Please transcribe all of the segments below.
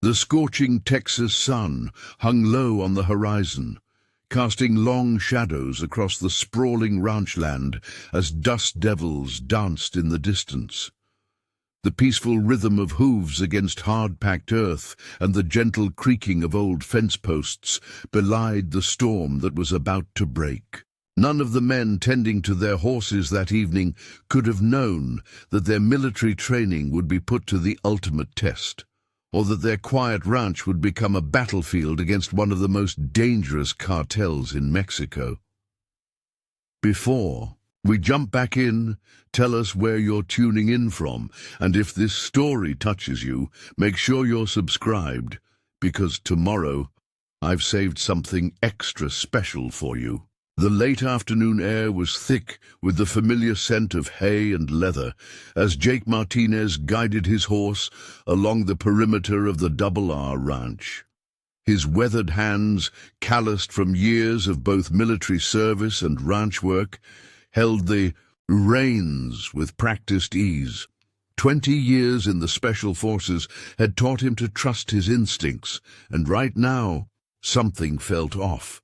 The scorching Texas sun hung low on the horizon, casting long shadows across the sprawling ranch land as dust devils danced in the distance. The peaceful rhythm of hooves against hard-packed earth and the gentle creaking of old fence posts belied the storm that was about to break. None of the men tending to their horses that evening could have known that their military training would be put to the ultimate test, or that their quiet ranch would become a battlefield against one of the most dangerous cartels in Mexico. Before we jump back in, tell us where you're tuning in from, and if this story touches you, make sure you're subscribed, because tomorrow I've saved something extra special for you. The late afternoon air was thick with the familiar scent of hay and leather as Jake Martinez guided his horse along the perimeter of the Double R Ranch. His weathered hands, calloused from years of both military service and ranch work, held the reins with practiced ease. 20 years in the Special Forces had taught him to trust his instincts, and right now, something felt off.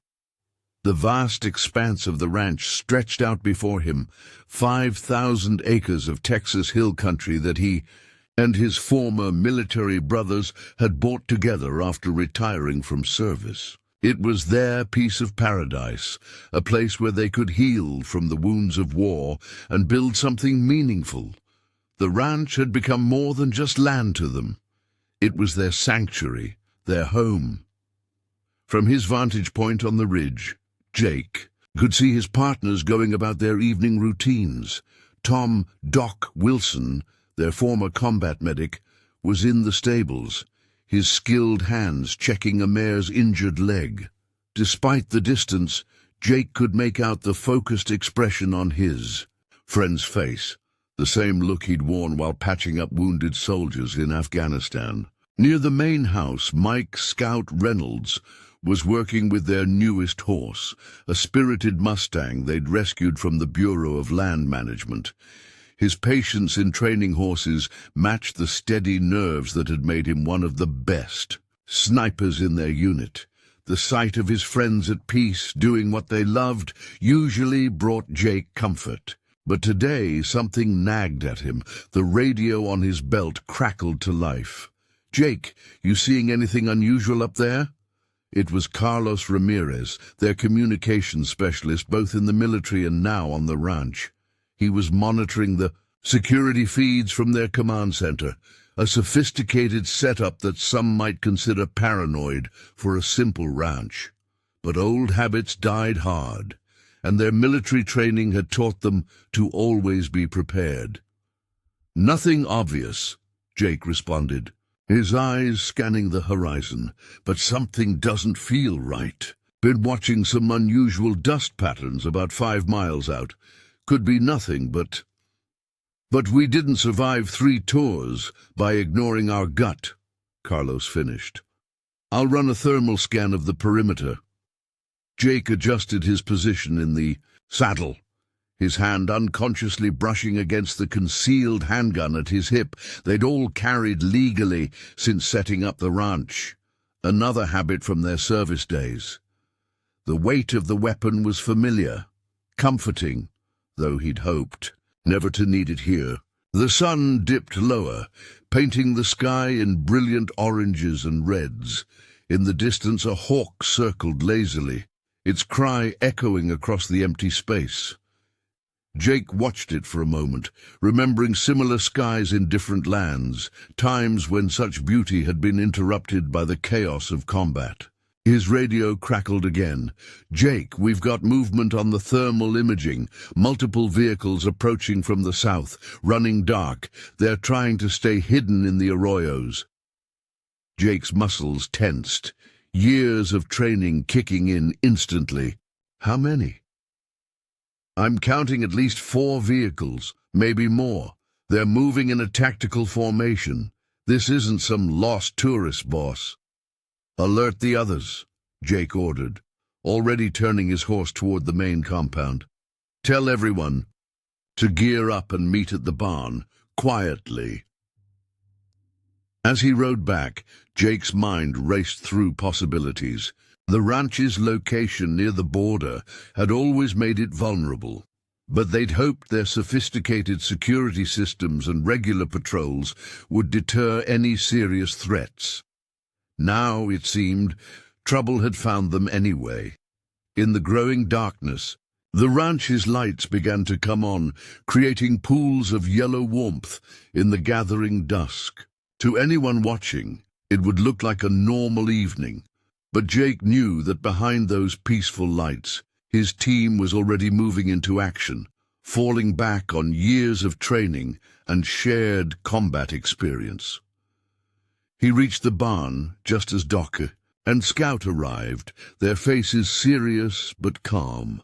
The vast expanse of the ranch stretched out before him, 5,000 acres of Texas hill country that he and his former military brothers had bought together after retiring from service. It was their piece of paradise, a place where they could heal from the wounds of war and build something meaningful. The ranch had become more than just land to them. It was their sanctuary, their home. From his vantage point on the ridge, Jake could see his partners going about their evening routines. Tom "Doc" Wilson, their former combat medic, was in the stables, his skilled hands checking a mare's injured leg. Despite the distance, Jake could make out the focused expression on his friend's face, the same look he'd worn while patching up wounded soldiers in Afghanistan. Near the main house, Mike "Scout" Reynolds was working with their newest horse, a spirited Mustang they'd rescued from the Bureau of Land Management. His patience in training horses matched the steady nerves that had made him one of the best snipers in their unit. The sight of his friends at peace, doing what they loved, usually brought Jake comfort. But today something nagged at him. The radio on his belt crackled to life. "Jake, you seeing anything unusual up there?" It was Carlos Ramirez, their communications specialist both in the military and now on the ranch. He was monitoring the security feeds from their command center, a sophisticated setup that some might consider paranoid for a simple ranch. But old habits died hard, and their military training had taught them to always be prepared. "Nothing obvious," Jake responded, his eyes scanning the horizon. "But something doesn't feel right. Been watching some unusual dust patterns about 5 miles out. Could be nothing, but we didn't survive 3 tours by ignoring our gut," Carlos finished. "I'll run a thermal scan of the perimeter." Jake adjusted his position in the saddle, his hand unconsciously brushing against the concealed handgun at his hip they'd all carried legally since setting up the ranch, another habit from their service days. The weight of the weapon was familiar, comforting, though he'd hoped never to need it here. The sun dipped lower, painting the sky in brilliant oranges and reds. In the distance a hawk circled lazily, its cry echoing across the empty space. Jake watched it for a moment, remembering similar skies in different lands, times when such beauty had been interrupted by the chaos of combat. His radio crackled again. "Jake, we've got movement on the thermal imaging. Multiple vehicles approaching from the south, running dark. They're trying to stay hidden in the arroyos." Jake's muscles tensed, years of training kicking in instantly. "How many?" "I'm counting at least 4 vehicles, maybe more. They're moving in a tactical formation. This isn't some lost tourist, boss." "Alert the others," Jake ordered, already turning his horse toward the main compound. "Tell everyone to gear up and meet at the barn, quietly." As he rode back, Jake's mind raced through possibilities. The ranch's location near the border had always made it vulnerable, but they'd hoped their sophisticated security systems and regular patrols would deter any serious threats. Now, it seemed, trouble had found them anyway. In the growing darkness, the ranch's lights began to come on, creating pools of yellow warmth in the gathering dusk. To anyone watching, it would look like a normal evening, but Jake knew that behind those peaceful lights, his team was already moving into action, falling back on years of training and shared combat experience. He reached the barn just as Doc and Scout arrived, their faces serious but calm.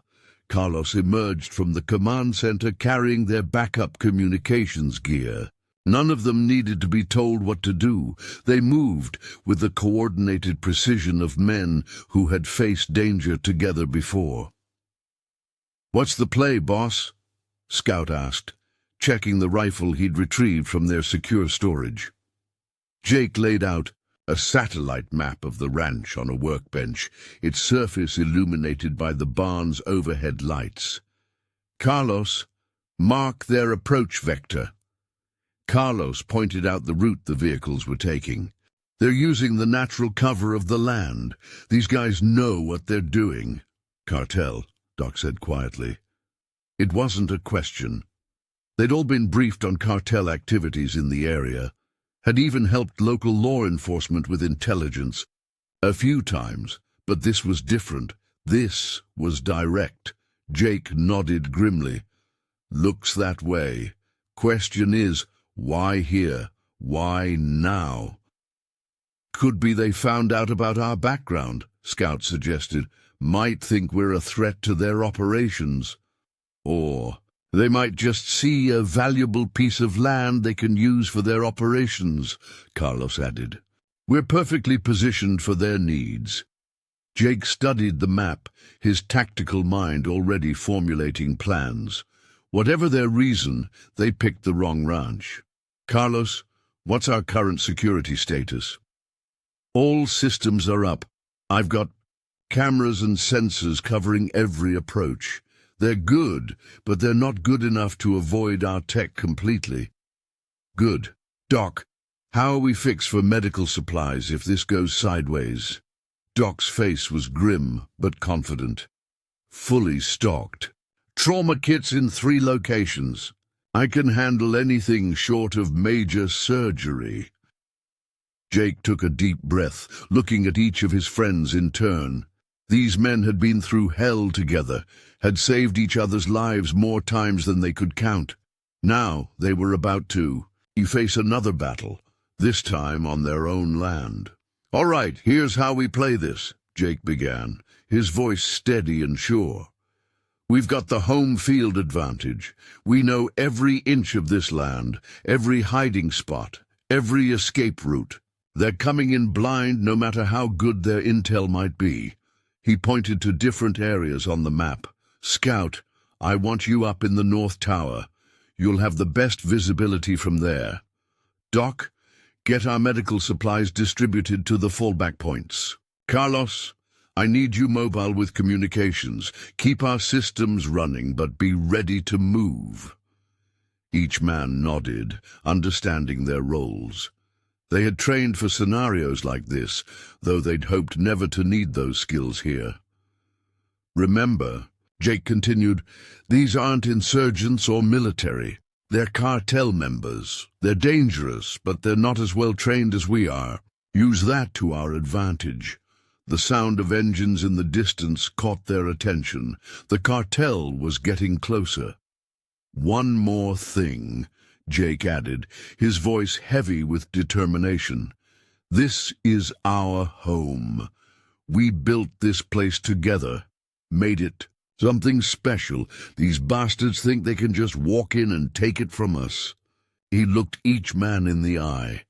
Carlos emerged from the command center carrying their backup communications gear. None of them needed to be told what to do. They moved with the coordinated precision of men who had faced danger together before. "What's the play, boss?" Scout asked, checking the rifle he'd retrieved from their secure storage. Jake laid out a satellite map of the ranch on a workbench, its surface illuminated by the barn's overhead lights. "Carlos, mark their approach vector." Carlos pointed out the route the vehicles were taking. "They're using the natural cover of the land. These guys know what they're doing." "Cartel," Doc said quietly. It wasn't a question. They'd all been briefed on cartel activities in the area, had even helped local law enforcement with intelligence a few times, but this was different. This was direct. Jake nodded grimly. "Looks that way. Question is, why here? Why now?" "Could be they found out about our background," Scout suggested. "Might think we're a threat to their operations. Or they might just see a valuable piece of land they can use for their operations," Carlos added. "We're perfectly positioned for their needs." Jake studied the map, his tactical mind already formulating plans. Whatever their reason, they picked the wrong ranch. "Carlos, what's our current security status?" "All systems are up. I've got cameras and sensors covering every approach. They're good, but they're not good enough to avoid our tech completely." "Good. Doc, how are we fixed for medical supplies if this goes sideways?" Doc's face was grim but confident. "Fully stocked. Trauma kits in 3 locations. I can handle anything short of major surgery." Jake took a deep breath, looking at each of his friends in turn. These men had been through hell together, had saved each other's lives more times than they could count. Now they were about to face another battle, this time on their own land. "All right, here's how we play this," Jake began, his voice steady and sure. "We've got the home field advantage. We know every inch of this land, every hiding spot, every escape route. They're coming in blind no matter how good their intel might be." He pointed to different areas on the map. "Scout, I want you up in the North Tower. You'll have the best visibility from there. Doc, get our medical supplies distributed to the fallback points. Carlos, I need you mobile with communications. Keep our systems running, but be ready to move." Each man nodded, understanding their roles. They had trained for scenarios like this, though they'd hoped never to need those skills here. "Remember," Jake continued, "these aren't insurgents or military. They're cartel members. They're dangerous, but they're not as well trained as we are. Use that to our advantage." The sound of engines in the distance caught their attention. The cartel was getting closer. "One more thing," Jake added, his voice heavy with determination. "This is our home. We built this place together, made it something special. These bastards think they can just walk in and take it from us." He looked each man in the eye.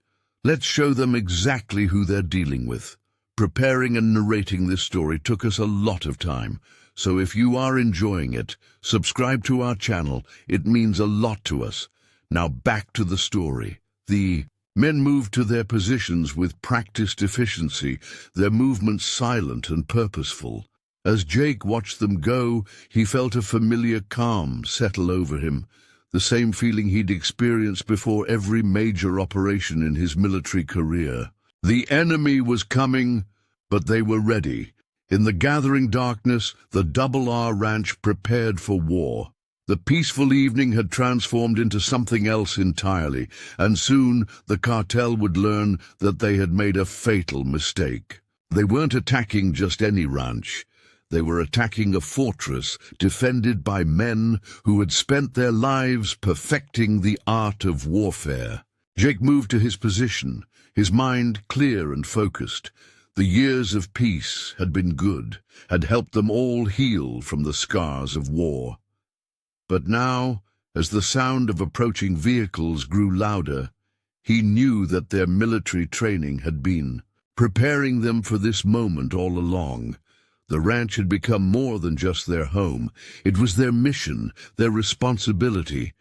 "Let's show them exactly who they're dealing with." Preparing and narrating this story took us a lot of time, so if you are enjoying it, subscribe to our channel. It means a lot to us. Now back to the story. The Men moved to their positions with practiced efficiency, their movements silent and purposeful. As Jake watched them go, he felt a familiar calm settle over him, the same feeling he'd experienced before every major operation in his military career. The enemy was coming, but they were ready. In the gathering darkness, the Double R Ranch prepared for war. The peaceful evening had transformed into something else entirely, and soon the cartel would learn that they had made a fatal mistake. They weren't attacking just any ranch. They were attacking a fortress defended by men who had spent their lives perfecting the art of warfare. Jake moved to his position, his mind clear and focused. The years of peace had been good, had helped them all heal from the scars of war. But now, as the sound of approaching vehicles grew louder, he knew that their military training had been preparing them for this moment all along. The ranch had become more than just their home. It was their mission, their responsibility,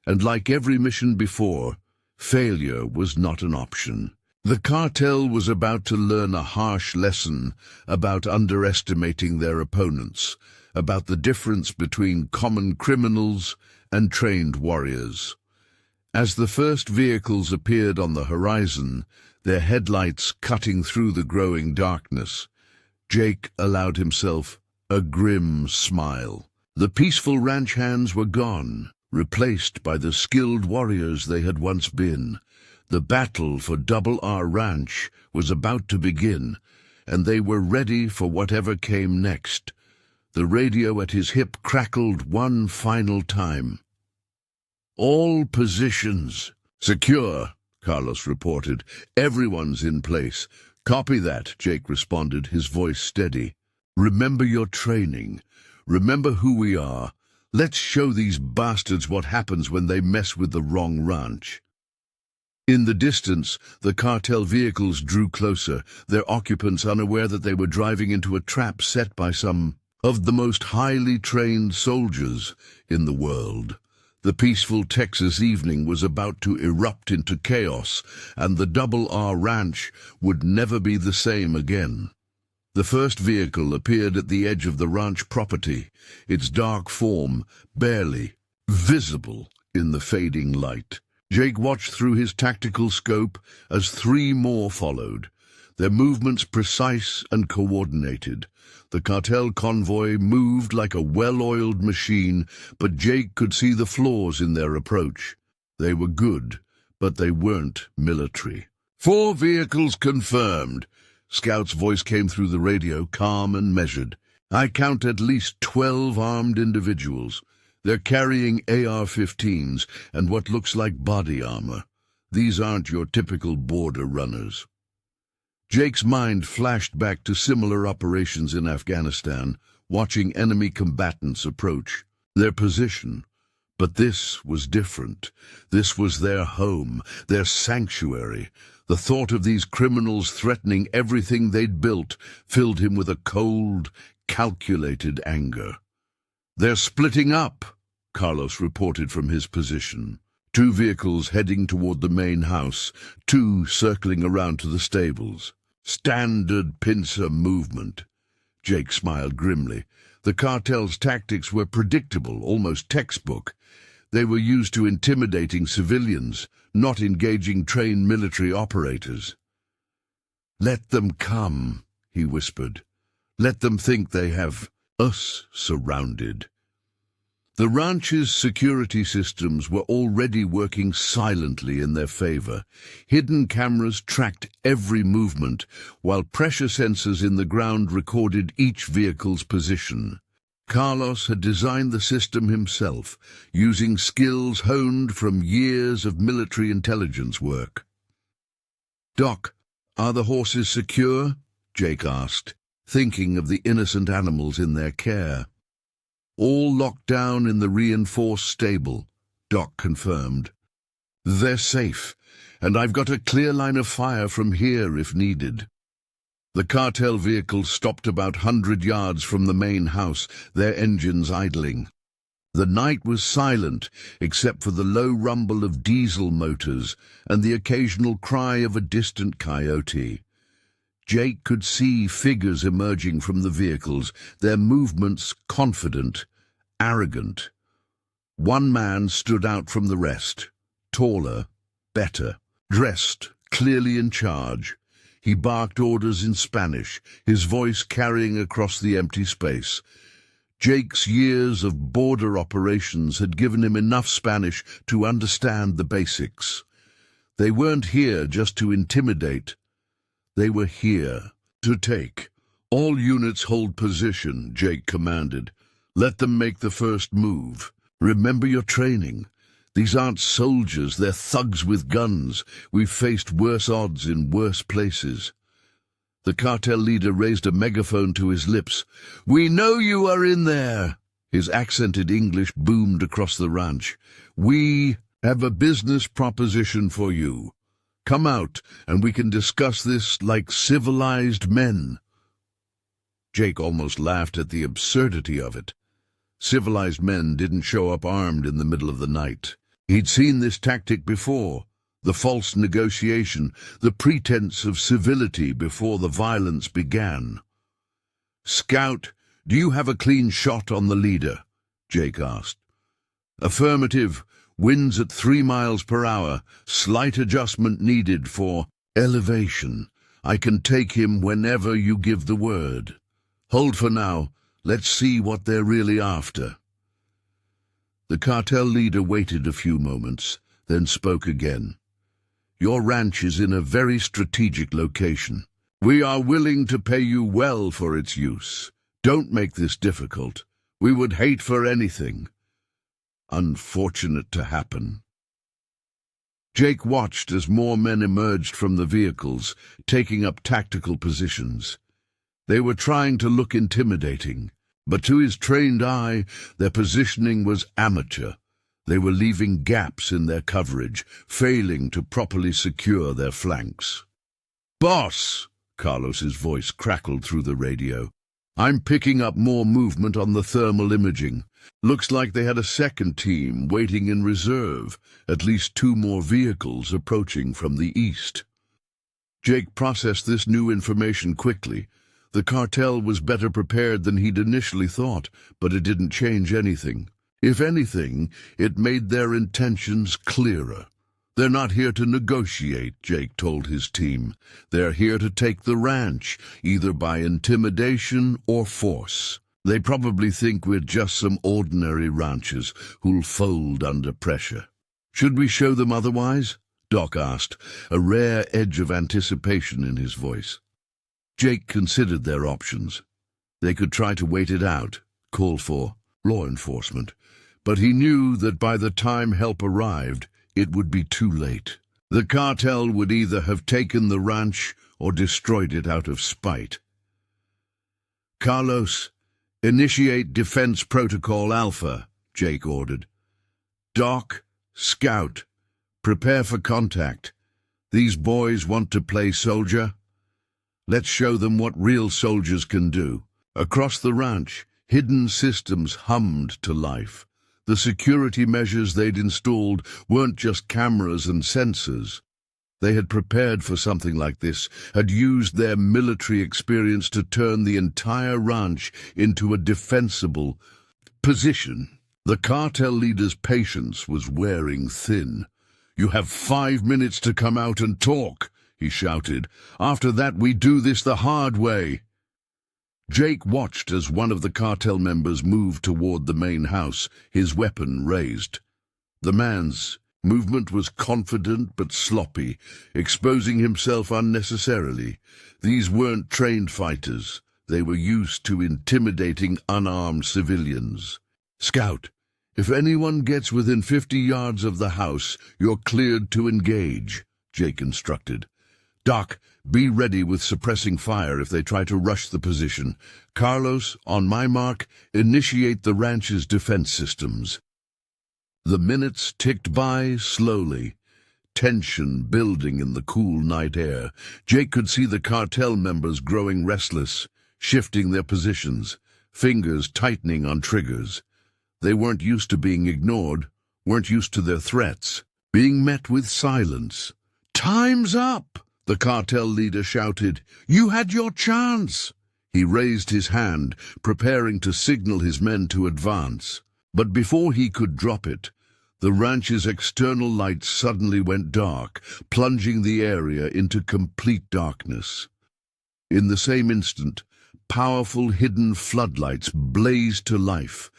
and like every mission before, failure was not an option. The cartel was about to learn a harsh lesson about underestimating their opponents, about the difference between common criminals and trained warriors. As the first vehicles appeared on the horizon, their headlights cutting through the growing darkness, Jake allowed himself a grim smile. The peaceful ranch hands were gone, replaced by the skilled warriors they had once been. The battle for Double R Ranch was about to begin, and they were ready for whatever came next. The radio at his hip crackled one final time. "All positions secure," Carlos reported. "Everyone's in place." "Copy that," Jake responded, his voice steady. "Remember your training. Remember who we are. Let's show these bastards what happens when they mess with the wrong ranch." In the distance, the cartel vehicles drew closer, their occupants unaware that they were driving into a trap set by some of the most highly trained soldiers in the world. The peaceful Texas evening was about to erupt into chaos, and the Double R Ranch would never be the same again. The first vehicle appeared at the edge of the ranch property, its dark form barely visible in the fading light. Jake watched through his tactical scope as three more followed, their movements precise and coordinated. The cartel convoy moved like a well-oiled machine, but Jake could see the flaws in their approach. They were good, but they weren't military. "4 vehicles confirmed." Scout's voice came through the radio, calm and measured. "I count at least 12 armed individuals. They're carrying AR-15s and what looks like body armor. These aren't your typical border runners." Jake's mind flashed back to similar operations in Afghanistan, watching enemy combatants approach their position. But this was different. This was their home, their sanctuary. The thought of these criminals threatening everything they'd built filled him with a cold, calculated anger. "They're splitting up," Carlos reported from his position. 2 vehicles heading toward the main house, 2 circling around to the stables. Standard pincer movement. Jake smiled grimly. The cartel's tactics were predictable, almost textbook. They were used to intimidating civilians, not engaging trained military operators. "Let them come," he whispered. "Let them think they have us surrounded." The ranch's security systems were already working silently in their favor. Hidden cameras tracked every movement, while pressure sensors in the ground recorded each vehicle's position. Carlos had designed the system himself, using skills honed from years of military intelligence work. "Doc, are the horses secure?" Jake asked, thinking of the innocent animals in their care. "All locked down in the reinforced stable," Doc confirmed. "They're safe, and I've got a clear line of fire from here if needed." The cartel vehicle stopped about 100 yards from the main house, their engines idling. The night was silent, except for the low rumble of diesel motors and the occasional cry of a distant coyote. Jake could see figures emerging from the vehicles, their movements confident, arrogant. One man stood out from the rest, taller, better, dressed, clearly in charge. He barked orders in Spanish, his voice carrying across the empty space. Jake's years of border operations had given him enough Spanish to understand the basics. They weren't here just to intimidate. They were here to take. All units hold position, Jake commanded. Let them make the first move. Remember your training. These aren't soldiers, they're thugs with guns. We've faced worse odds in worse places. The cartel leader raised a megaphone to his lips. "We know you are in there!" His accented English boomed across the ranch. "We have a business proposition for you. Come out, and we can discuss this like civilized men." Jake almost laughed at the absurdity of it. Civilized men didn't show up armed in the middle of the night. He'd seen this tactic before, the false negotiation, the pretense of civility before the violence began. "Scout, do you have a clean shot on the leader?" Jake asked. "Affirmative. Winds at 3 miles per hour. Slight adjustment needed for elevation. I can take him whenever you give the word. Hold for now. Let's see what they're really after." The cartel leader waited a few moments, then spoke again. "Your ranch is in a very strategic location. We are willing to pay you well for its use. Don't make this difficult. We would hate for anything unfortunate to happen." Jake watched as more men emerged from the vehicles, taking up tactical positions. They were trying to look intimidating, but to his trained eye, their positioning was amateur. They were leaving gaps in their coverage, failing to properly secure their flanks. "Boss!" Carlos's voice crackled through the radio. "I'm picking up more movement on the thermal imaging. Looks like they had a second team waiting in reserve, at least 2 more vehicles approaching from the east." Jake processed this new information quickly. The cartel was better prepared than he'd initially thought, but it didn't change anything. If anything, it made their intentions clearer. "They're not here to negotiate," Jake told his team. "They're here to take the ranch, either by intimidation or force. They probably think we're just some ordinary ranchers who'll fold under pressure." "Should we show them otherwise?" Doc asked, a rare edge of anticipation in his voice. Jake considered their options. They could try to wait it out, call for law enforcement, but he knew that by the time help arrived, it would be too late. The cartel would either have taken the ranch or destroyed it out of spite. "Carlos, initiate Defense Protocol Alpha," Jake ordered. "Doc, Scout, prepare for contact. These boys want to play soldier. Let's show them what real soldiers can do." Across the ranch, hidden systems hummed to life. The security measures they'd installed weren't just cameras and sensors. They had prepared for something like this, had used their military experience to turn the entire ranch into a defensible position. The cartel leader's patience was wearing thin. "You have 5 minutes to come out and talk," he shouted. "After that, we do this the hard way." Jake watched as one of the cartel members moved toward the main house, his weapon raised. The man's movement was confident but sloppy, exposing himself unnecessarily. These weren't trained fighters. They were used to intimidating unarmed civilians. "Scout, if anyone gets within 50 yards of the house, you're cleared to engage," Jake instructed. "Doc, be ready with suppressing fire if they try to rush the position. Carlos, on my mark, initiate the ranch's defense systems." The minutes ticked by slowly, tension building in the cool night air. Jake could see the cartel members growing restless, shifting their positions, fingers tightening on triggers. They weren't used to being ignored, weren't used to their threats, being met with silence. "Time's up!" the cartel leader shouted. "You had your chance!" He raised his hand, preparing to signal his men to advance. But before he could drop it, the ranch's external lights suddenly went dark, plunging the area into complete darkness. In the same instant, powerful hidden floodlights blazed to life,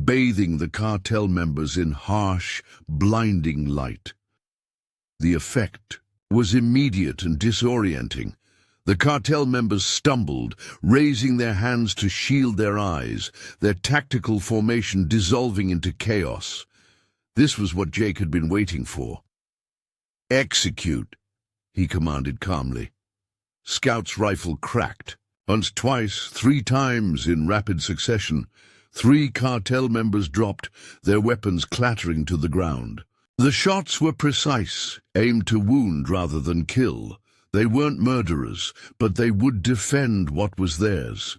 bathing the cartel members in harsh, blinding light. The effect was immediate and disorienting. The cartel members stumbled, raising their hands to shield their eyes, their tactical formation dissolving into chaos. This was what Jake had been waiting for. "Execute," he commanded calmly. Scout's rifle cracked. Once, twice, 3 times in rapid succession, 3 cartel members dropped, their weapons clattering to the ground. The shots were precise, aimed to wound rather than kill. They weren't murderers, but they would defend what was theirs.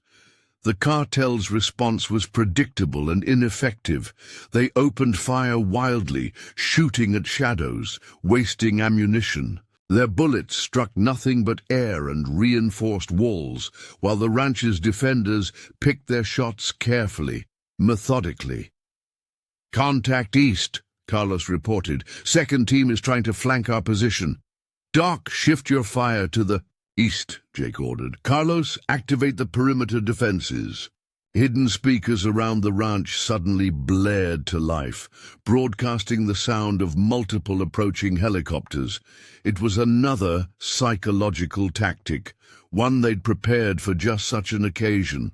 The cartel's response was predictable and ineffective. They opened fire wildly, shooting at shadows, wasting ammunition. Their bullets struck nothing but air and reinforced walls, while the ranch's defenders picked their shots carefully, methodically. "Contact east," Carlos reported. "Second team is trying to flank our position." "Doc, shift your fire to the east," Jake ordered. "Carlos, activate the perimeter defenses." Hidden speakers around the ranch suddenly blared to life, broadcasting the sound of multiple approaching helicopters. It was another psychological tactic, one they'd prepared for just such an occasion.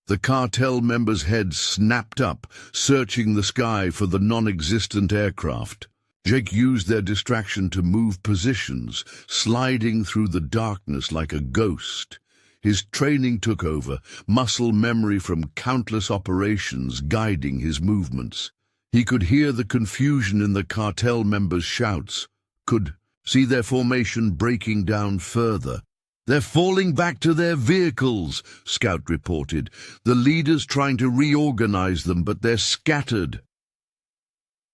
The cartel members' heads snapped up, searching the sky for the non-existent aircraft. Jake used their distraction to move positions, sliding through the darkness like a ghost. His training took over, muscle memory from countless operations guiding his movements. He could hear the confusion in the cartel members' shouts, could see their formation breaking down further. "They're falling back to their vehicles," Scout reported. "The leader's trying to reorganize them, but they're scattered."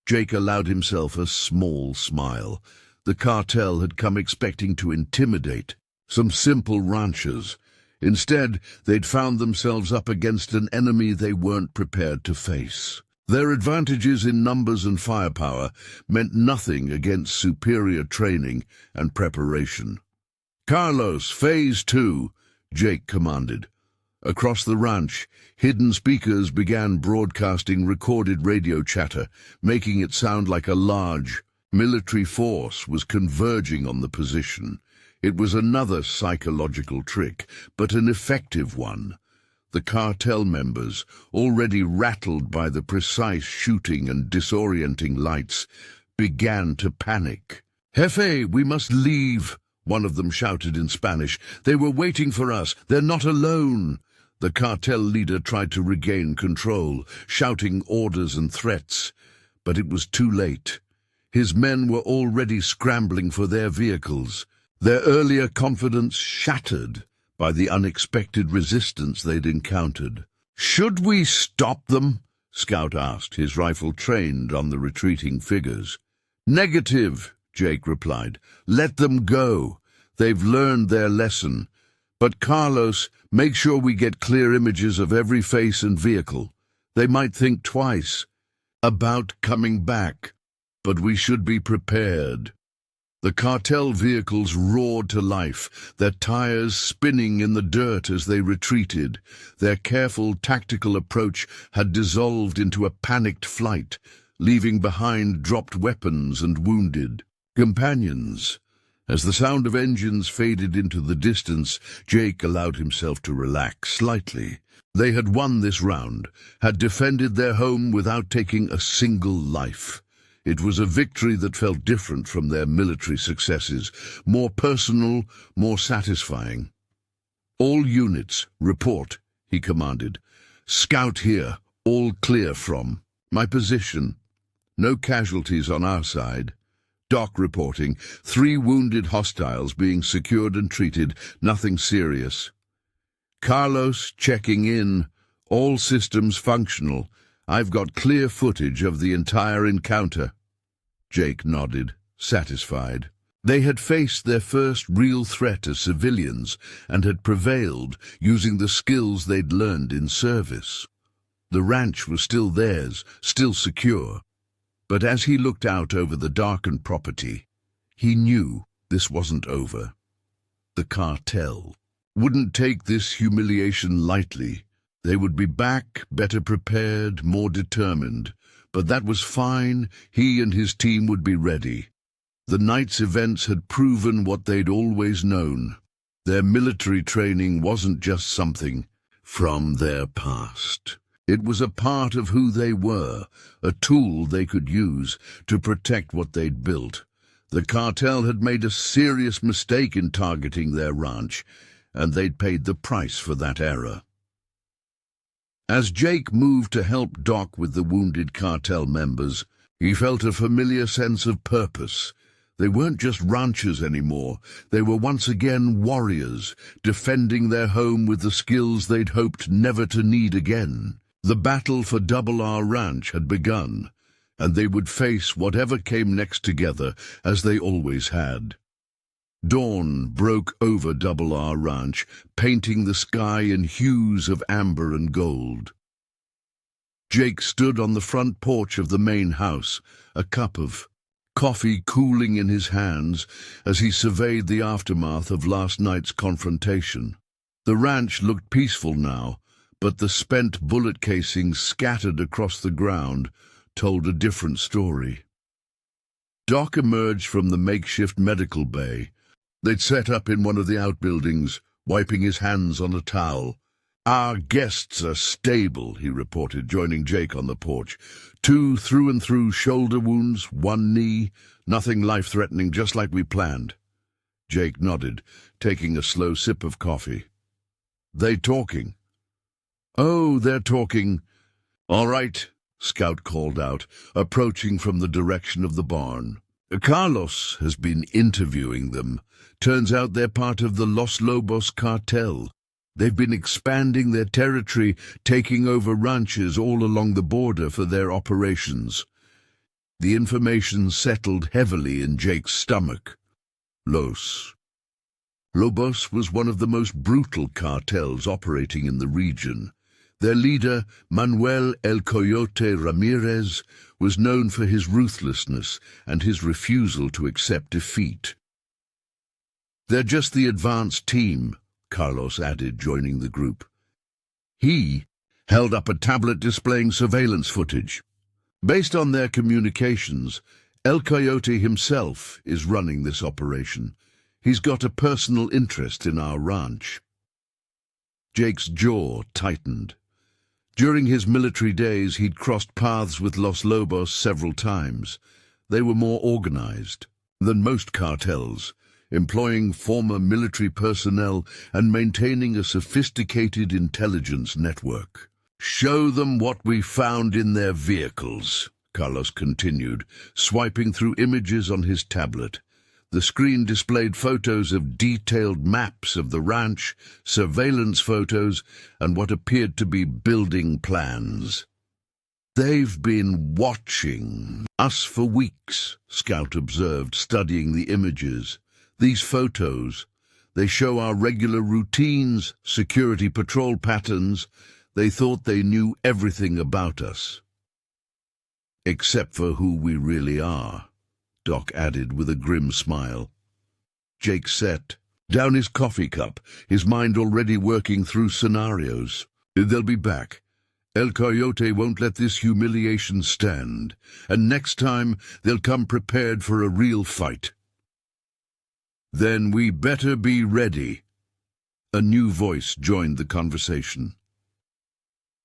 Jake allowed himself a small smile. The cartel had come expecting to intimidate some simple ranchers. Instead, they'd found themselves up against an enemy they weren't prepared to face. Their advantages in numbers and firepower meant nothing against superior training and preparation. "Carlos, Phase 2, Jake commanded. Across the ranch, hidden speakers began broadcasting recorded radio chatter, making it sound like a large military force was converging on the position. It was another psychological trick, but an effective one. The cartel members, already rattled by the precise shooting and disorienting lights, began to panic. "Jefe, we must leave," one of them shouted in Spanish. "They were waiting for us. They're not alone." The cartel leader tried to regain control, shouting orders and threats, but it was too late. His men were already scrambling for their vehicles, their earlier confidence shattered by the unexpected resistance they'd encountered. "Should we stop them?" Scout asked, his rifle trained on the retreating figures. "Negative," Jake replied. "Let them go. They've learned their lesson. But Carlos, make sure we get clear images of every face and vehicle. They might think twice about coming back, but we should be prepared." The cartel vehicles roared to life, their tires spinning in the dirt as they retreated. Their careful tactical approach had dissolved into a panicked flight, leaving behind dropped weapons and wounded companions. As the sound of engines faded into the distance, Jake allowed himself to relax slightly. They had won this round, had defended their home without taking a single life. It was a victory that felt different from their military successes, more personal, more satisfying. "All units, report," he commanded. "Scout here, all clear from my position. No casualties on our side. Doc reporting, 3 wounded hostiles being secured and treated, nothing serious. Carlos checking in, all systems functional. I've got clear footage of the entire encounter." Jake nodded, satisfied. They had faced their first real threat as civilians and had prevailed using the skills they'd learned in service. The ranch was still theirs, still secure. But as he looked out over the darkened property, he knew this wasn't over. The cartel wouldn't take this humiliation lightly. They would be back, better prepared, more determined. But that was fine. He and his team would be ready. The night's events had proven what they'd always known. Their military training wasn't just something from their past. It was a part of who they were, a tool they could use to protect what they'd built. The cartel had made a serious mistake in targeting their ranch, and they'd paid the price for that error. As Jake moved to help Doc with the wounded cartel members, he felt a familiar sense of purpose. They weren't just ranchers anymore. They were once again warriors, defending their home with the skills they'd hoped never to need again. The battle for Double R Ranch had begun, and they would face whatever came next together, as they always had. Dawn broke over Double R Ranch, painting the sky in hues of amber and gold. Jake stood on the front porch of the main house, a cup of coffee cooling in his hands as he surveyed the aftermath of last night's confrontation. The ranch looked peaceful now, but the spent bullet casings scattered across the ground told a different story. Doc emerged from the makeshift medical bay. They'd set up in one of the outbuildings, wiping his hands on a towel. "Our guests are stable," he reported, joining Jake on the porch. 2 through-and-through shoulder wounds, 1 knee, nothing life-threatening, just like we planned. Jake nodded, taking a slow sip of coffee. "They talking?" "Oh, they're talking." "All right," Scout called out, approaching from the direction of the barn. "Carlos has been interviewing them. Turns out they're part of the Los Lobos cartel. They've been expanding their territory, taking over ranches all along the border for their operations." The information settled heavily in Jake's stomach. Los Lobos was one of the most brutal cartels operating in the region. Their leader, Manuel El Coyote Ramirez, was known for his ruthlessness and his refusal to accept defeat. "They're just the advanced team," Carlos added, joining the group. He held up a tablet displaying surveillance footage. "Based on their communications, El Coyote himself is running this operation. He's got a personal interest in our ranch." Jake's jaw tightened. During his military days, he'd crossed paths with Los Lobos several times. They were more organized than most cartels, employing former military personnel and maintaining a sophisticated intelligence network. "Show them what we found in their vehicles," Carlos continued, swiping through images on his tablet. The screen displayed photos of detailed maps of the ranch, surveillance photos, and what appeared to be building plans. "They've been watching us for weeks," Scout observed, studying the images. "These photos, they show our regular routines, security patrol patterns. They thought they knew everything about us. Except for who we really are," Doc added with a grim smile. Jake set down his coffee cup, his mind already working through scenarios. "They'll be back. El Coyote won't let this humiliation stand, and next time they'll come prepared for a real fight." "Then we better be ready." A new voice joined the conversation.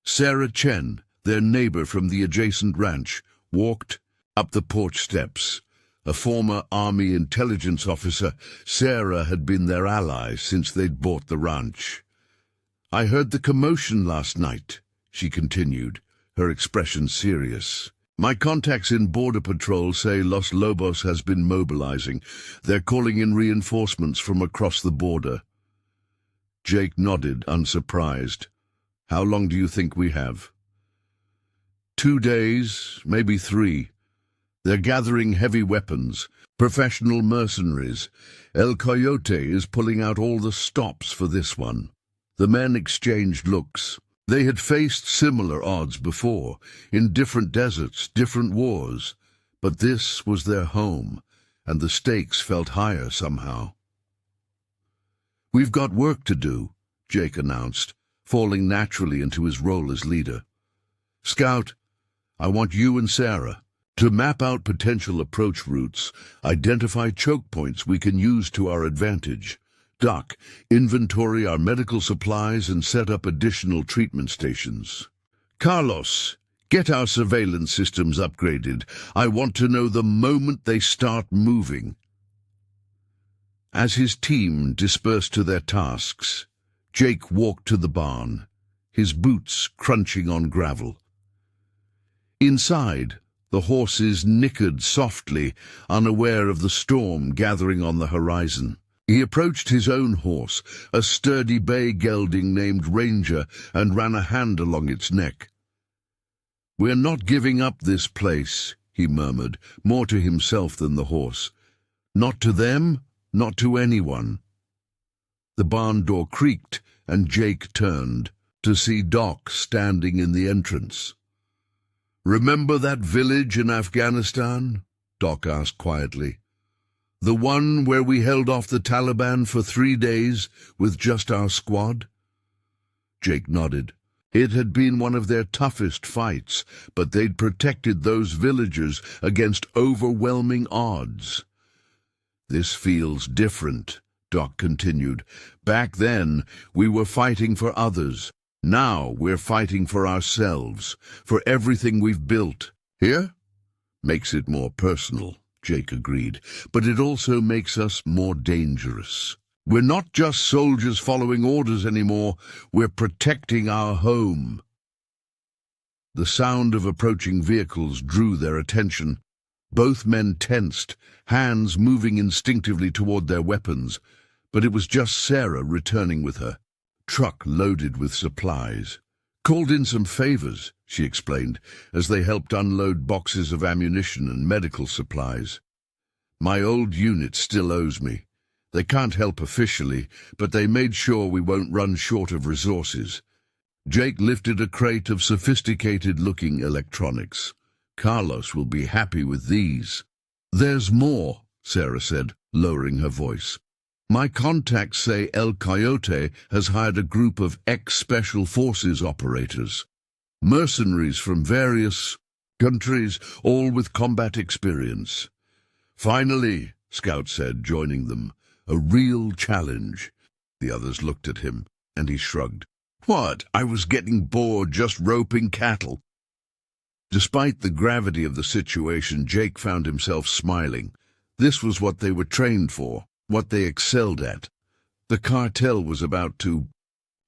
Sarah Chen, their neighbor from the adjacent ranch, walked up the porch steps. A former Army intelligence officer, Sarah had been their ally since they'd bought the ranch. "I heard the commotion last night," she continued, her expression serious. "My contacts in Border Patrol say Los Lobos has been mobilizing. They're calling in reinforcements from across the border." Jake nodded, unsurprised. "How long do you think we have?" 2 days, maybe 3. They're gathering heavy weapons, professional mercenaries. El Coyote is pulling out all the stops for this one. The men exchanged looks. They had faced similar odds before, in different deserts, different wars. But this was their home, and the stakes felt higher somehow. "We've got work to do," Jake announced, falling naturally into his role as leader. "Scout, I want you and Sarah to map out potential approach routes, identify choke points we can use to our advantage. Doc, inventory our medical supplies and set up additional treatment stations. Carlos, get our surveillance systems upgraded. I want to know the moment they start moving." As his team dispersed to their tasks, Jake walked to the barn, his boots crunching on gravel. Inside, the horses nickered softly, unaware of the storm gathering on the horizon. He approached his own horse, a sturdy bay gelding named Ranger, and ran a hand along its neck. "We're not giving up this place," he murmured, more to himself than the horse. "Not to them, not to anyone." The barn door creaked, and Jake turned to see Doc standing in the entrance. "Remember that village in Afghanistan?" Doc asked quietly. "The one where we held off the Taliban for 3 days with just our squad?" Jake nodded. It had been one of their toughest fights, but they'd protected those villagers against overwhelming odds. "This feels different," Doc continued. "Back then, we were fighting for others. Now we're fighting for ourselves, for everything we've built. Here? Makes it more personal," Jake agreed, "but it also makes us more dangerous. We're not just soldiers following orders anymore, we're protecting our home." The sound of approaching vehicles drew their attention. Both men tensed, hands moving instinctively toward their weapons, but it was just Sarah returning with her truck loaded with supplies. "Called in some favors," she explained, as they helped unload boxes of ammunition and medical supplies. "My old unit still owes me. They can't help officially, but they made sure we won't run short of resources." Jake lifted a crate of sophisticated-looking electronics. "Carlos will be happy with these." "There's more," Sarah said, lowering her voice. "My contacts say El Coyote has hired a group of ex-Special Forces operators. Mercenaries from various countries, all with combat experience." "Finally," Scout said, joining them. "A real challenge." The others looked at him, and he shrugged. "What? I was getting bored just roping cattle." Despite the gravity of the situation, Jake found himself smiling. This was what they were trained for, what they excelled at. The cartel was about to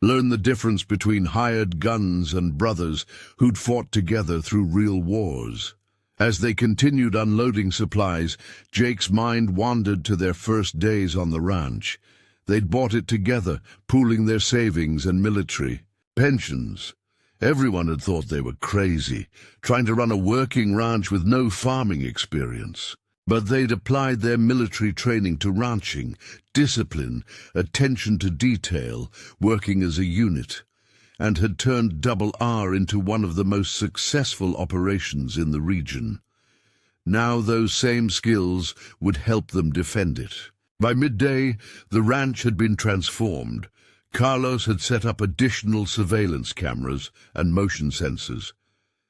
learn the difference between hired guns and brothers who'd fought together through real wars. As they continued unloading supplies, Jake's mind wandered to their first days on the ranch. They'd bought it together, pooling their savings and military pensions. Everyone had thought they were crazy, trying to run a working ranch with no farming experience. But they'd applied their military training to ranching, discipline, attention to detail, working as a unit, and had turned Double R into one of the most successful operations in the region. Now those same skills would help them defend it. By midday, the ranch had been transformed. Carlos had set up additional surveillance cameras and motion sensors.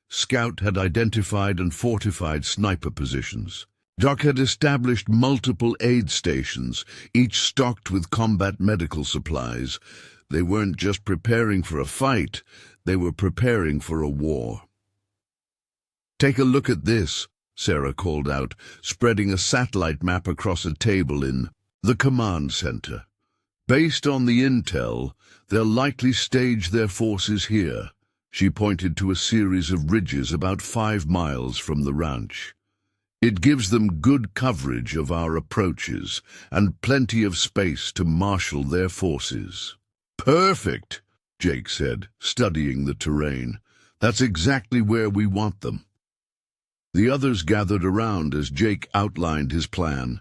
Scout had identified and fortified sniper positions. Doc had established multiple aid stations, each stocked with combat medical supplies. They weren't just preparing for a fight, they were preparing for a war. "Take a look at this," Sarah called out, spreading a satellite map across a table in the command center. "Based on the intel, they'll likely stage their forces here." She pointed to a series of ridges about 5 miles from the ranch. "It gives them good coverage of our approaches and plenty of space to marshal their forces." "Perfect," Jake said, studying the terrain. That's exactly where we want them. The others gathered around as Jake outlined his plan.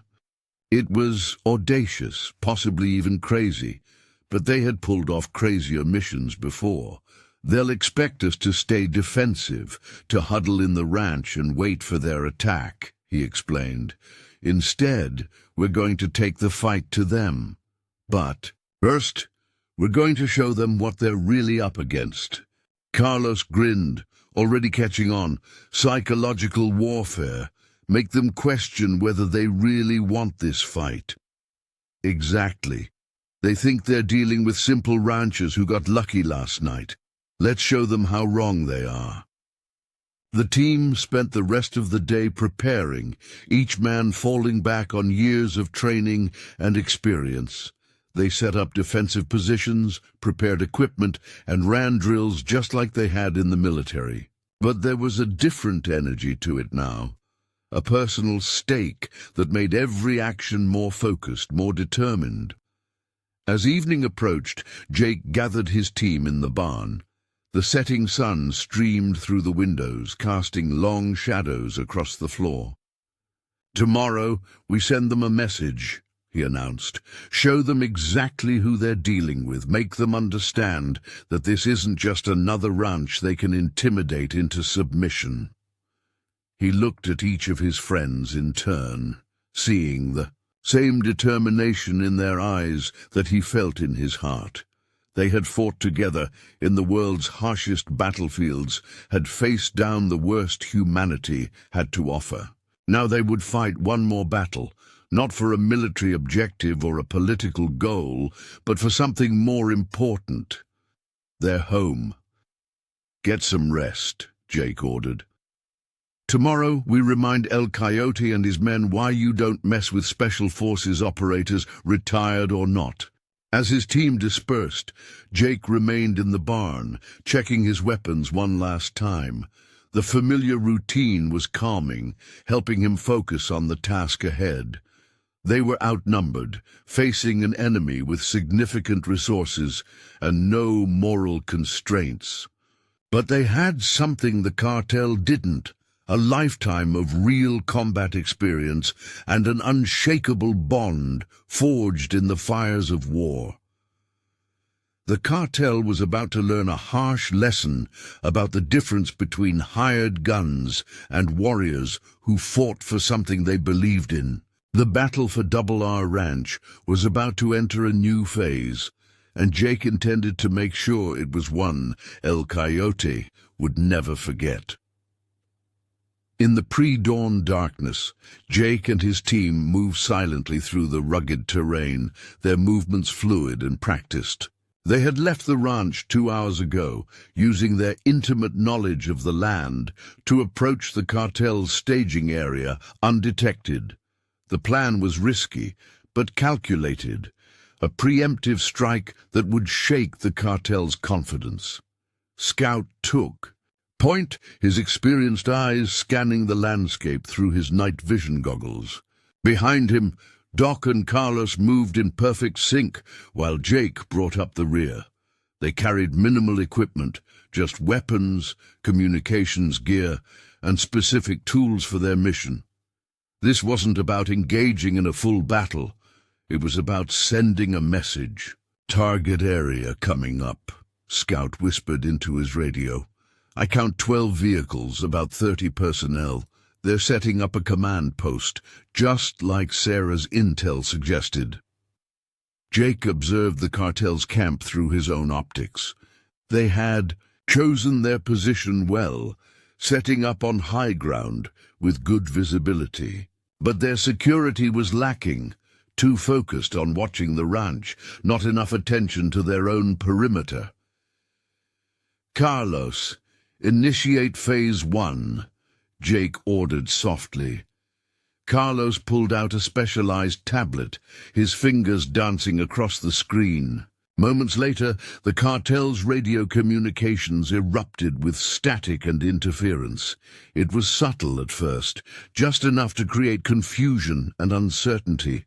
It was audacious, possibly even crazy, but they had pulled off crazier missions before. They'll expect us to stay defensive, to huddle in the ranch and wait for their attack, he explained. Instead, we're going to take the fight to them. But first, we're going to show them what they're really up against. Carlos grinned, already catching on. Psychological warfare. Make them question whether they really want this fight. Exactly. They think they're dealing with simple ranchers who got lucky last night. Let's show them how wrong they are. The team spent the rest of the day preparing, each man falling back on years of training and experience. They set up defensive positions, prepared equipment, and ran drills just like they had in the military. But there was a different energy to it now. A personal stake that made every action more focused, more determined. As evening approached, Jake gathered his team in the barn. The setting sun streamed through the windows, casting long shadows across the floor. "Tomorrow, we send them a message," he announced. "Show them exactly who they're dealing with. Make them understand that this isn't just another ranch they can intimidate into submission." He looked at each of his friends in turn, seeing the same determination in their eyes that he felt in his heart. They had fought together in the world's harshest battlefields, had faced down the worst humanity had to offer. Now they would fight one more battle, not for a military objective or a political goal, but for something more important. Their home. "Get some rest," Jake ordered. "Tomorrow we remind El Coyote and his men why you don't mess with Special Forces operators, retired or not." As his team dispersed, Jake remained in the barn, checking his weapons one last time. The familiar routine was calming, helping him focus on the task ahead. They were outnumbered, facing an enemy with significant resources and no moral constraints. But they had something the cartel didn't. A lifetime of real combat experience and an unshakable bond forged in the fires of war. The cartel was about to learn a harsh lesson about the difference between hired guns and warriors who fought for something they believed in. The battle for Double R Ranch was about to enter a new phase, and Jake intended to make sure it was one El Coyote would never forget. In the pre-dawn darkness, Jake and his team moved silently through the rugged terrain, their movements fluid and practiced. They had left the ranch 2 hours ago, using their intimate knowledge of the land to approach the cartel's staging area undetected. The plan was risky, but calculated, a preemptive strike that would shake the cartel's confidence. Scout took point, his experienced eyes scanning the landscape through his night vision goggles. Behind him, Doc and Carlos moved in perfect sync, while Jake brought up the rear. They carried minimal equipment, just weapons, communications gear, and specific tools for their mission. This wasn't about engaging in a full battle. It was about sending a message. "Target area coming up," Scout whispered into his radio. "I count 12 vehicles, about 30 personnel. They're setting up a command post, just like Sarah's intel suggested." Jake observed the cartel's camp through his own optics. They had chosen their position well, setting up on high ground with good visibility. But their security was lacking, too focused on watching the ranch, not enough attention to their own perimeter. "Carlos, initiate Phase 1, Jake ordered softly. Carlos pulled out a specialized tablet, his fingers dancing across the screen. Moments later, the cartel's radio communications erupted with static and interference. It was subtle at first, just enough to create confusion and uncertainty.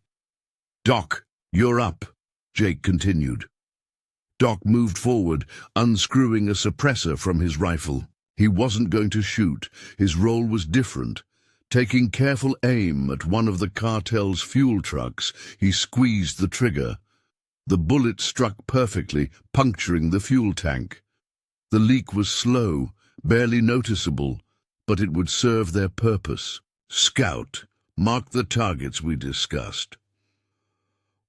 "Doc, you're up," Jake continued. Doc moved forward, unscrewing a suppressor from his rifle. He wasn't going to shoot. His role was different. Taking careful aim at one of the cartel's fuel trucks, he squeezed the trigger. The bullet struck perfectly, puncturing the fuel tank. The leak was slow, barely noticeable, but it would serve their purpose. Scout, mark the targets we discussed.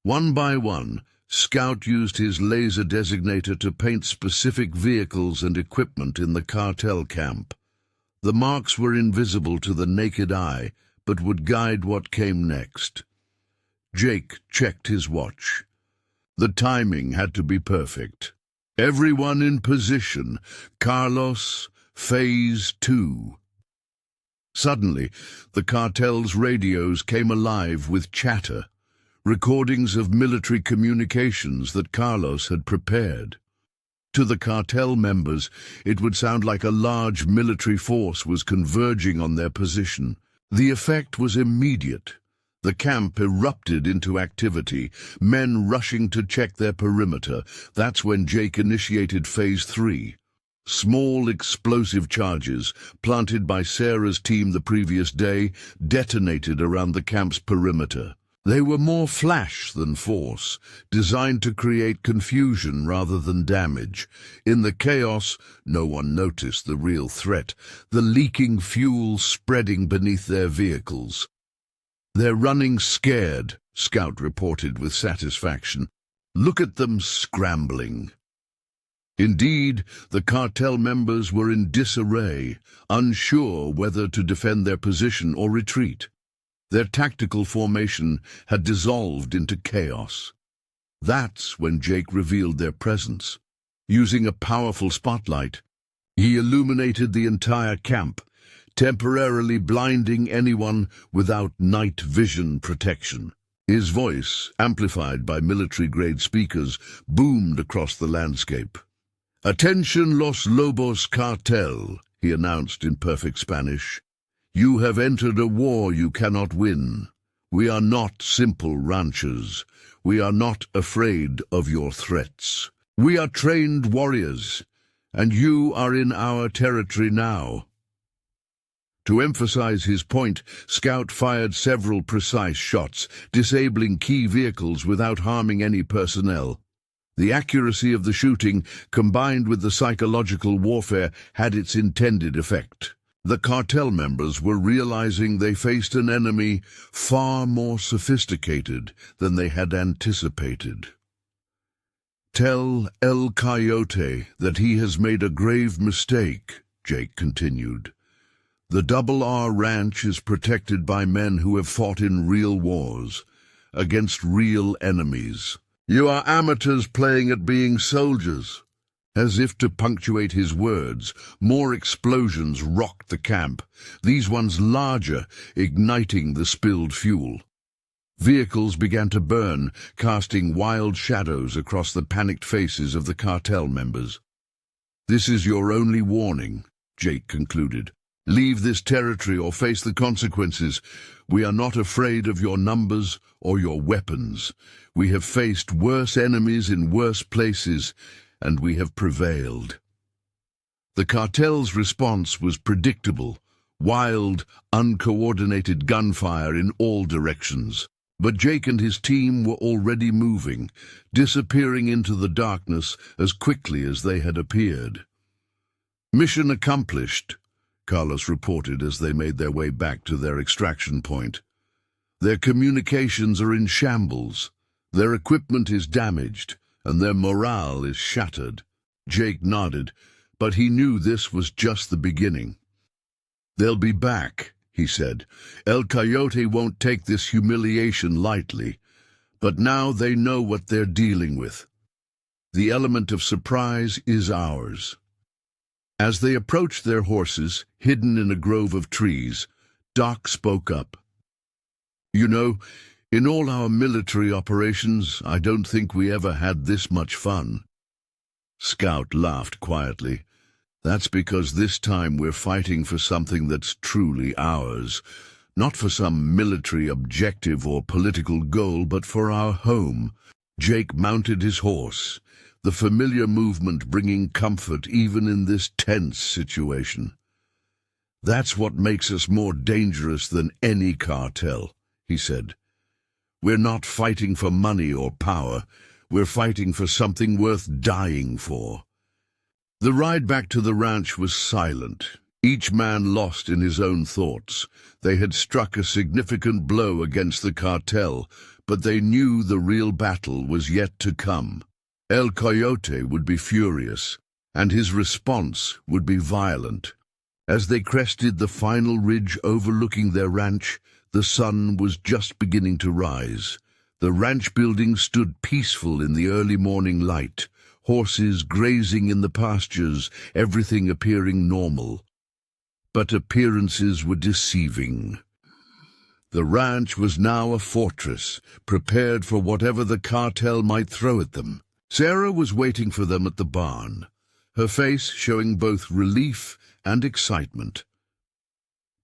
One by one, Scout used his laser designator to paint specific vehicles and equipment in the cartel camp. The marks were invisible to the naked eye, but would guide what came next. Jake checked his watch. The timing had to be perfect. Everyone in position. Carlos, Phase 2. Suddenly, the cartel's radios came alive with chatter, recordings of military communications that Carlos had prepared. To the cartel members, it would sound like a large military force was converging on their position. The effect was immediate. The camp erupted into activity, men rushing to check their perimeter. That's when Jake initiated Phase 3. Small explosive charges, planted by Sarah's team the previous day, detonated around the camp's perimeter. They were more flash than force, designed to create confusion rather than damage. In the chaos, no one noticed the real threat, the leaking fuel spreading beneath their vehicles. "They're running scared," Scout reported with satisfaction. "Look at them scrambling." Indeed, the cartel members were in disarray, unsure whether to defend their position or retreat. Their tactical formation had dissolved into chaos. That's when Jake revealed their presence. Using a powerful spotlight, he illuminated the entire camp, temporarily blinding anyone without night vision protection. His voice, amplified by military-grade speakers, boomed across the landscape. "Attention los lobos cartel," he announced in perfect Spanish. "You have entered a war you cannot win. We are not simple ranchers. We are not afraid of your threats. We are trained warriors, and you are in our territory now." To emphasize his point, Scout fired several precise shots, disabling key vehicles without harming any personnel. The accuracy of the shooting, combined with the psychological warfare, had its intended effect. The cartel members were realizing they faced an enemy far more sophisticated than they had anticipated. "Tell El Coyote that he has made a grave mistake," Jake continued. "The Double R Ranch is protected by men who have fought in real wars, against real enemies. You are amateurs playing at being soldiers." As if to punctuate his words, more explosions rocked the camp, these ones larger, igniting the spilled fuel. Vehicles began to burn, casting wild shadows across the panicked faces of the cartel members. "This is your only warning," Jake concluded. "Leave this territory or face the consequences. We are not afraid of your numbers or your weapons. We have faced worse enemies in worse places, and we have prevailed." The cartel's response was predictable: wild, uncoordinated gunfire in all directions. But Jake and his team were already moving, disappearing into the darkness as quickly as they had appeared. "Mission accomplished," Carlos reported as they made their way back to their extraction point. "Their communications are in shambles, their equipment is damaged, and their morale is shattered." Jake nodded, but he knew this was just the beginning. "They'll be back," he said. "El Coyote won't take this humiliation lightly, but now they know what they're dealing with. The element of surprise is ours." As they approached their horses, hidden in a grove of trees, Doc spoke up. "You know, in all our military operations, I don't think we ever had this much fun." Scout laughed quietly. "That's because this time we're fighting for something that's truly ours. Not for some military objective or political goal, but for our home." Jake mounted his horse. the familiar movement bringing comfort even in this tense situation. "That's what makes us more dangerous than any cartel," he said. "We're not fighting for money or power. We're fighting for something worth dying for." The ride back to the ranch was silent, each man lost in his own thoughts. They had struck a significant blow against the cartel, but they knew the real battle was yet to come. El Coyote would be furious, and his response would be violent. As they crested the final ridge overlooking their ranch, the sun was just beginning to rise. The ranch building stood peaceful in the early morning light, horses grazing in the pastures, everything appearing normal. But appearances were deceiving. The ranch was now a fortress, prepared for whatever the cartel might throw at them. Sarah was waiting for them at the barn, her face showing both relief and excitement.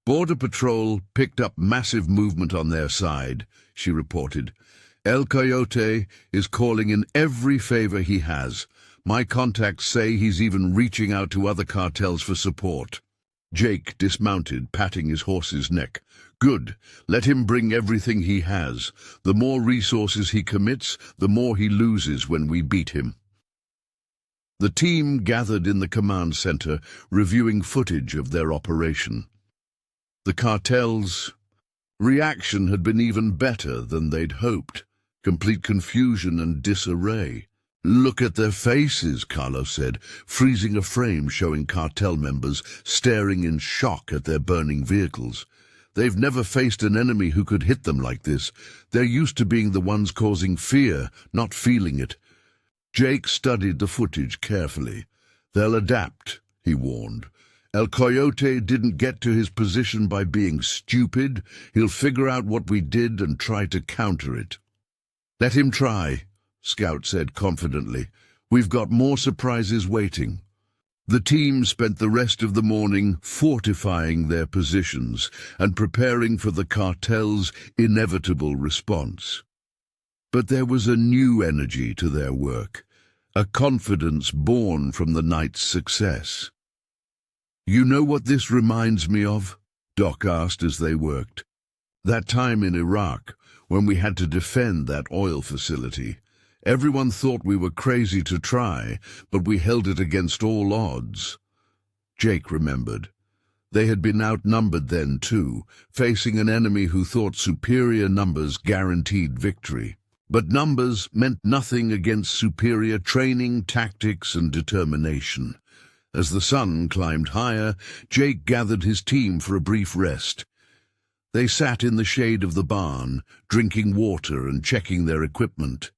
"Border Patrol picked up massive movement on their side," she reported. "El Coyote is calling in every favor he has. My contacts say he's even reaching out to other cartels for support." Jake dismounted, patting his horse's neck. "Good. Let him bring everything he has. The more resources he commits, the more he loses when we beat him." The team gathered in the command center, reviewing footage of their operation. The cartel's reaction had been even better than they'd hoped. Complete confusion and disarray. "Look at their faces," Carlos said, freezing a frame showing cartel members staring in shock at their burning vehicles. "They've never faced an enemy who could hit them like this. They're used to being the ones causing fear, not feeling it." Jake studied the footage carefully. "They'll adapt," he warned. "El Coyote didn't get to his position by being stupid. He'll figure out what we did and try to counter it." "Let him try," Scout said confidently. "We've got more surprises waiting." The team spent the rest of the morning fortifying their positions and preparing for the cartel's inevitable response. But there was a new energy to their work, a confidence born from the night's success. "You know what this reminds me of?" Doc asked as they worked. "That time in Iraq, when we had to defend that oil facility. Everyone thought we were crazy to try, but we held it against all odds." Jake remembered. They had been outnumbered then too, facing an enemy who thought superior numbers guaranteed victory. But numbers meant nothing against superior training, tactics, and determination. As the sun climbed higher, Jake gathered his team for a brief rest. They sat in the shade of the barn, drinking water and checking their equipment.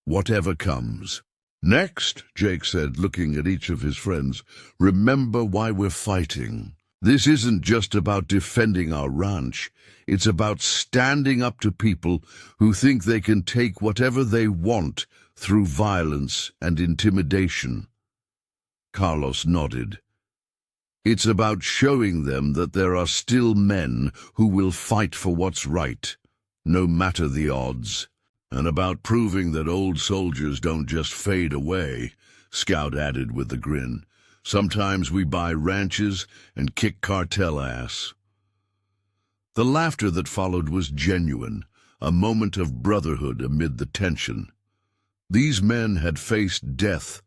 "Whatever comes." "Next," Jake said, looking at each of his friends, "remember why we're fighting. This isn't just about defending our ranch. It's about standing up to people who think they can take whatever they want through violence and intimidation." Carlos nodded. "It's about showing them that there are still men who will fight for what's right, no matter the odds. And about proving that old soldiers don't just fade away," Scout added with a grin. "Sometimes we buy ranches and kick cartel ass." The laughter that followed was genuine, a moment of brotherhood amid the tension. These men had faced death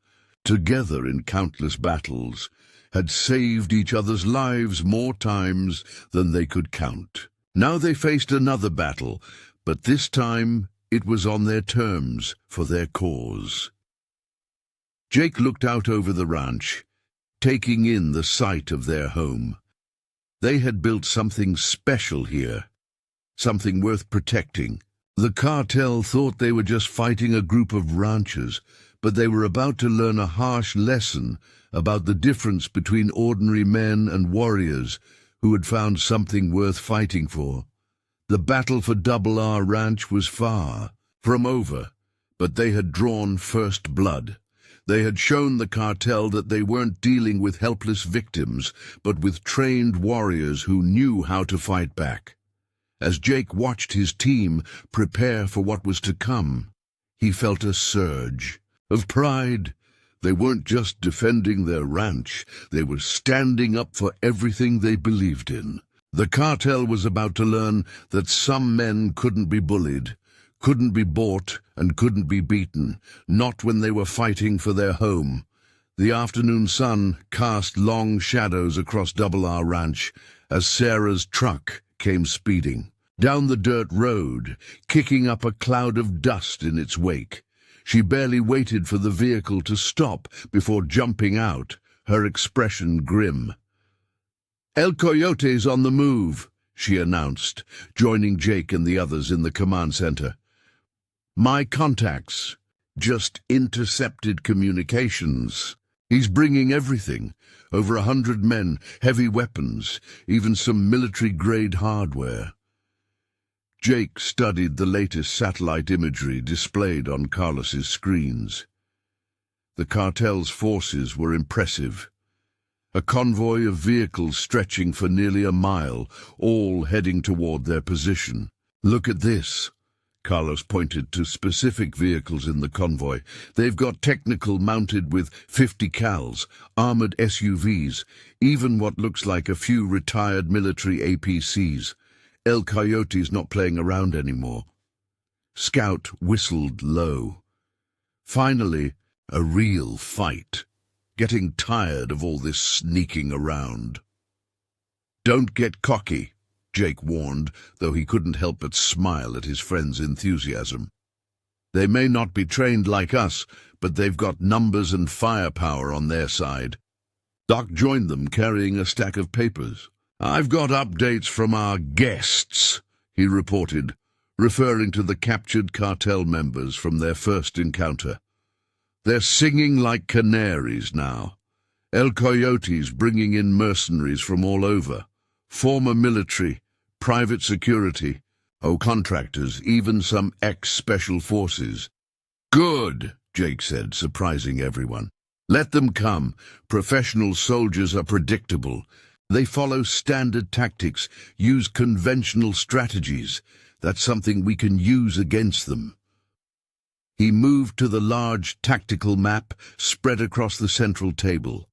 together in countless battles, had saved each other's lives more times than they could count. Now they faced another battle, but this time it was on their terms, for their cause. Jake looked out over the ranch, taking in the sight of their home. They had built something special here, something worth protecting. The cartel thought they were just fighting a group of ranchers, but they were about to learn a harsh lesson about the difference between ordinary men and warriors who had found something worth fighting for. The battle for Double R Ranch was far from over, but they had drawn first blood. They had shown the cartel that they weren't dealing with helpless victims, but with trained warriors who knew how to fight back. As Jake watched his team prepare for what was to come, he felt a surge. of pride. They weren't just defending their ranch, they were standing up for everything they believed in. The cartel was about to learn that some men couldn't be bullied, couldn't be bought, and couldn't be beaten, not when they were fighting for their home. The afternoon sun cast long shadows across Double R Ranch as Sarah's truck came speeding down the dirt road, kicking up a cloud of dust in its wake. She barely waited for the vehicle to stop before jumping out, her expression grim. "El Coyote's on the move," she announced, joining Jake and the others in the command center. "My contacts just intercepted communications. He's bringing everything, over 100 men, heavy weapons, even some military-grade hardware." Jake studied the latest satellite imagery displayed on Carlos's screens. The cartel's forces were impressive. A convoy of vehicles stretching for nearly a mile, all heading toward their position. "Look at this." Carlos pointed to specific vehicles in the convoy. "They've got technical mounted with 50 cals, armored SUVs, even what looks like a few retired military APCs. El Coyote's not playing around anymore." Scout whistled low. Finally, a real fight. Getting tired of all this sneaking around. "Don't get cocky," Jake warned, though he couldn't help but smile at his friend's enthusiasm. "They may not be trained like us, but they've got numbers and firepower on their side." Doc joined them, carrying a stack of papers. "I've got updates from our guests," he reported, referring to the captured cartel members from their first encounter. "They're singing like canaries now. El Coyote's bringing in mercenaries from all over, former military, private security, contractors, even some ex-special forces." "Good," Jake said, surprising everyone. "Let them come. Professional soldiers are predictable. They follow standard tactics, use conventional strategies. That's something we can use against them." He moved to the large tactical map spread across the central table.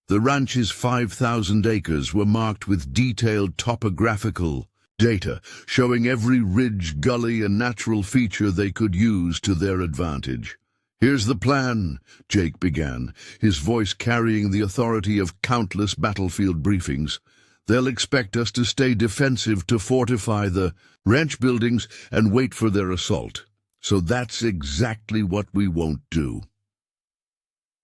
The ranch's 5,000 acres were marked with detailed topographical data, showing every ridge, gully, and natural feature they could use to their advantage. "Here's the plan," Jake began, his voice carrying the authority of countless battlefield briefings. "They'll expect us to stay defensive to fortify the ranch buildings and wait for their assault. So that's exactly what we won't do."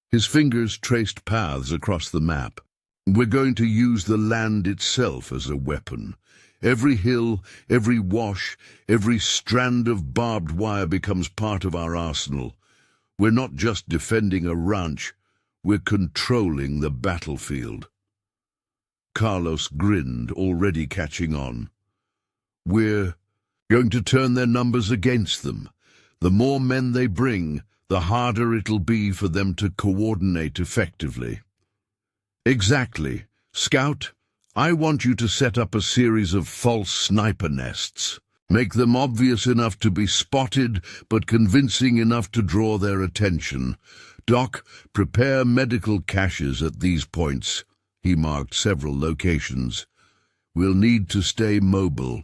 His fingers traced paths across the map. "We're going to use the land itself as a weapon. Every hill, every wash, every strand of barbed wire becomes part of our arsenal. We're not just defending a ranch, we're controlling the battlefield." Carlos grinned, already catching on. "We're going to turn their numbers against them. The more men they bring, the harder it'll be for them to coordinate effectively." "Exactly. Scout, I want you to set up a series of false sniper nests. Make them obvious enough to be spotted, but convincing enough to draw their attention. Doc, prepare medical caches at these points." He marked several locations. "We'll need to stay mobile."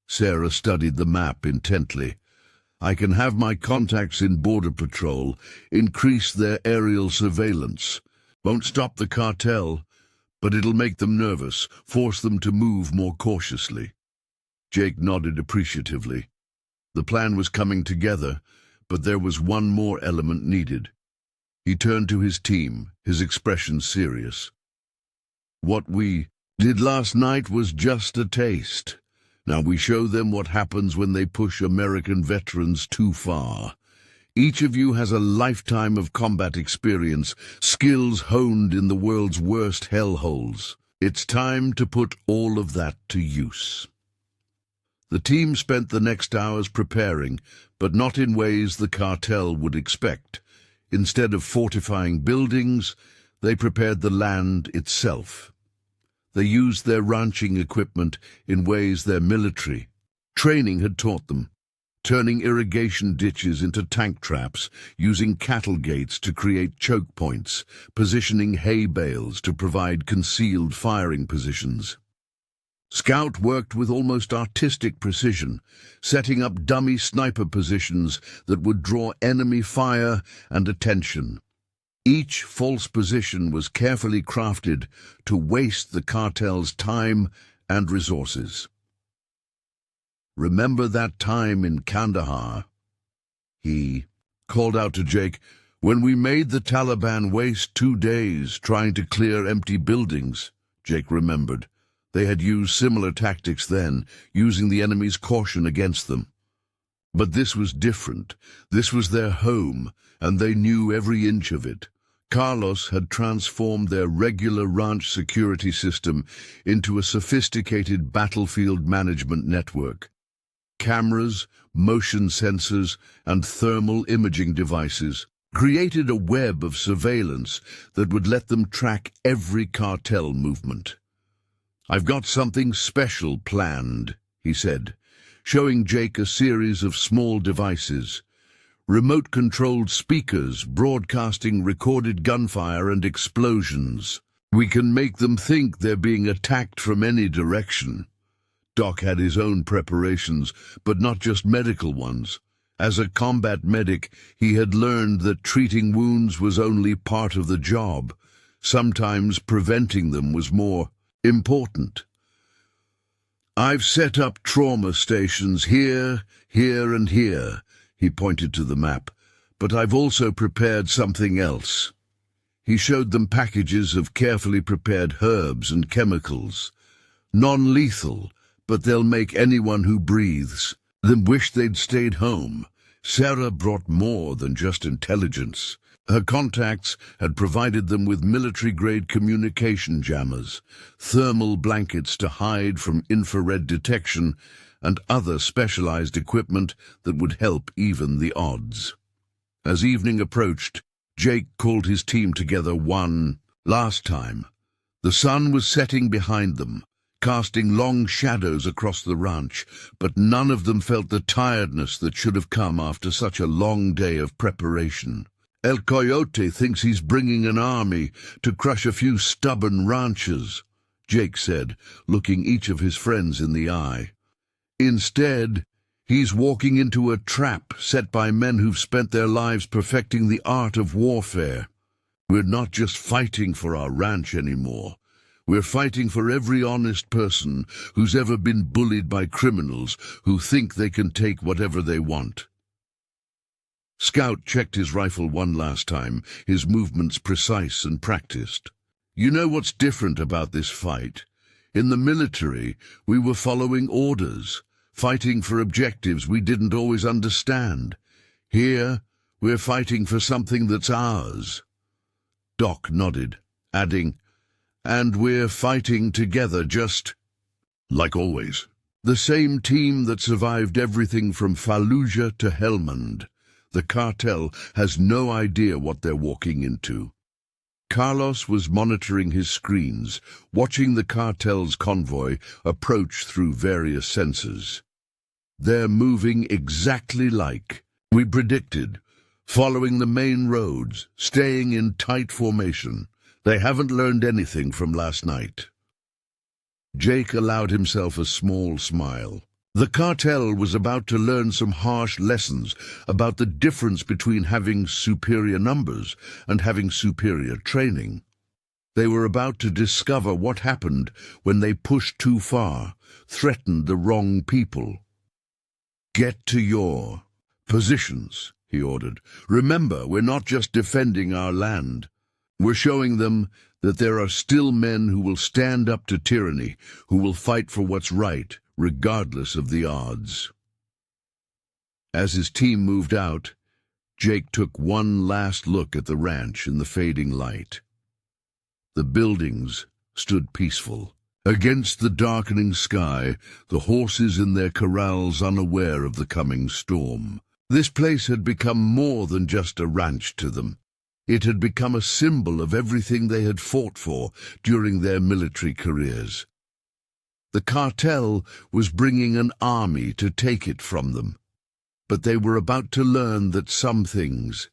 Sarah studied the map intently. "I can have my contacts in Border Patrol increase their aerial surveillance. Won't stop the cartel, but it'll make them nervous, force them to move more cautiously." Jake nodded appreciatively. The plan was coming together, but there was one more element needed. He turned to his team, his expression serious. "What we did last night was just a taste. Now we show them what happens when they push American veterans too far. Each of you has a lifetime of combat experience, skills honed in the world's worst hellholes. It's time to put all of that to use." The team spent the next hours preparing, but not in ways the cartel would expect. Instead of fortifying buildings, they prepared the land itself. They used their ranching equipment in ways their military training had taught them. turning irrigation ditches into tank traps, using cattle gates to create choke points, positioning hay bales to provide concealed firing positions. Scout worked with almost artistic precision, setting up dummy sniper positions that would draw enemy fire and attention. Each false position was carefully crafted to waste the cartel's time and resources. "Remember that time in Kandahar?" he called out to Jake, "when we made the Taliban waste 2 days trying to clear empty buildings?" Jake remembered. They had used similar tactics then, using the enemy's caution against them. But this was different. This was their home, and they knew every inch of it. Carlos had transformed their regular ranch security system into a sophisticated battlefield management network. Cameras, motion sensors, and thermal imaging devices created a web of surveillance that would let them track every cartel movement. "I've got something special planned," he said, showing Jake a series of small devices. Remote-controlled speakers broadcasting recorded gunfire and explosions. "We can make them think they're being attacked from any direction." Doc had his own preparations, but not just medical ones. As a combat medic, he had learned that treating wounds was only part of the job. Sometimes preventing them was more important. "I've set up trauma stations here, here, and here," he pointed to the map, "but I've also prepared something else." He showed them packages of carefully prepared herbs and chemicals. Non-lethal, but they'll make anyone who breathes them wish they'd stayed home. Sarah brought more than just intelligence. Her contacts had provided them with military-grade communication jammers, thermal blankets to hide from infrared detection, and other specialized equipment that would help even the odds. As evening approached, Jake called his team together one last time. The sun was setting behind them, casting long shadows across the ranch, but none of them felt the tiredness that should have come after such a long day of preparation. "El Coyote thinks he's bringing an army to crush a few stubborn ranchers," Jake said, looking each of his friends in the eye. "Instead, he's walking into a trap set by men who've spent their lives perfecting the art of warfare. We're not just fighting for our ranch anymore. We're fighting for every honest person who's ever been bullied by criminals who think they can take whatever they want." Scout checked his rifle one last time, his movements precise and practiced. "You know what's different about this fight? In the military, we were following orders, fighting for objectives we didn't always understand. Here, we're fighting for something that's ours." Doc nodded, adding, "And we're fighting together just like always. The same team that survived everything from Fallujah to Helmand. The cartel has no idea what they're walking into." Carlos was monitoring his screens, watching the cartel's convoy approach through various sensors. "They're moving exactly like we predicted, following the main roads, staying in tight formation. They haven't learned anything from last night." Jake allowed himself a small smile. The cartel was about to learn some harsh lessons about the difference between having superior numbers and having superior training. They were about to discover what happened when they pushed too far, threatened the wrong people. "Get to your positions," he ordered. "Remember, we're not just defending our land. We're showing them that there are still men who will stand up to tyranny, who will fight for what's right, regardless of the odds." As his team moved out, Jake took one last look at the ranch in the fading light. The buildings stood peaceful. Against the darkening sky, the horses in their corrals unaware of the coming storm. This place had become more than just a ranch to them. It had become a symbol of everything they had fought for during their military careers. The cartel was bringing an army to take it from them. But they were about to learn that some things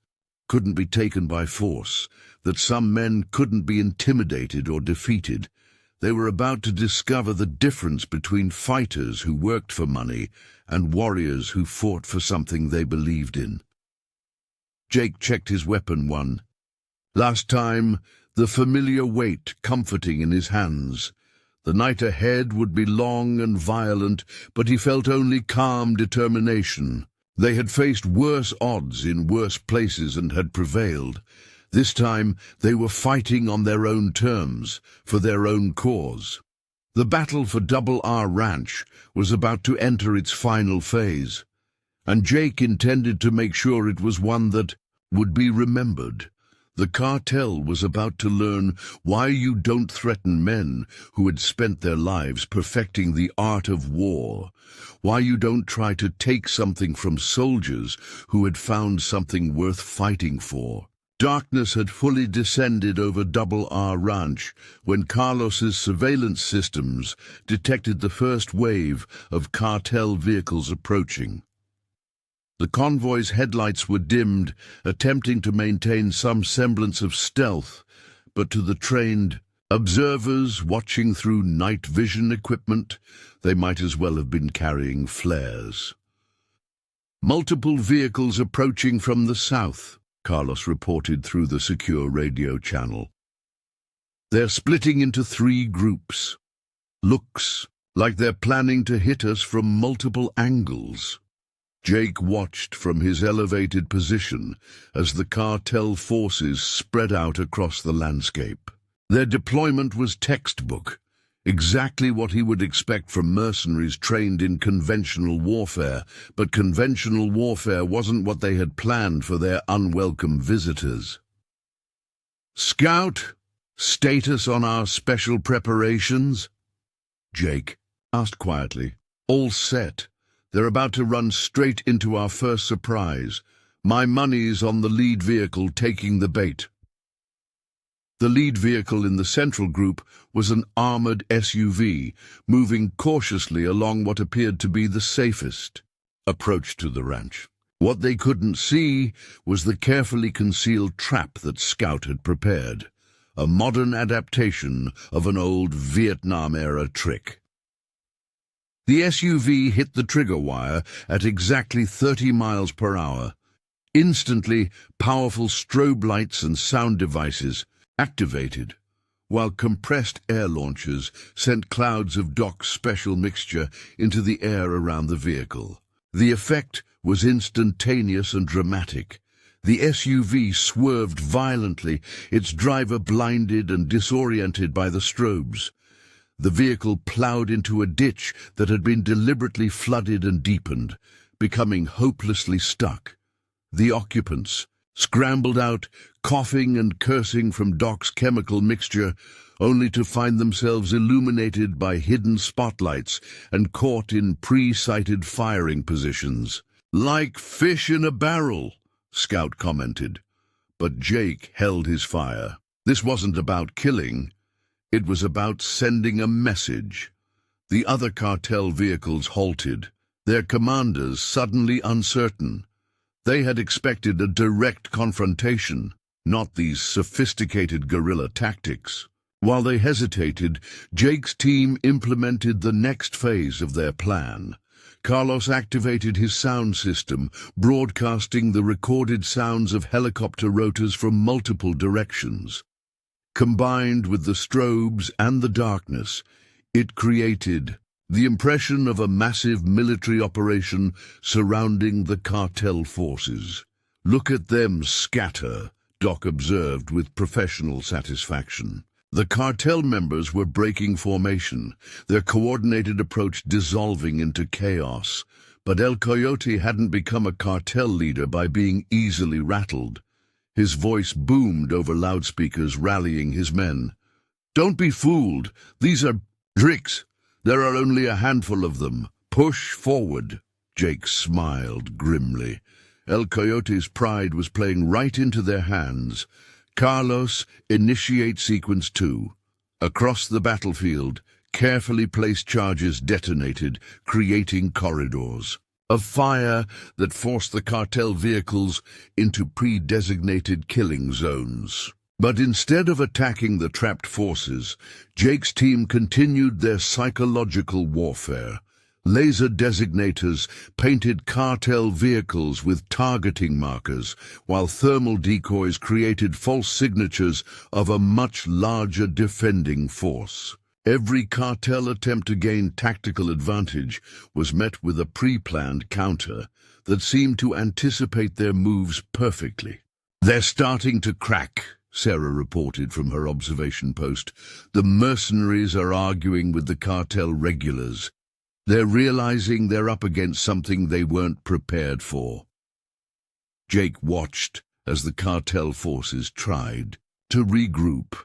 couldn't be taken by force, that some men couldn't be intimidated or defeated. They were about to discover the difference between fighters who worked for money and warriors who fought for something they believed in. Jake checked his weapon one last time, the familiar weight comforting in his hands. The night ahead would be long and violent, but he felt only calm determination. They had faced worse odds in worse places and had prevailed. This time they were fighting on their own terms, for their own cause. The battle for Double R Ranch was about to enter its final phase, and Jake intended to make sure it was one that would be remembered. The cartel was about to learn why you don't threaten men who had spent their lives perfecting the art of war, why you don't try to take something from soldiers who had found something worth fighting for. Darkness had fully descended over Double R Ranch when Carlos's surveillance systems detected the first wave of cartel vehicles approaching. The convoy's headlights were dimmed, attempting to maintain some semblance of stealth, but to the trained observers watching through night vision equipment, they might as well have been carrying flares. Multiple vehicles approaching from the south, Carlos reported through the secure radio channel. They're splitting into 3 groups. Looks like they're planning to hit us from multiple angles. Jake watched from his elevated position as the cartel forces spread out across the landscape. Their deployment was textbook, exactly what he would expect from mercenaries trained in conventional warfare, but conventional warfare wasn't what they had planned for their unwelcome visitors. "Scout, status on our special preparations?" Jake asked quietly. "All set. They're about to run straight into our first surprise. My money's on the lead vehicle taking the bait." The lead vehicle in the central group was an armored SUV, moving cautiously along what appeared to be the safest approach to the ranch. What they couldn't see was the carefully concealed trap that Scout had prepared, a modern adaptation of an old Vietnam-era trick. The SUV hit the trigger wire at exactly 30 miles per hour. Instantly, powerful strobe lights and sound devices activated, while compressed air launchers sent clouds of Doc's special mixture into the air around the vehicle. The effect was instantaneous and dramatic. The SUV swerved violently, its driver blinded and disoriented by the strobes. The vehicle plowed into a ditch that had been deliberately flooded and deepened, becoming hopelessly stuck. The occupants scrambled out, coughing and cursing from Doc's chemical mixture, only to find themselves illuminated by hidden spotlights and caught in pre-sighted firing positions. "Like fish in a barrel," Scout commented. But Jake held his fire. This wasn't about killing. It was about sending a message. The other cartel vehicles halted, their commanders suddenly uncertain. They had expected a direct confrontation, not these sophisticated guerrilla tactics. While they hesitated, Jake's team implemented the next phase of their plan. Carlos activated his sound system, broadcasting the recorded sounds of helicopter rotors from multiple directions. Combined with the strobes and the darkness, it created the impression of a massive military operation surrounding the cartel forces. "Look at them scatter," Doc observed with professional satisfaction. The cartel members were breaking formation, their coordinated approach dissolving into chaos. But El Coyote hadn't become a cartel leader by being easily rattled. His voice boomed over loudspeakers, rallying his men. "Don't be fooled. These are tricks. There are only a handful of them. Push forward." Jake smiled grimly. El Coyote's pride was playing right into their hands. "Carlos, initiate sequence 2. Across the battlefield, carefully placed charges detonated, creating corridors. of fire that forced the cartel vehicles into pre-designated killing zones. But instead of attacking the trapped forces, Jake's team continued their psychological warfare. Laser designators painted cartel vehicles with targeting markers, while thermal decoys created false signatures of a much larger defending force. Every cartel attempt to gain tactical advantage was met with a pre-planned counter that seemed to anticipate their moves perfectly. "They're starting to crack," Sarah reported from her observation post. "The mercenaries are arguing with the cartel regulars. They're realizing they're up against something they weren't prepared for." Jake watched as the cartel forces tried to regroup.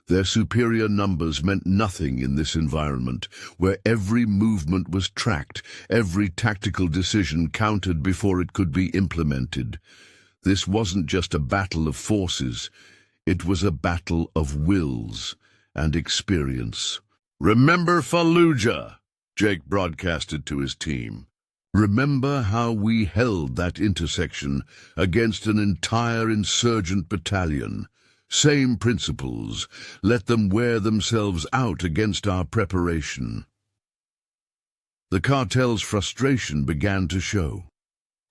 Their superior numbers meant nothing in this environment, where every movement was tracked, every tactical decision counted before it could be implemented. This wasn't just a battle of forces, it was a battle of wills and experience. "Remember Fallujah," Jake broadcasted to his team. "Remember how we held that intersection against an entire insurgent battalion. Same principles. Let them wear themselves out against our preparation." The cartel's frustration began to show.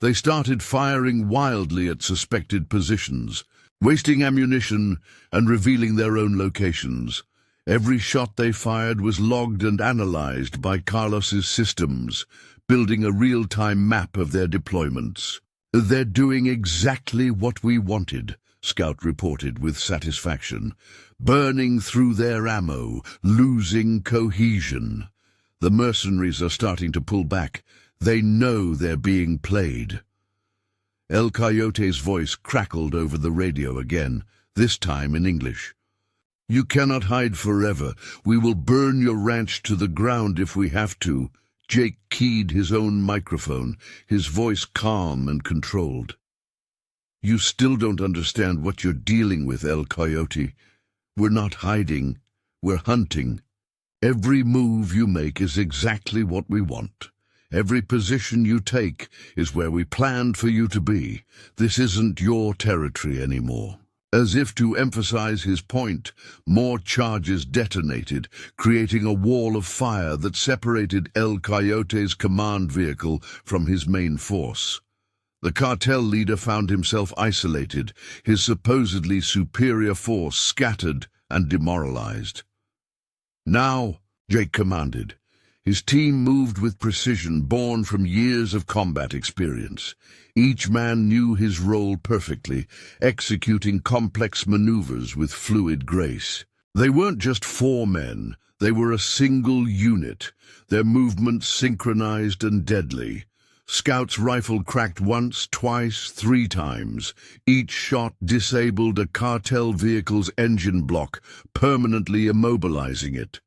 They started firing wildly at suspected positions, wasting ammunition and revealing their own locations. Every shot they fired was logged and analyzed by Carlos's systems, building a real-time map of their deployments. "They're doing exactly what we wanted," Scout reported with satisfaction. "Burning through their ammo, losing cohesion. The mercenaries are starting to pull back. They know they're being played." El Coyote's voice crackled over the radio again, this time in English. "You cannot hide forever. We will burn your ranch to the ground if we have to." Jake keyed his own microphone, his voice calm and controlled. "You still don't understand what you're dealing with, El Coyote. We're not hiding. We're hunting. Every move you make is exactly what we want. Every position you take is where we planned for you to be. This isn't your territory anymore." As if to emphasize his point, more charges detonated, creating a wall of fire that separated El Coyote's command vehicle from his main force. The cartel leader found himself isolated, his supposedly superior force scattered and demoralized. "Now," Jake commanded. His team moved with precision born from years of combat experience. Each man knew his role perfectly, executing complex maneuvers with fluid grace. They weren't just 4 men, they were a single unit, their movements synchronized and deadly. Scout's rifle cracked once, twice, 3 times. Each shot disabled a cartel vehicle's engine block, permanently immobilizing it.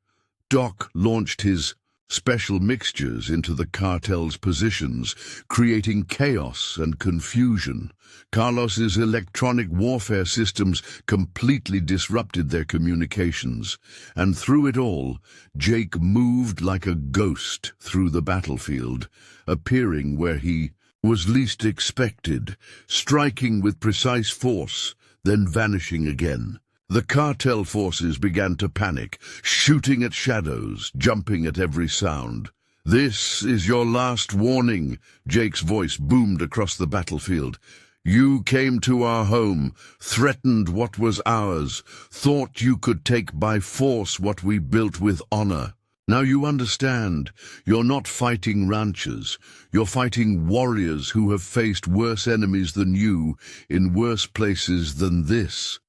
Doc launched his special mixtures into the cartel's positions, creating chaos and confusion. Carlos's electronic warfare systems completely disrupted their communications, and through it all, Jake moved like a ghost through the battlefield, appearing where he was least expected, striking with precise force, then vanishing again. The cartel forces began to panic, shooting at shadows, jumping at every sound. "This is your last warning," Jake's voice boomed across the battlefield. "You came to our home, threatened what was ours, thought you could take by force what we built with honor. Now you understand, you're not fighting ranchers, you're fighting warriors who have faced worse enemies than you, in worse places than this."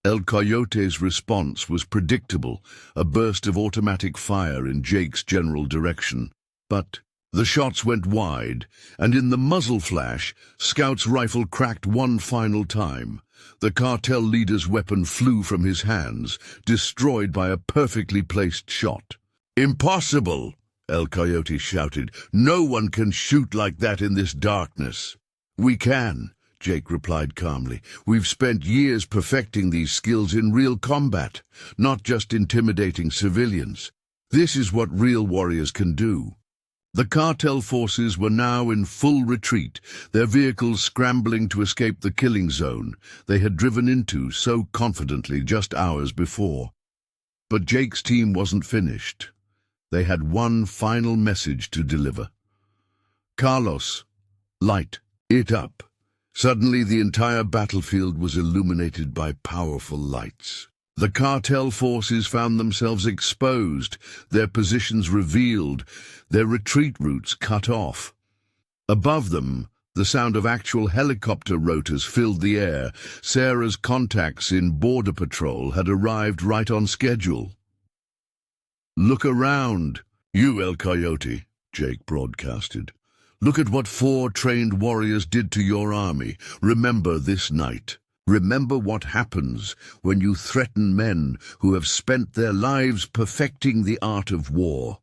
El Coyote's response was predictable, a burst of automatic fire in Jake's general direction. But the shots went wide, and in the muzzle flash, Scout's rifle cracked one final time. The cartel leader's weapon flew from his hands, destroyed by a perfectly placed shot. "Impossible!" El Coyote shouted. "No one can shoot like that in this darkness." "We can," Jake replied calmly. "We've spent years perfecting these skills in real combat, not just intimidating civilians. This is what real warriors can do." The cartel forces were now in full retreat, their vehicles scrambling to escape the killing zone they had driven into so confidently just hours before. But Jake's team wasn't finished. They had one final message to deliver. Carlos, light it up. Suddenly the entire battlefield was illuminated by powerful lights. The cartel forces found themselves exposed, their positions revealed, their retreat routes cut off. Above them, the sound of actual helicopter rotors filled the air. Sarah's contacts in Border Patrol had arrived right on schedule. "Look around, you El Coyote," Jake broadcasted. "Look at what 4 trained warriors did to your army. Remember this night. Remember what happens when you threaten men who have spent their lives perfecting the art of war."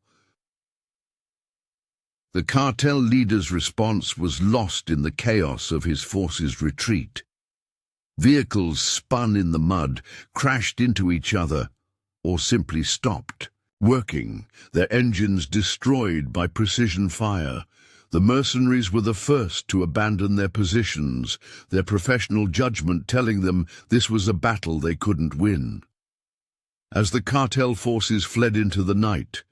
The cartel leader's response was lost in the chaos of his forces' retreat. Vehicles spun in the mud, crashed into each other, or simply stopped working, their engines destroyed by precision fire. The mercenaries were the first to abandon their positions, their professional judgment telling them this was a battle they couldn't win. As the cartel forces fled into the night,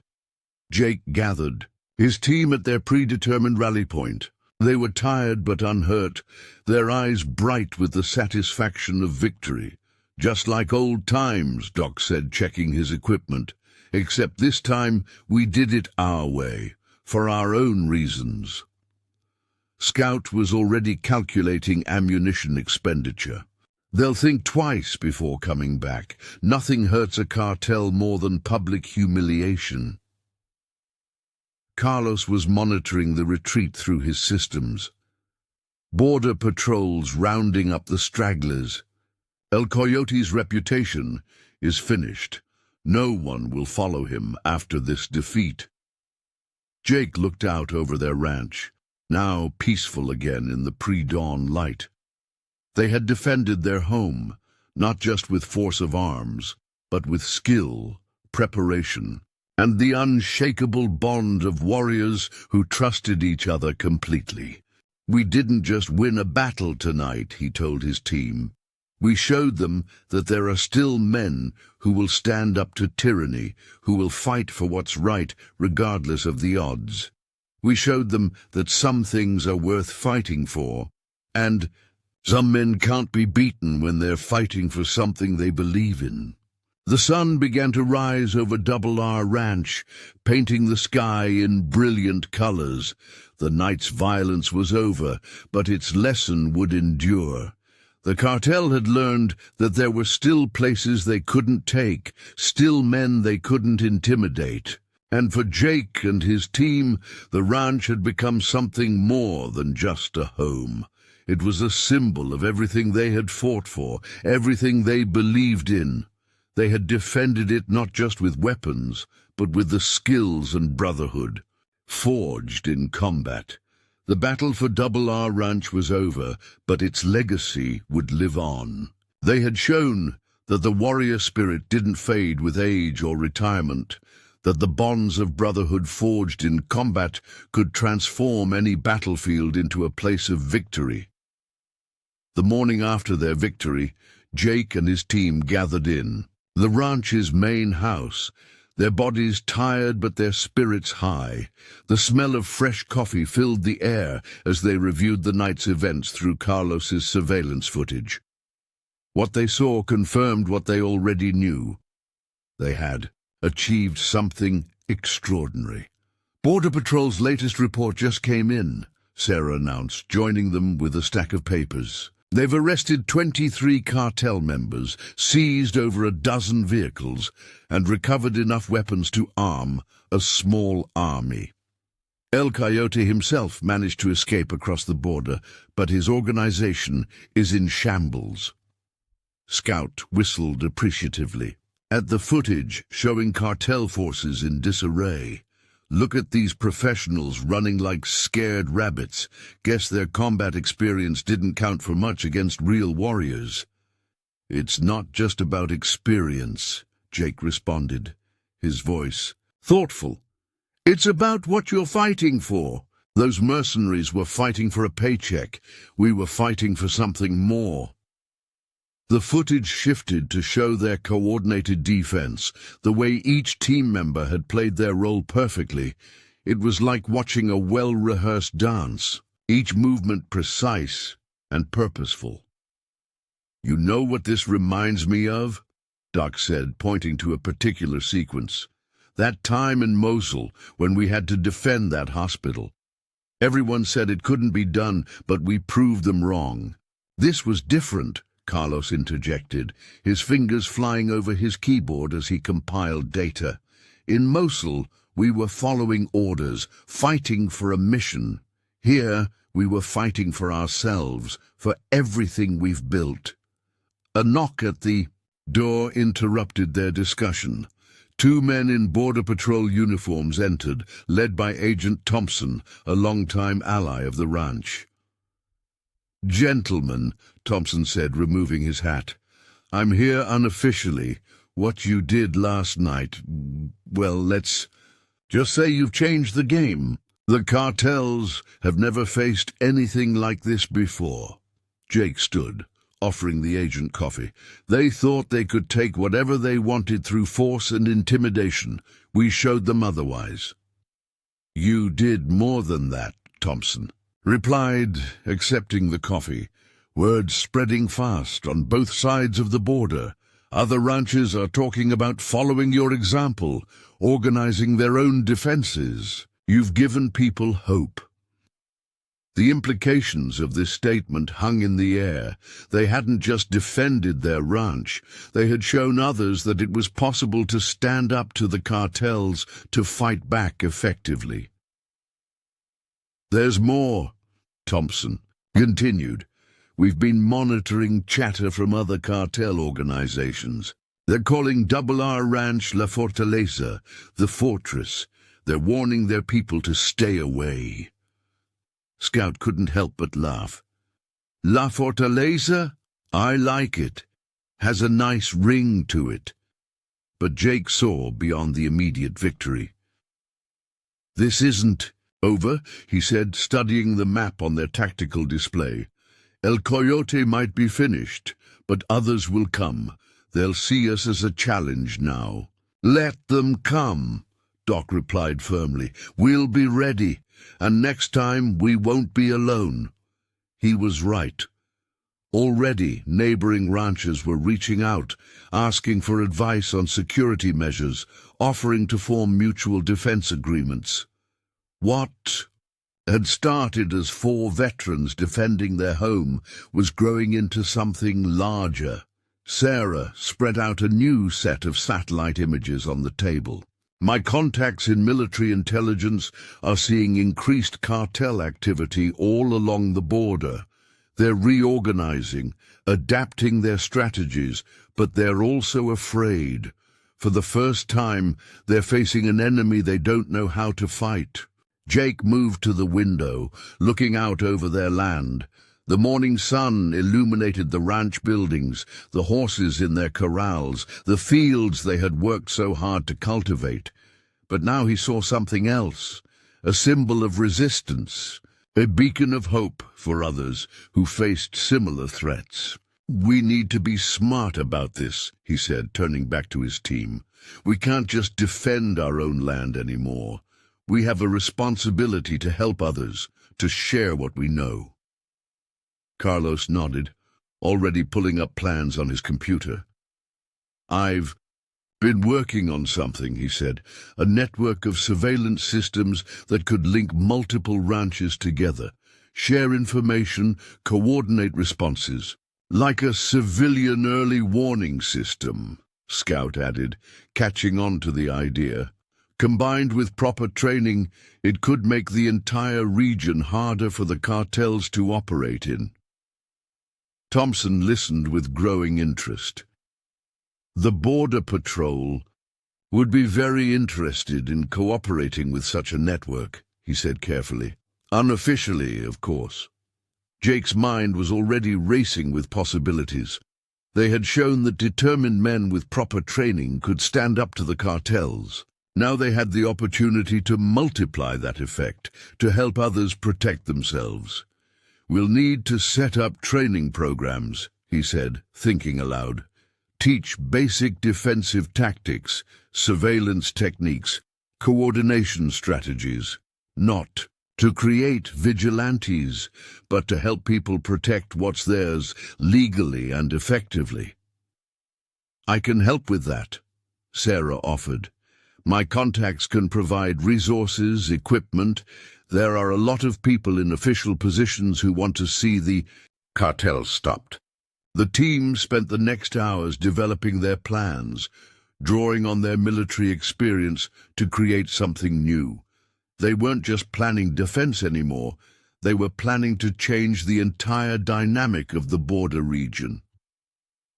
Jake gathered his team at their predetermined rally point. They were tired but unhurt, their eyes bright with the satisfaction of victory. "Just like old times," Doc said, checking his equipment. "Except this time we did it our way, for our own reasons." Scout was already calculating ammunition expenditure. "They'll think twice before coming back. Nothing hurts a cartel more than public humiliation." Carlos was monitoring the retreat through his systems. Border patrols rounding up the stragglers. El Coyote's reputation is finished. No one will follow him after this defeat. Jake looked out over their ranch, now peaceful again in the pre-dawn light. They had defended their home, not just with force of arms, but with skill, preparation, and the unshakable bond of warriors who trusted each other completely. "We didn't just win a battle tonight," he told his team. "We showed them that there are still men who will stand up to tyranny, who will fight for what's right regardless of the odds. We showed them that some things are worth fighting for, and some men can't be beaten when they're fighting for something they believe in." The sun began to rise over Double R Ranch, painting the sky in brilliant colors. The night's violence was over, but its lesson would endure. The cartel had learned that there were still places they couldn't take, still men they couldn't intimidate. And for Jake and his team, the ranch had become something more than just a home. It was a symbol of everything they had fought for, everything they believed in. They had defended it not just with weapons, but with the skills and brotherhood, forged in combat. The battle for Double R Ranch was over, but its legacy would live on. They had shown that the warrior spirit didn't fade with age or retirement, that the bonds of brotherhood forged in combat could transform any battlefield into a place of victory. The morning after their victory, Jake and his team gathered in the ranch's main house, their bodies tired but their spirits high. The smell of fresh coffee filled the air as they reviewed the night's events through Carlos's surveillance footage. What they saw confirmed what they already knew. They had achieved something extraordinary. "Border Patrol's latest report just came in," Sarah announced, joining them with a stack of papers. "They've arrested 23 cartel members, seized over a dozen vehicles, and recovered enough weapons to arm a small army. El Coyote himself managed to escape across the border, but his organization is in shambles." Scout whistled appreciatively at the footage showing cartel forces in disarray. "Look at these professionals running like scared rabbits. Guess their combat experience didn't count for much against real warriors." "It's not just about experience," Jake responded, his voice thoughtful. It's about what you're fighting for. Those mercenaries were fighting for a paycheck. We were fighting for something more. The footage shifted to show their coordinated defense, the way each team member had played their role perfectly. It was like watching a well-rehearsed dance, each movement precise and purposeful. "You know what this reminds me of?" Doc said, pointing to a particular sequence. "That time in Mosul when we had to defend that hospital. Everyone said it couldn't be done, but we proved them wrong." "This was different," Carlos interjected, his fingers flying over his keyboard as he compiled data. "In Mosul, we were following orders, fighting for a mission. Here, we were fighting for ourselves, for everything we've built." A knock at the door interrupted their discussion. Two men in Border Patrol uniforms entered, led by Agent Thompson, a longtime ally of the ranch. "Gentlemen," Thompson said, removing his hat, "I'm here unofficially. What you did last night, well, let's just say you've changed the game. The cartels have never faced anything like this before." Jake stood, offering the agent coffee. "They thought they could take whatever they wanted through force and intimidation. We showed them otherwise." "You did more than that," Thompson replied, accepting the coffee. "Word spreading fast on both sides of the border. Other ranches are talking about following your example, organizing their own defenses. You've given people hope." The implications of this statement hung in the air. They hadn't just defended their ranch, they had shown others that it was possible to stand up to the cartels, to fight back effectively. "There's more," Thompson continued. "We've been monitoring chatter from other cartel organizations. They're calling Double R Ranch La Fortaleza, the fortress. They're warning their people to stay away." Scout couldn't help but laugh. "La Fortaleza? I like it. Has a nice ring to it." But Jake saw beyond the immediate victory. "This isn't over," he said, studying the map on their tactical display. "El Coyote might be finished, but others will come. They'll see us as a challenge now." "Let them come," Doc replied firmly. "We'll be ready, and next time we won't be alone." He was right. Already, neighboring ranchers were reaching out, asking for advice on security measures, offering to form mutual defense agreements. What had started as 4 veterans defending their home was growing into something larger. Sarah spread out a new set of satellite images on the table. "My contacts in military intelligence are seeing increased cartel activity all along the border. They're reorganizing, adapting their strategies, but they're also afraid. For the first time, they're facing an enemy they don't know how to fight." Jake moved to the window, looking out over their land. The morning sun illuminated the ranch buildings, the horses in their corrals, the fields they had worked so hard to cultivate. But now he saw something else, a symbol of resistance, a beacon of hope for others who faced similar threats. "We need to be smart about this," he said, turning back to his team. "We can't just defend our own land anymore. We have a responsibility to help others, to share what we know." Carlos nodded, already pulling up plans on his computer. "I've been working on something," he said, "a network of surveillance systems that could link multiple ranches together, share information, coordinate responses. Like a civilian early warning system," Scout added, catching on to the idea. "Combined with proper training, it could make the entire region harder for the cartels to operate in." Thompson listened with growing interest. "The Border Patrol would be very interested in cooperating with such a network," he said carefully. "Unofficially, of course." Jake's mind was already racing with possibilities. They had shown that determined men with proper training could stand up to the cartels. Now they had the opportunity to multiply that effect, to help others protect themselves. "We'll need to set up training programs," he said, thinking aloud. "Teach basic defensive tactics, surveillance techniques, coordination strategies. Not to create vigilantes, but to help people protect what's theirs legally and effectively." "I can help with that," Sarah offered. "My contacts can provide resources, equipment. There are a lot of people in official positions who want to see the cartel stopped." The team spent the next hours developing their plans, drawing on their military experience to create something new. They weren't just planning defense anymore, they were planning to change the entire dynamic of the border region.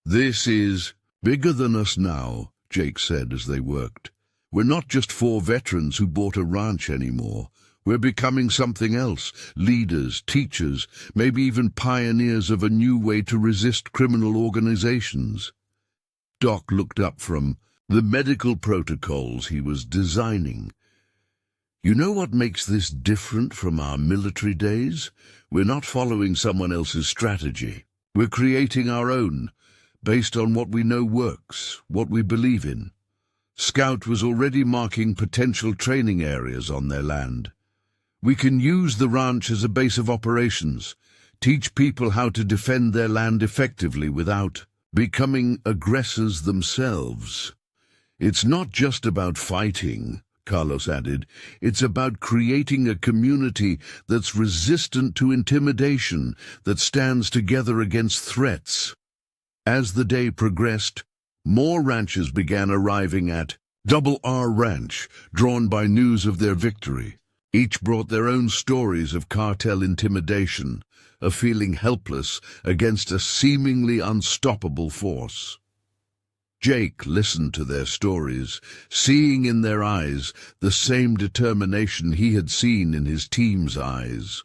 "This is bigger than us now," Jake said as they worked. "We're not just four veterans who bought a ranch anymore. We're becoming something else, leaders, teachers, maybe even pioneers of a new way to resist criminal organizations." Doc looked up from the medical protocols he was designing. "You know what makes this different from our military days? We're not following someone else's strategy. We're creating our own, based on what we know works, what we believe in." Scout was already marking potential training areas on their land. "We can use the ranch as a base of operations, teach people how to defend their land effectively without becoming aggressors themselves. It's not just about fighting," Carlos added. "It's about creating a community that's resistant to intimidation, that stands together against threats." As the day progressed, more ranchers began arriving at Double R Ranch, drawn by news of their victory. Each brought their own stories of cartel intimidation, of feeling helpless against a seemingly unstoppable force. Jake listened to their stories, seeing in their eyes the same determination he had seen in his team's eyes.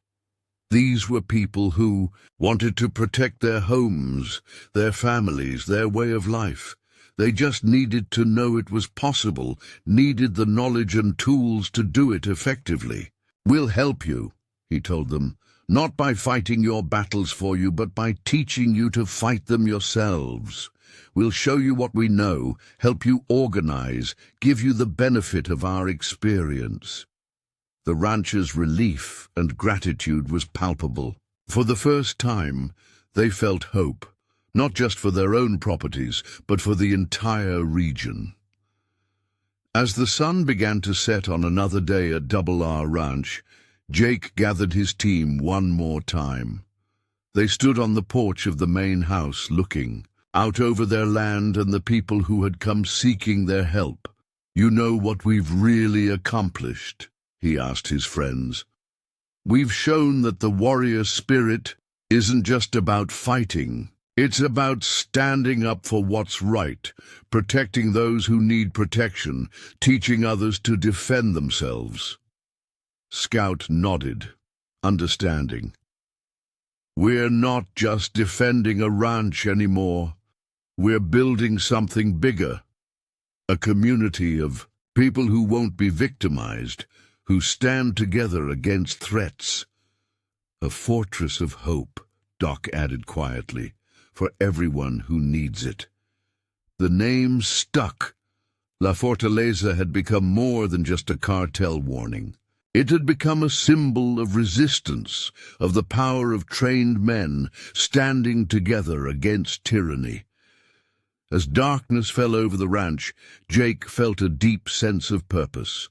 These were people who wanted to protect their homes, their families, their way of life. They just needed to know it was possible, needed the knowledge and tools to do it effectively. "We'll help you," he told them, "not by fighting your battles for you, but by teaching you to fight them yourselves. We'll show you what we know, help you organize, give you the benefit of our experience." The ranchers' relief and gratitude was palpable. For the first time, they felt hope, not just for their own properties, but for the entire region. As the sun began to set on another day at Double R Ranch, Jake gathered his team one more time. They stood on the porch of the main house, looking out over their land and the people who had come seeking their help. "You know what we've really accomplished?" he asked his friends. "We've shown that the warrior spirit isn't just about fighting. It's about standing up for what's right, protecting those who need protection, teaching others to defend themselves." Scout nodded, understanding. "We're not just defending a ranch anymore. We're building something bigger. A community of people who won't be victimized, who stand together against threats. A fortress of hope," Doc added quietly, "for everyone who needs it." The name stuck. La Fortaleza had become more than just a cartel warning. It had become a symbol of resistance, of the power of trained men standing together against tyranny. As darkness fell over the ranch, Jake felt a deep sense of purpose.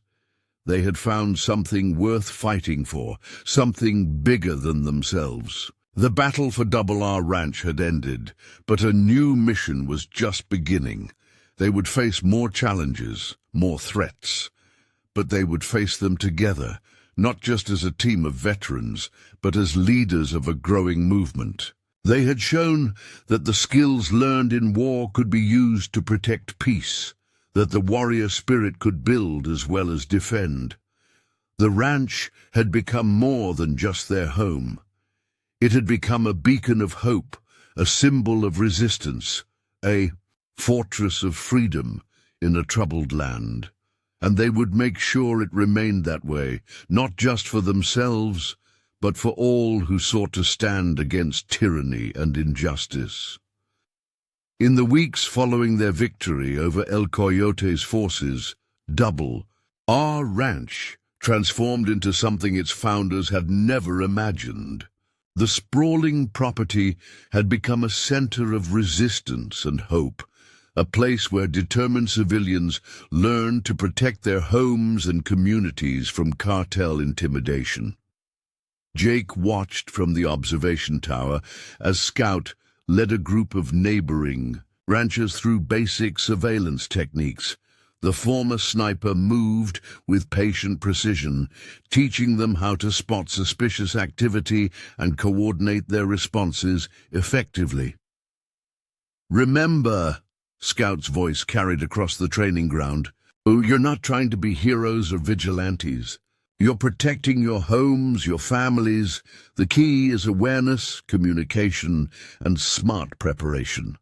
They had found something worth fighting for, something bigger than themselves. The battle for Double R Ranch had ended, but a new mission was just beginning. They would face more challenges, more threats, but they would face them together, not just as a team of veterans, but as leaders of a growing movement. They had shown that the skills learned in war could be used to protect peace, that the warrior spirit could build as well as defend. The ranch had become more than just their home. It had become a beacon of hope, a symbol of resistance, a fortress of freedom in a troubled land. and they would make sure it remained that way, not just for themselves, but for all who sought to stand against tyranny and injustice. In the weeks following their victory over El Coyote's forces, our ranch transformed into something its founders had never imagined. The sprawling property had become a center of resistance and hope, a place where determined civilians learned to protect their homes and communities from cartel intimidation. Jake watched from the observation tower as Scout led a group of neighboring ranchers through basic surveillance techniques. The former sniper moved with patient precision, teaching them how to spot suspicious activity and coordinate their responses effectively. "Remember," Scout's voice carried across the training ground, "you're not trying to be heroes or vigilantes. You're protecting your homes, your families. The key is awareness, communication, and smart preparation."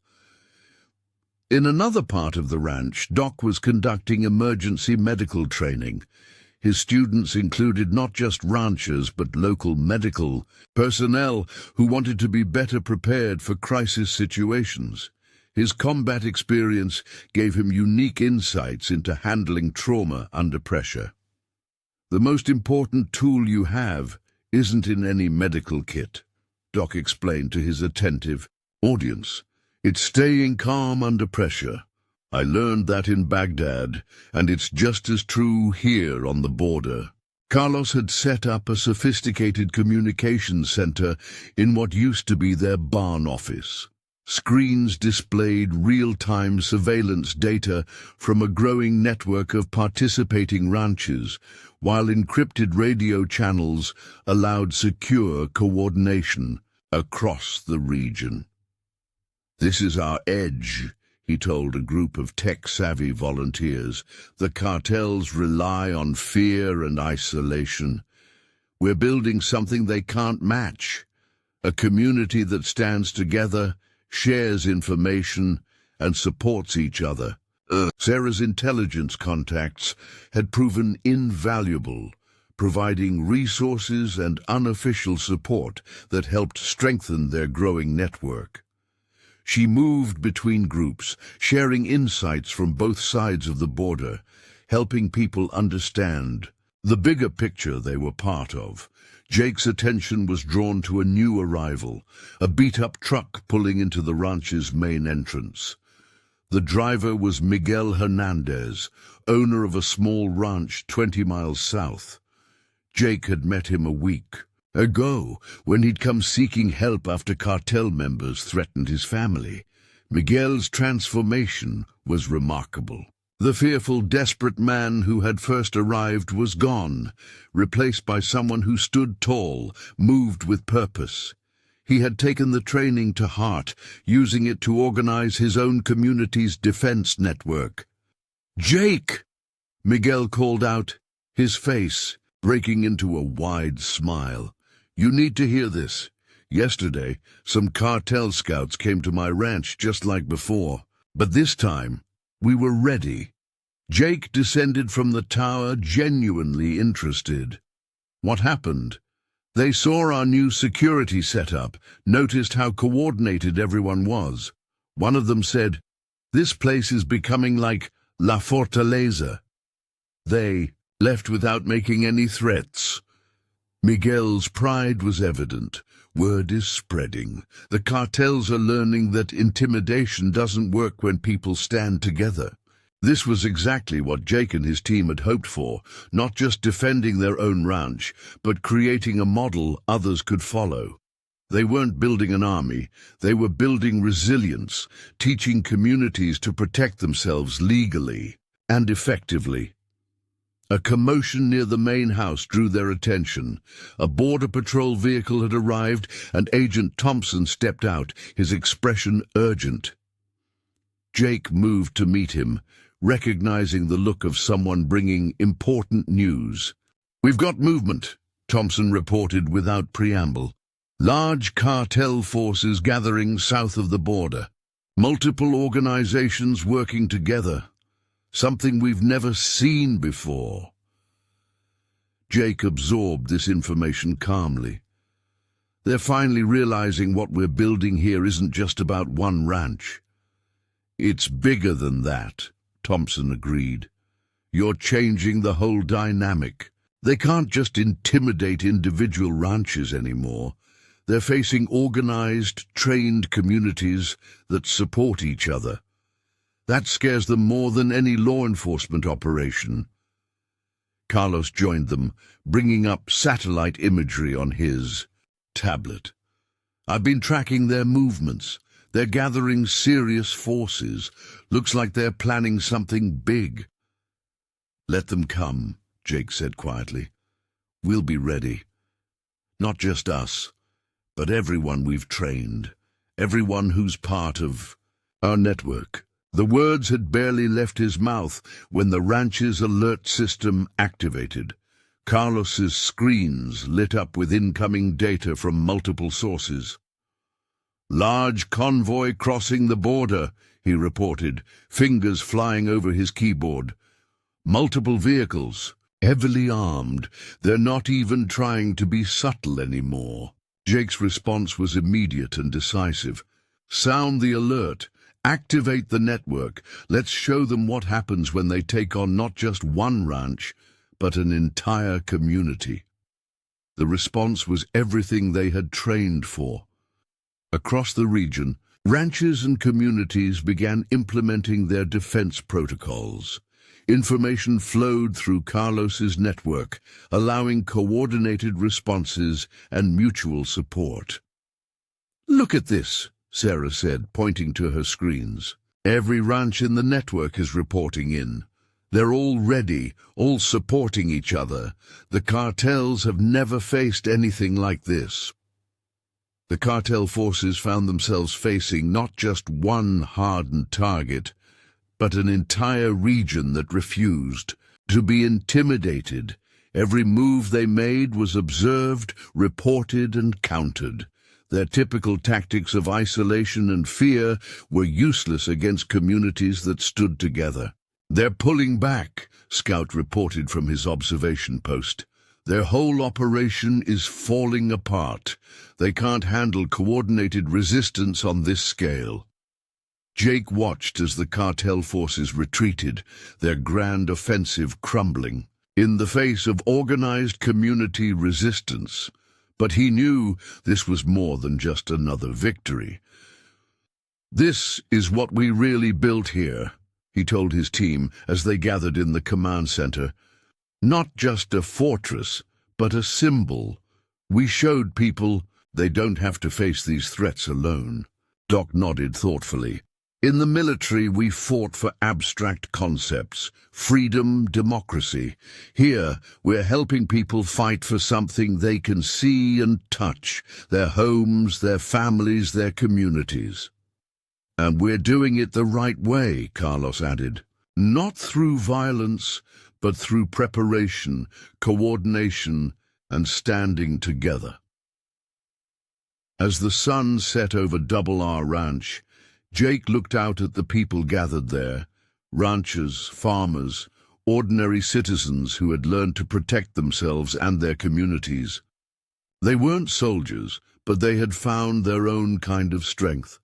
In another part of the ranch, Doc was conducting emergency medical training. His students included not just ranchers, but local medical personnel who wanted to be better prepared for crisis situations. His combat experience gave him unique insights into handling trauma under pressure. "The most important tool you have isn't in any medical kit," Doc explained to his attentive audience. "It's staying calm under pressure. I learned that in Baghdad, and it's just as true here on the border." Carlos had set up a sophisticated communications center in what used to be their barn office. Screens displayed real-time surveillance data from a growing network of participating ranches, while encrypted radio channels allowed secure coordination across the region. "This is our edge," he told a group of tech-savvy volunteers. "The cartels rely on fear and isolation. We're building something they can't match, a community that stands together, shares information, and supports each other." Sarah's intelligence contacts had proven invaluable, providing resources and unofficial support that helped strengthen their growing network. She moved between groups, sharing insights from both sides of the border, helping people understand the bigger picture they were part of. Jake's attention was drawn to a new arrival, a beat-up truck pulling into the ranch's main entrance. The driver was Miguel Hernandez, owner of a small ranch 20 miles south. Jake had met him a week ago when he'd come seeking help after cartel members threatened his family. Miguel's transformation was remarkable. The fearful, desperate man who had first arrived was gone, replaced by someone who stood tall, moved with purpose. He had taken the training to heart, using it to organize his own community's defense network. "Jake!" Miguel called out, his face breaking into a wide smile. "You need to hear this. Yesterday, some cartel scouts came to my ranch just like before, but this time, we were ready." Jake descended from the tower, genuinely interested. "What happened?" "They saw our new security setup, noticed how coordinated everyone was. One of them said, 'This place is becoming like La Fortaleza.' They left without making any threats." Miguel's pride was evident. Word is spreading. The cartels are learning that intimidation doesn't work when people stand together. This was exactly what Jake and his team had hoped for, not just defending their own ranch, but creating a model others could follow. They weren't building an army, they were building resilience, teaching communities to protect themselves legally and effectively. A commotion near the main house drew their attention. A border patrol vehicle had arrived, and Agent Thompson stepped out, his expression urgent. Jake moved to meet him, recognizing the look of someone bringing important news. "We've got movement," Thompson reported without preamble. "Large cartel forces gathering south of the border. Multiple organizations working together." something we've never seen before. Jake absorbed this information calmly. They're finally realizing what we're building here isn't just about one ranch. It's bigger than that, Thompson agreed. You're changing the whole dynamic. They can't just intimidate individual ranches anymore. They're facing organized, trained communities that support each other. That scares them more than any law enforcement operation. Carlos joined them, bringing up satellite imagery on his tablet. I've been tracking their movements. They're gathering serious forces. Looks like they're planning something big. Let them come, Jake said quietly. We'll be ready. Not just us, but everyone we've trained. Everyone who's part of our network. The words had barely left his mouth when the ranch's alert system activated. Carlos's screens lit up with incoming data from multiple sources. Large convoy crossing the border, he reported, fingers flying over his keyboard. Multiple vehicles, heavily armed. They're not even trying to be subtle anymore. Jake's response was immediate and decisive. Sound the alert. Activate the network. Let's show them what happens when they take on not just one ranch, but an entire community. The response was everything they had trained for. Across the region, ranches and communities began implementing their defense protocols. Information flowed through Carlos's network, allowing coordinated responses and mutual support. Look at this, Sarah said, pointing to her screens. Every ranch in the network is reporting in. They're all ready, all supporting each other. The cartels have never faced anything like this. The cartel forces found themselves facing not just one hardened target, but an entire region that refused to be intimidated. Every move they made was observed, reported, and countered. Their typical tactics of isolation and fear were useless against communities that stood together. They're pulling back, Scout reported from his observation post. Their whole operation is falling apart. They can't handle coordinated resistance on this scale. Jake watched as the cartel forces retreated, their grand offensive crumbling in the face of organized community resistance. But he knew this was more than just another victory. This is what we really built here, he told his team as they gathered in the command center. Not just a fortress, but a symbol. We showed people they don't have to face these threats alone. Doc nodded thoughtfully. In the military, we fought for abstract concepts, freedom, democracy. Here, we're helping people fight for something they can see and touch, their homes, their families, their communities. And we're doing it the right way, Carlos added. Not through violence, but through preparation, coordination, and standing together. As the sun set over Double R Ranch, Jake looked out at the people gathered there, ranchers, farmers, ordinary citizens who had learned to protect themselves and their communities. They weren't soldiers, but they had found their own kind of strength.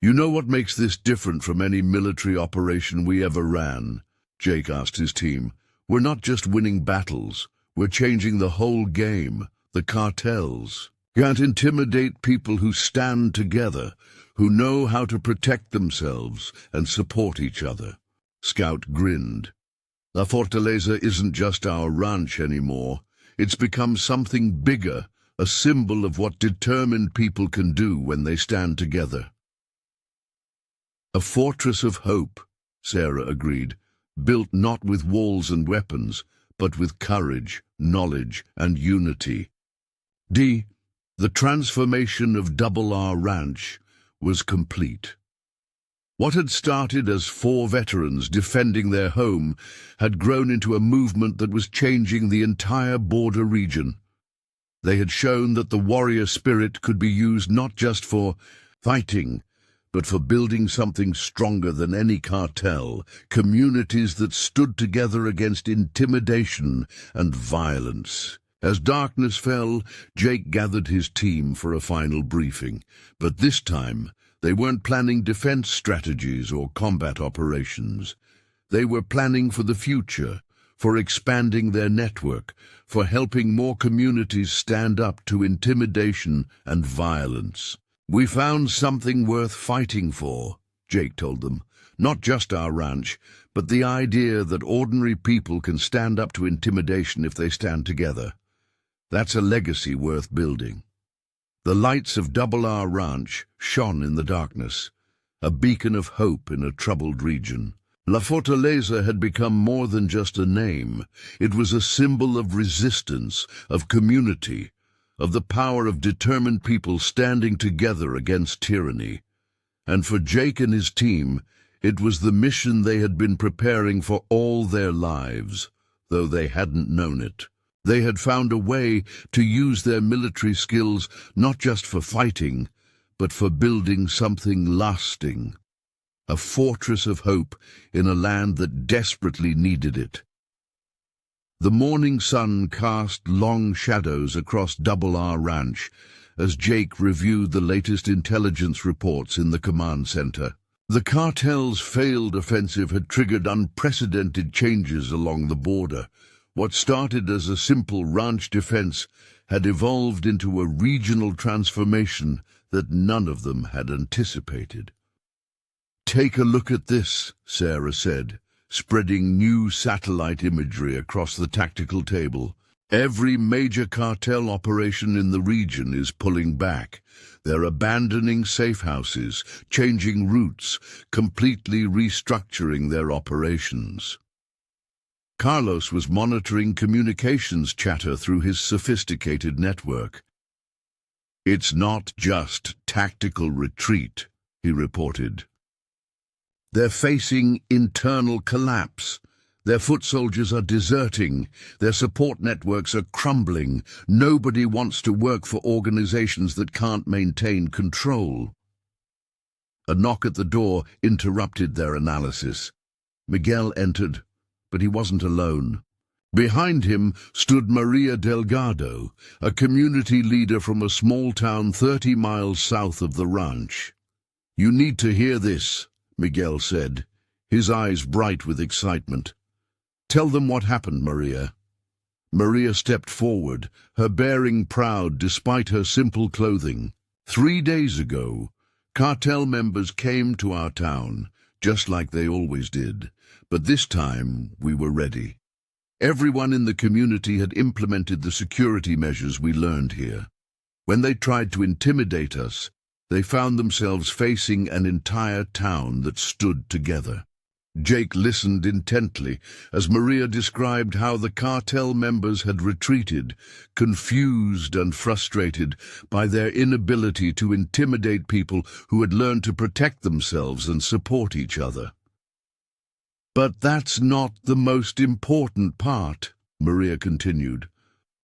You know what makes this different from any military operation we ever ran? Jake asked his team. We're not just winning battles, we're changing the whole game, the cartels. Can't intimidate people who stand together, who know how to protect themselves and support each other. Scout grinned. La Fortaleza isn't just our ranch anymore. It's become something bigger, a symbol of what determined people can do when they stand together. A fortress of hope, Sarah agreed, built not with walls and weapons, but with courage, knowledge, and unity. The transformation of Double R Ranch was complete. What had started as 4 veterans defending their home had grown into a movement that was changing the entire border region. They had shown that the warrior spirit could be used not just for fighting, but for building something stronger than any cartel, communities that stood together against intimidation and violence. As darkness fell, Jake gathered his team for a final briefing, but this time they weren't planning defense strategies or combat operations. They were planning for the future, for expanding their network, for helping more communities stand up to intimidation and violence. "We found something worth fighting for," Jake told them. "Not just our ranch, but the idea that ordinary people can stand up to intimidation if they stand together. That's a legacy worth building." The lights of Double R Ranch shone in the darkness, a beacon of hope in a troubled region. La Fortaleza had become more than just a name. It was a symbol of resistance, of community, of the power of determined people standing together against tyranny. And for Jake and his team, it was the mission they had been preparing for all their lives, though they hadn't known it. They had found a way to use their military skills not just for fighting, but for building something lasting. A fortress of hope in a land that desperately needed it. The morning sun cast long shadows across Double R Ranch as Jake reviewed the latest intelligence reports in the command center. The cartel's failed offensive had triggered unprecedented changes along the border. What started as a simple ranch defense had evolved into a regional transformation that none of them had anticipated. "Take a look at this," Sarah said, spreading new satellite imagery across the tactical table. "Every major cartel operation in the region is pulling back. They're abandoning safe houses, changing routes, completely restructuring their operations." Carlos was monitoring communications chatter through his sophisticated network. "It's not just tactical retreat," he reported. "They're facing internal collapse. Their foot soldiers are deserting. Their support networks are crumbling. Nobody wants to work for organizations that can't maintain control." A knock at the door interrupted their analysis. Miguel entered, but he wasn't alone. Behind him stood Maria Delgado, a community leader from a small town 30 miles south of the ranch. "You need to hear this," Miguel said, his eyes bright with excitement. "Tell them what happened, Maria." Maria stepped forward, her bearing proud despite her simple clothing. 3 days ago, cartel members came to our town, just like they always did. But this time, we were ready. Everyone in the community had implemented the security measures we learned here. When they tried to intimidate us, they found themselves facing an entire town that stood together. Jake listened intently as Maria described how the cartel members had retreated, confused and frustrated by their inability to intimidate people who had learned to protect themselves and support each other. "But that's not the most important part," Maria continued.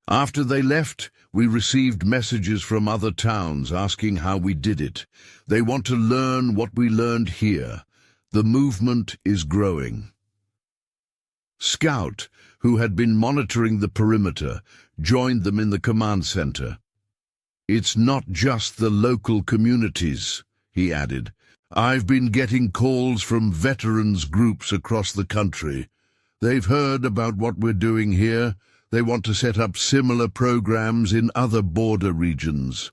"After they left, we received messages from other towns asking how we did it. They want to learn what we learned here. The movement is growing." Scout, who had been monitoring the perimeter, joined them in the command center. "It's not just the local communities," he added. "I've been getting calls from veterans groups across the country. They've heard about what we're doing here. They want to set up similar programs in other border regions."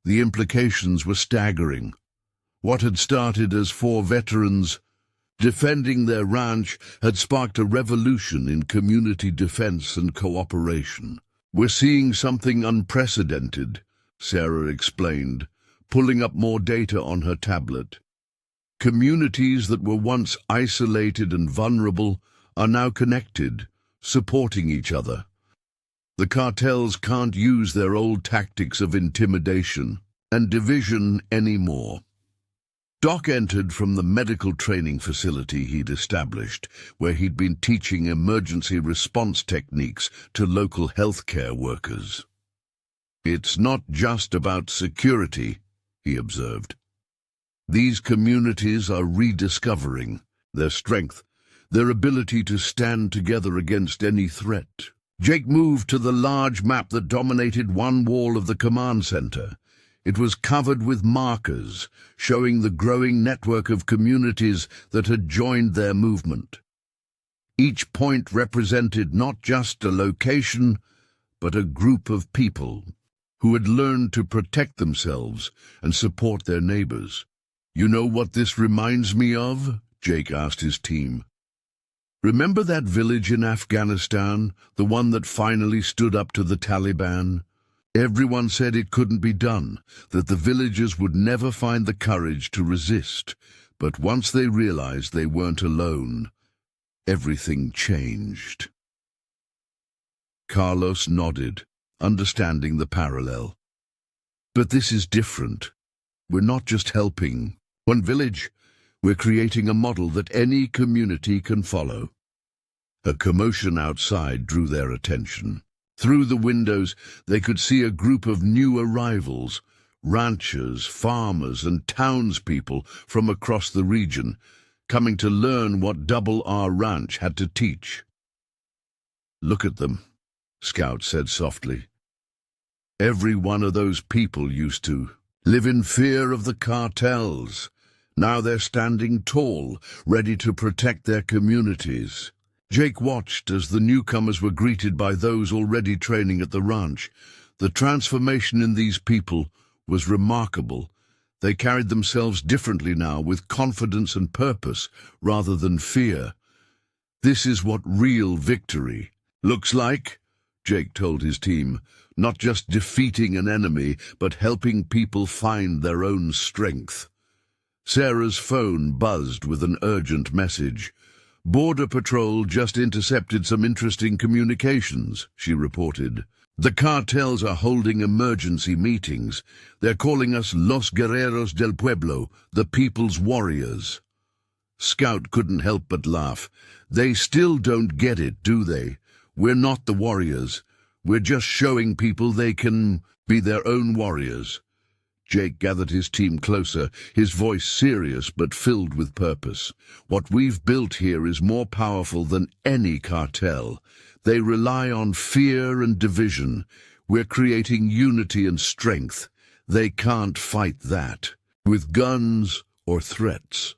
The implications were staggering. What had started as 4 veterans defending their ranch had sparked a revolution in community defense and cooperation. "We're seeing something unprecedented," Sarah explained, pulling up more data on her tablet. "Communities that were once isolated and vulnerable are now connected, supporting each other. The cartels can't use their old tactics of intimidation and division anymore." Doc entered from the medical training facility he'd established, where he'd been teaching emergency response techniques to local healthcare workers. "It's not just about security," he observed. These communities are rediscovering their strength, their ability to stand together against any threat. Jake moved to the large map that dominated one wall of the command center. It was covered with markers, showing the growing network of communities that had joined their movement. Each point represented not just a location, but a group of people who had learned to protect themselves and support their neighbors. "You know what this reminds me of?" Jake asked his team. "Remember that village in Afghanistan, the one that finally stood up to the Taliban? Everyone said it couldn't be done, that the villagers would never find the courage to resist. But once they realized they weren't alone, everything changed." Carlos nodded, understanding the parallel. "But this is different. We're not just helping one village. We're creating a model that any community can follow." A commotion outside drew their attention. Through the windows, they could see a group of new arrivals, ranchers, farmers, and townspeople from across the region, coming to learn what Double R Ranch had to teach. "Look at them," Scout said softly. "Every one of those people used to live in fear of the cartels. Now they're standing tall, ready to protect their communities." Jake watched as the newcomers were greeted by those already training at the ranch. The transformation in these people was remarkable. They carried themselves differently now, with confidence and purpose rather than fear. "This is what real victory looks like," Jake told his team. "Not just defeating an enemy, but helping people find their own strength." Sarah's phone buzzed with an urgent message. "Border Patrol just intercepted some interesting communications," she reported. "The cartels are holding emergency meetings. They're calling us Los Guerreros del Pueblo, the People's Warriors." Scout couldn't help but laugh. "They still don't get it, do they? We're not the warriors. We're just showing people they can be their own warriors." Jake gathered his team closer, his voice serious but filled with purpose. "What we've built here is more powerful than any cartel. They rely on fear and division. We're creating unity and strength. They can't fight that with guns or threats."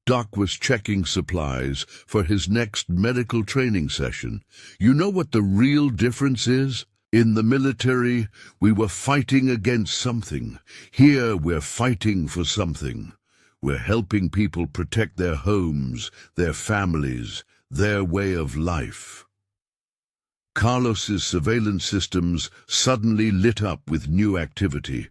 Doc was checking supplies for his next medical training session. "You know what the real difference is? In the military, we were fighting against something. Here, we're fighting for something. We're helping people protect their homes, their families, their way of life." Carlos's surveillance systems suddenly lit up with new activity.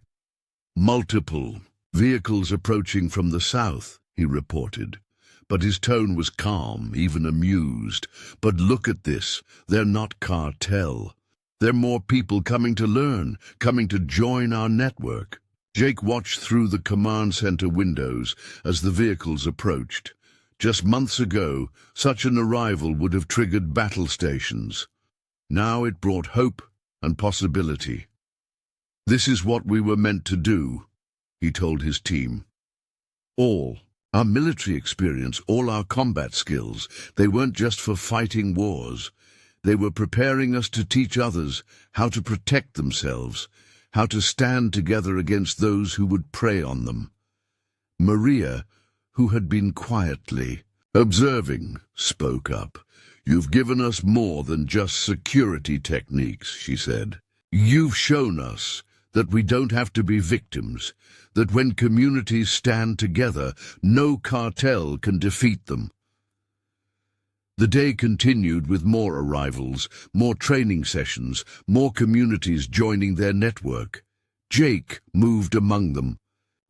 "Multiple vehicles approaching from the south," he reported. But his tone was calm, even amused. "But look at this. They're not cartel. There are more people coming to learn, coming to join our network." Jake watched through the command center windows as the vehicles approached. Just months ago, such an arrival would have triggered battle stations. Now it brought hope and possibility. "This is what we were meant to do," he told his team. "All our military experience, all our combat skills, they weren't just for fighting wars. They were preparing us to teach others how to protect themselves, how to stand together against those who would prey on them." Maria, who had been quietly observing, spoke up. "You've given us more than just security techniques," she said. "You've shown us that we don't have to be victims, that when communities stand together, no cartel can defeat them." The day continued with more arrivals, more training sessions, more communities joining their network. Jake moved among them,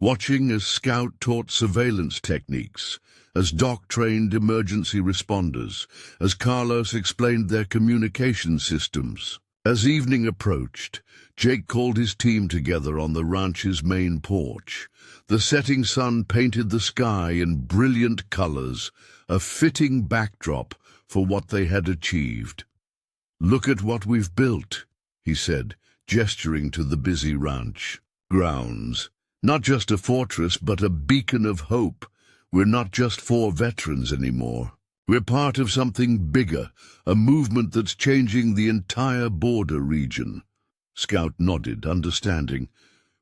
watching as Scout taught surveillance techniques, as Doc trained emergency responders, as Carlos explained their communication systems. As evening approached, Jake called his team together on the ranch's main porch. The setting sun painted the sky in brilliant colors, a fitting backdrop for what they had achieved. "Look at what we've built," he said, gesturing to the busy ranch grounds. Not just a fortress, but a beacon of hope. We're not just four veterans anymore. We're part of something bigger, a movement that's changing the entire border region. Scout nodded, understanding.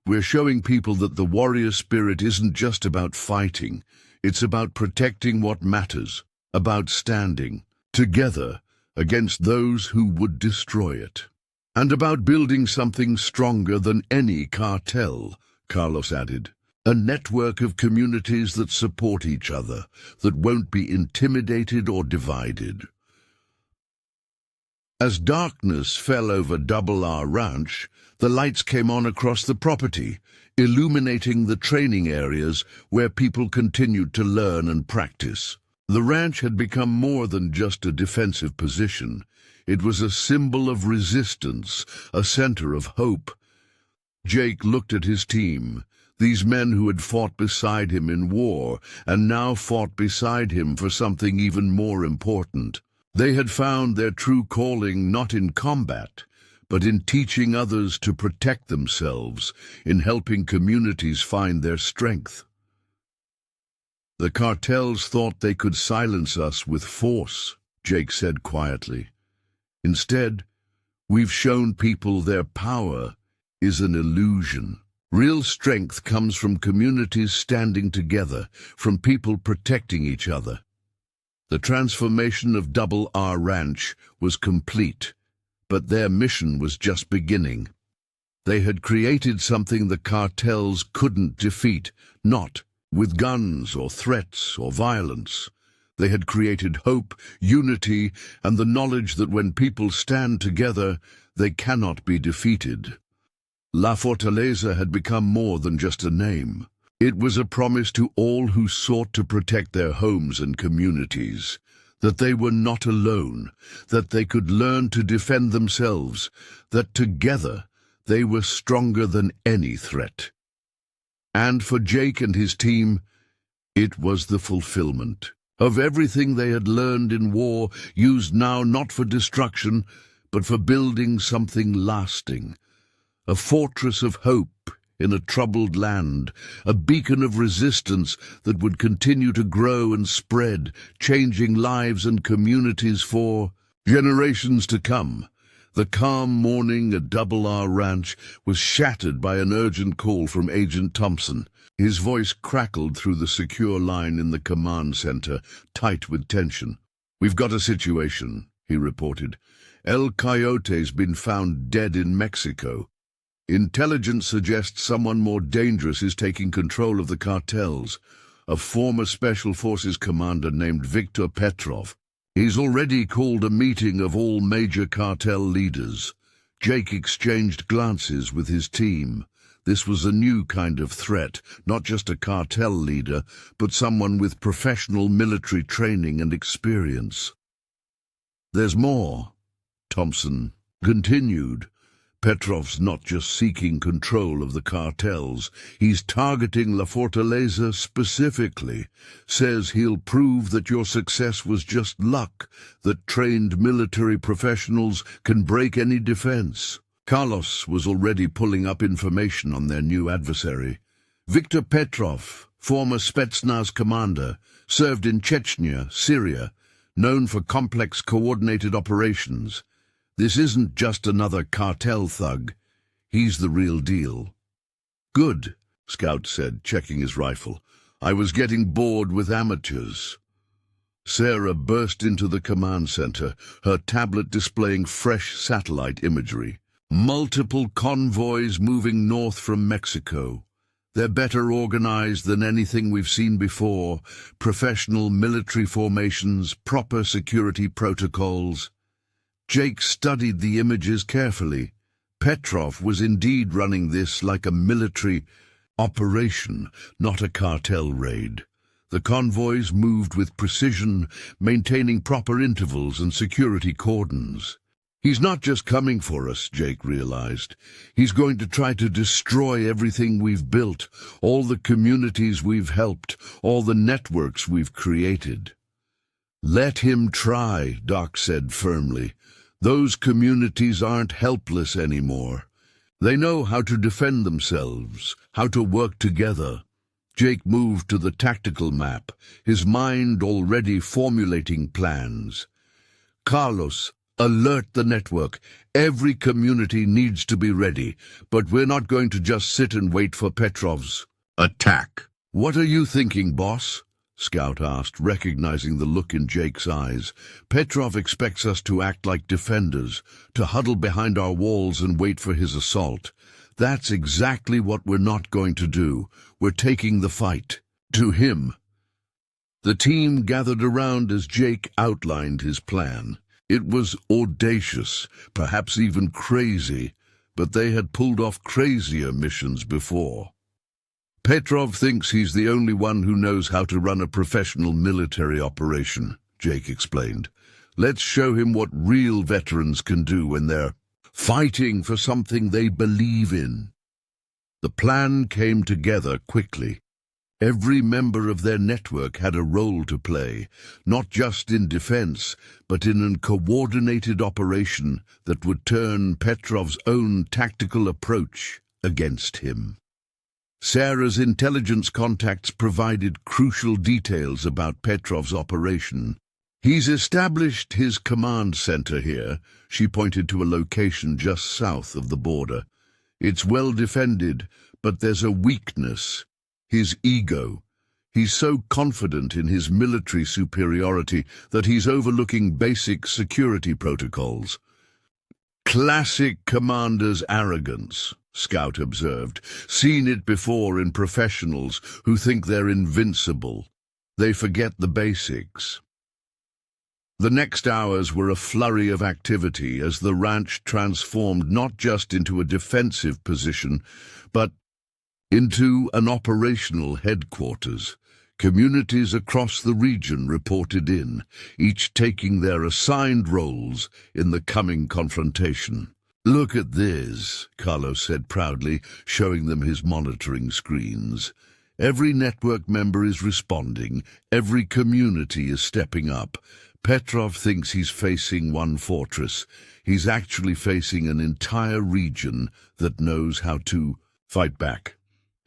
We're showing people that the warrior spirit isn't just about fighting. It's about protecting what matters, about standing together against those who would destroy it. And about building something stronger than any cartel, Carlos added. A network of communities that support each other, that won't be intimidated or divided. As darkness fell over Double R Ranch, the lights came on across the property, illuminating the training areas where people continued to learn and practice. The ranch had become more than just a defensive position. It was a symbol of resistance, a center of hope. Jake looked at his team, these men who had fought beside him in war and now fought beside him for something even more important. They had found their true calling not in combat, but in teaching others to protect themselves, in helping communities find their strength. The cartels thought they could silence us with force, Jake said quietly. Instead, we've shown people their power is an illusion. Real strength comes from communities standing together, from people protecting each other. The transformation of Double R Ranch was complete, but their mission was just beginning. They had created something the cartels couldn't defeat, not with guns or threats or violence. They had created hope, unity, and the knowledge that when people stand together, they cannot be defeated. La Fortaleza had become more than just a name. It was a promise to all who sought to protect their homes and communities, that they were not alone, that they could learn to defend themselves, that together they were stronger than any threat. And for Jake and his team, it was the fulfillment of everything they had learned in war, used now not for destruction, but for building something lasting. A fortress of hope in a troubled land, a beacon of resistance that would continue to grow and spread, changing lives and communities for generations to come. The calm morning at Double R Ranch was shattered by an urgent call from Agent Thompson. His voice crackled through the secure line in the command center, tight with tension. "We've got a situation," he reported. "El Coyote's been found dead in Mexico. Intelligence suggests someone more dangerous is taking control of the cartels, a former Special Forces commander named Victor Petrov. He's already called a meeting of all major cartel leaders." Jake exchanged glances with his team. This was a new kind of threat, not just a cartel leader, but someone with professional military training and experience. "There's more," Thompson continued. "Petrov's not just seeking control of the cartels. He's targeting La Fortaleza specifically. Says he'll prove that your success was just luck, that trained military professionals can break any defense." Carlos was already pulling up information on their new adversary. Victor Petrov, former Spetsnaz commander, served in Chechnya, Syria, known for complex coordinated operations. This isn't just another cartel thug. He's the real deal. "Good," Scout said, checking his rifle. "I was getting bored with amateurs." Sarah burst into the command center, her tablet displaying fresh satellite imagery. Multiple convoys moving north from Mexico. They're better organized than anything we've seen before. Professional military formations, proper security protocols. Jake studied the images carefully. Petrov was indeed running this like a military operation, not a cartel raid. The convoys moved with precision, maintaining proper intervals and security cordons. He's not just coming for us, Jake realized. He's going to try to destroy everything we've built, all the communities we've helped, all the networks we've created. "Let him try," Doc said firmly. "Those communities aren't helpless anymore. They know how to defend themselves, how to work together. Jake moved to the tactical map, his mind already formulating plans. Carlos, alert the network. Every community needs to be ready, but we're not going to just sit and wait for Petrov's attack. What are you thinking, boss? Scout asked, recognizing the look in Jake's eyes. Petrov expects us to act like defenders, to huddle behind our walls and wait for his assault. That's exactly what we're not going to do. We're taking the fight to him. The team gathered around as Jake outlined his plan. It was audacious, perhaps even crazy, but they had pulled off crazier missions before. Petrov thinks he's the only one who knows how to run a professional military operation, Jake explained. Let's show him what real veterans can do when they're fighting for something they believe in. The plan came together quickly. Every member of their network had a role to play, not just in defense, but in a coordinated operation that would turn Petrov's own tactical approach against him. Sarah's intelligence contacts provided crucial details about Petrov's operation. He's established his command center here. She pointed to a location just south of the border. It's well defended, but there's a weakness. His ego. He's so confident in his military superiority that he's overlooking basic security protocols. Classic commander's arrogance, Scout observed. Seen it before in professionals who think they're invincible. They forget the basics. The next hours were a flurry of activity as the ranch transformed not just into a defensive position, but into an operational headquarters. Communities across the region reported in, each taking their assigned roles in the coming confrontation. Look at this, Carlos said proudly, showing them his monitoring screens. Every network member is responding, every community is stepping up. Petrov thinks he's facing one fortress. He's actually facing an entire region that knows how to fight back.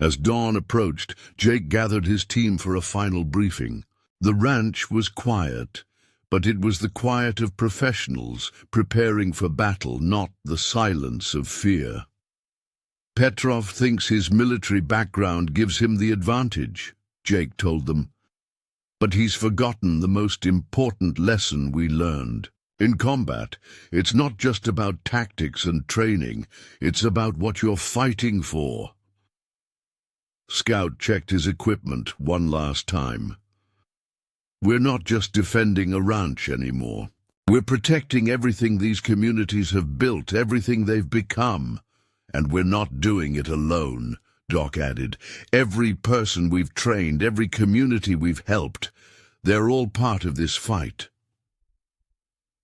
As dawn approached, Jake gathered his team for a final briefing. The ranch was quiet, but it was the quiet of professionals preparing for battle, not the silence of fear. Petrov thinks his military background gives him the advantage, Jake told them. But he's forgotten the most important lesson we learned. In combat, it's not just about tactics and training, it's about what you're fighting for. Scout checked his equipment one last time. We're not just defending a ranch anymore. We're protecting everything these communities have built, everything they've become. And we're not doing it alone, Doc added. Every person we've trained, every community we've helped, they're all part of this fight.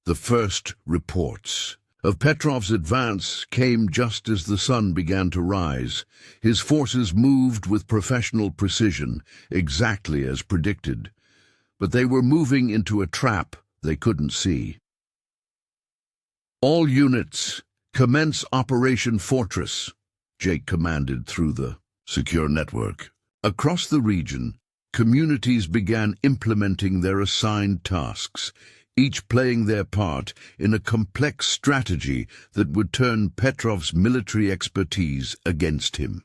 The first reports of Petrov's advance came just as the sun began to rise. His forces moved with professional precision, exactly as predicted. But they were moving into a trap they couldn't see. All units, commence Operation Fortress, Jake commanded through the secure network. Across the region, communities began implementing their assigned tasks, each playing their part in a complex strategy that would turn Petrov's military expertise against him.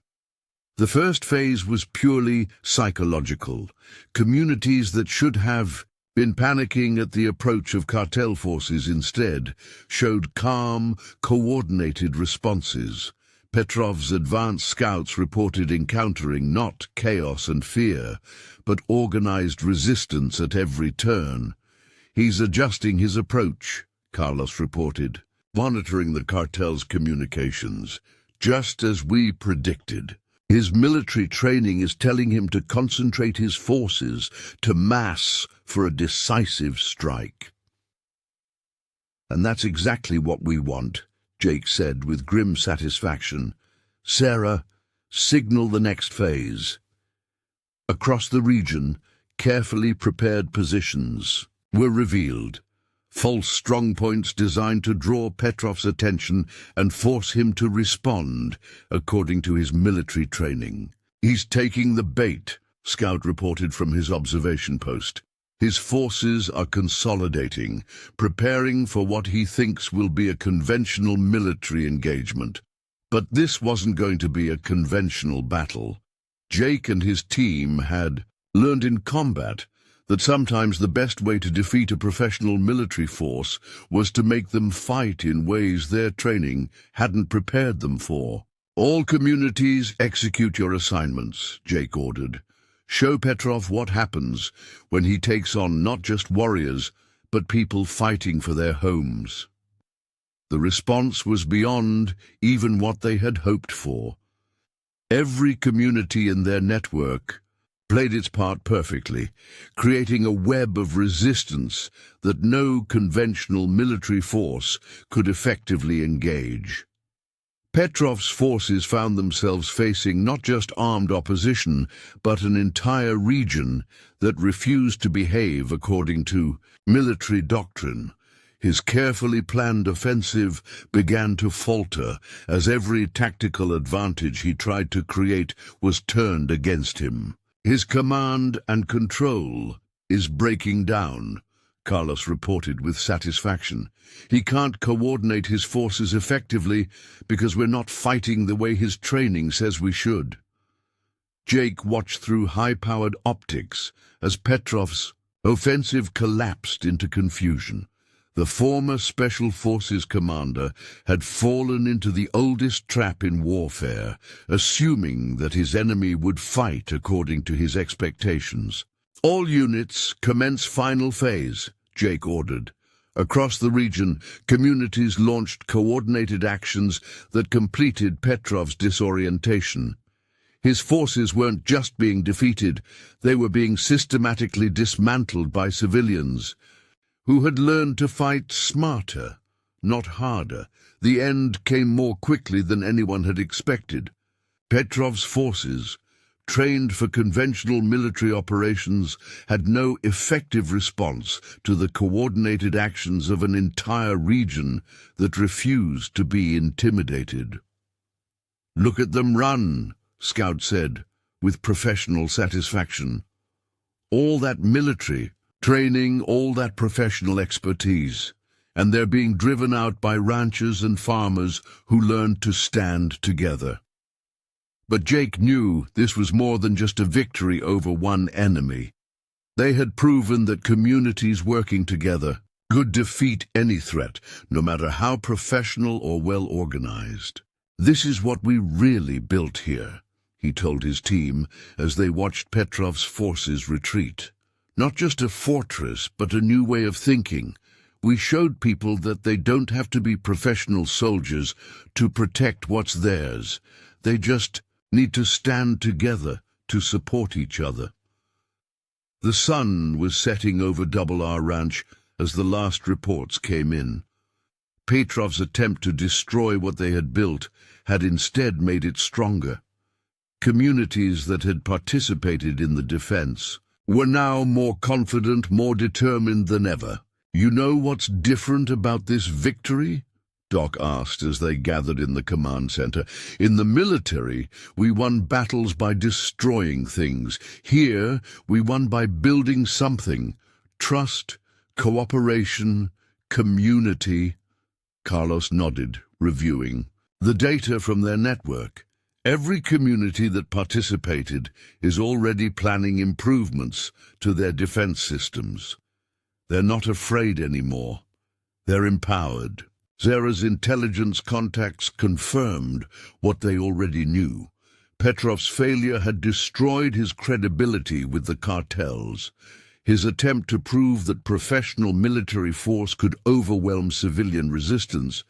The first phase was purely psychological. Communities that should have been panicking at the approach of cartel forces instead showed calm, coordinated responses. Petrov's advanced scouts reported encountering not chaos and fear, but organized resistance at every turn. He's adjusting his approach, Carlos reported, monitoring the cartel's communications, just as we predicted. His military training is telling him to concentrate his forces, to mass for a decisive strike. And that's exactly what we want, Jake said with grim satisfaction. Sarah, signal the next phase. Across the region, carefully prepared positions were revealed. false strongpoints designed to draw Petrov's attention and force him to respond, according to his military training. "He's taking the bait," Scout reported from his observation post. "His forces are consolidating, preparing for what he thinks will be a conventional military engagement." But this wasn't going to be a conventional battle. Jake and his team had learned in combat that sometimes the best way to defeat a professional military force was to make them fight in ways their training hadn't prepared them for. "All communities, execute your assignments," Jake ordered. "Show Petrov what happens when he takes on not just warriors, but people fighting for their homes." The response was beyond even what they had hoped for. Every community in their network played its part perfectly, creating a web of resistance that no conventional military force could effectively engage. Petrov's forces found themselves facing not just armed opposition, but an entire region that refused to behave according to military doctrine. His carefully planned offensive began to falter as every tactical advantage he tried to create was turned against him. "His command and control is breaking down," Carlos reported with satisfaction. "He can't coordinate his forces effectively because we're not fighting the way his training says we should." Jake watched through high-powered optics as Petrov's offensive collapsed into confusion. The former Special Forces commander had fallen into the oldest trap in warfare, assuming that his enemy would fight according to his expectations. "All units, commence final phase," Jake ordered. Across the region, communities launched coordinated actions that completed Petrov's disorientation. His forces weren't just being defeated, they were being systematically dismantled by civilians who had learned to fight smarter, not harder. The end came more quickly than anyone had expected. Petrov's forces, trained for conventional military operations, had no effective response to the coordinated actions of an entire region that refused to be intimidated. "Look at them run," Scout said, with professional satisfaction. "All that military training, all that professional expertise, and they're being driven out by ranchers and farmers who learned to stand together." But Jake knew this was more than just a victory over one enemy. They had proven that communities working together could defeat any threat, no matter how professional or well-organized. "This is what we really built here," he told his team as they watched Petrov's forces retreat. "Not just a fortress, but a new way of thinking. We showed people that they don't have to be professional soldiers to protect what's theirs. They just need to stand together to support each other." The sun was setting over Double R Ranch as the last reports came in. Petrov's attempt to destroy what they had built had instead made it stronger. Communities that had participated in the defense were now more confident, more determined than ever. "You know what's different about this victory?" Doc asked as they gathered in the command center. "In the military, we won battles by destroying things. Here, we won by building something. Trust, cooperation, community." Carlos nodded, reviewing the data from their network. Every community that participated is already planning improvements to their defense systems. They're not afraid anymore. They're empowered. Zera's intelligence contacts confirmed what they already knew. Petrov's failure had destroyed his credibility with the cartels. His attempt to prove that professional military force could overwhelm civilian resistance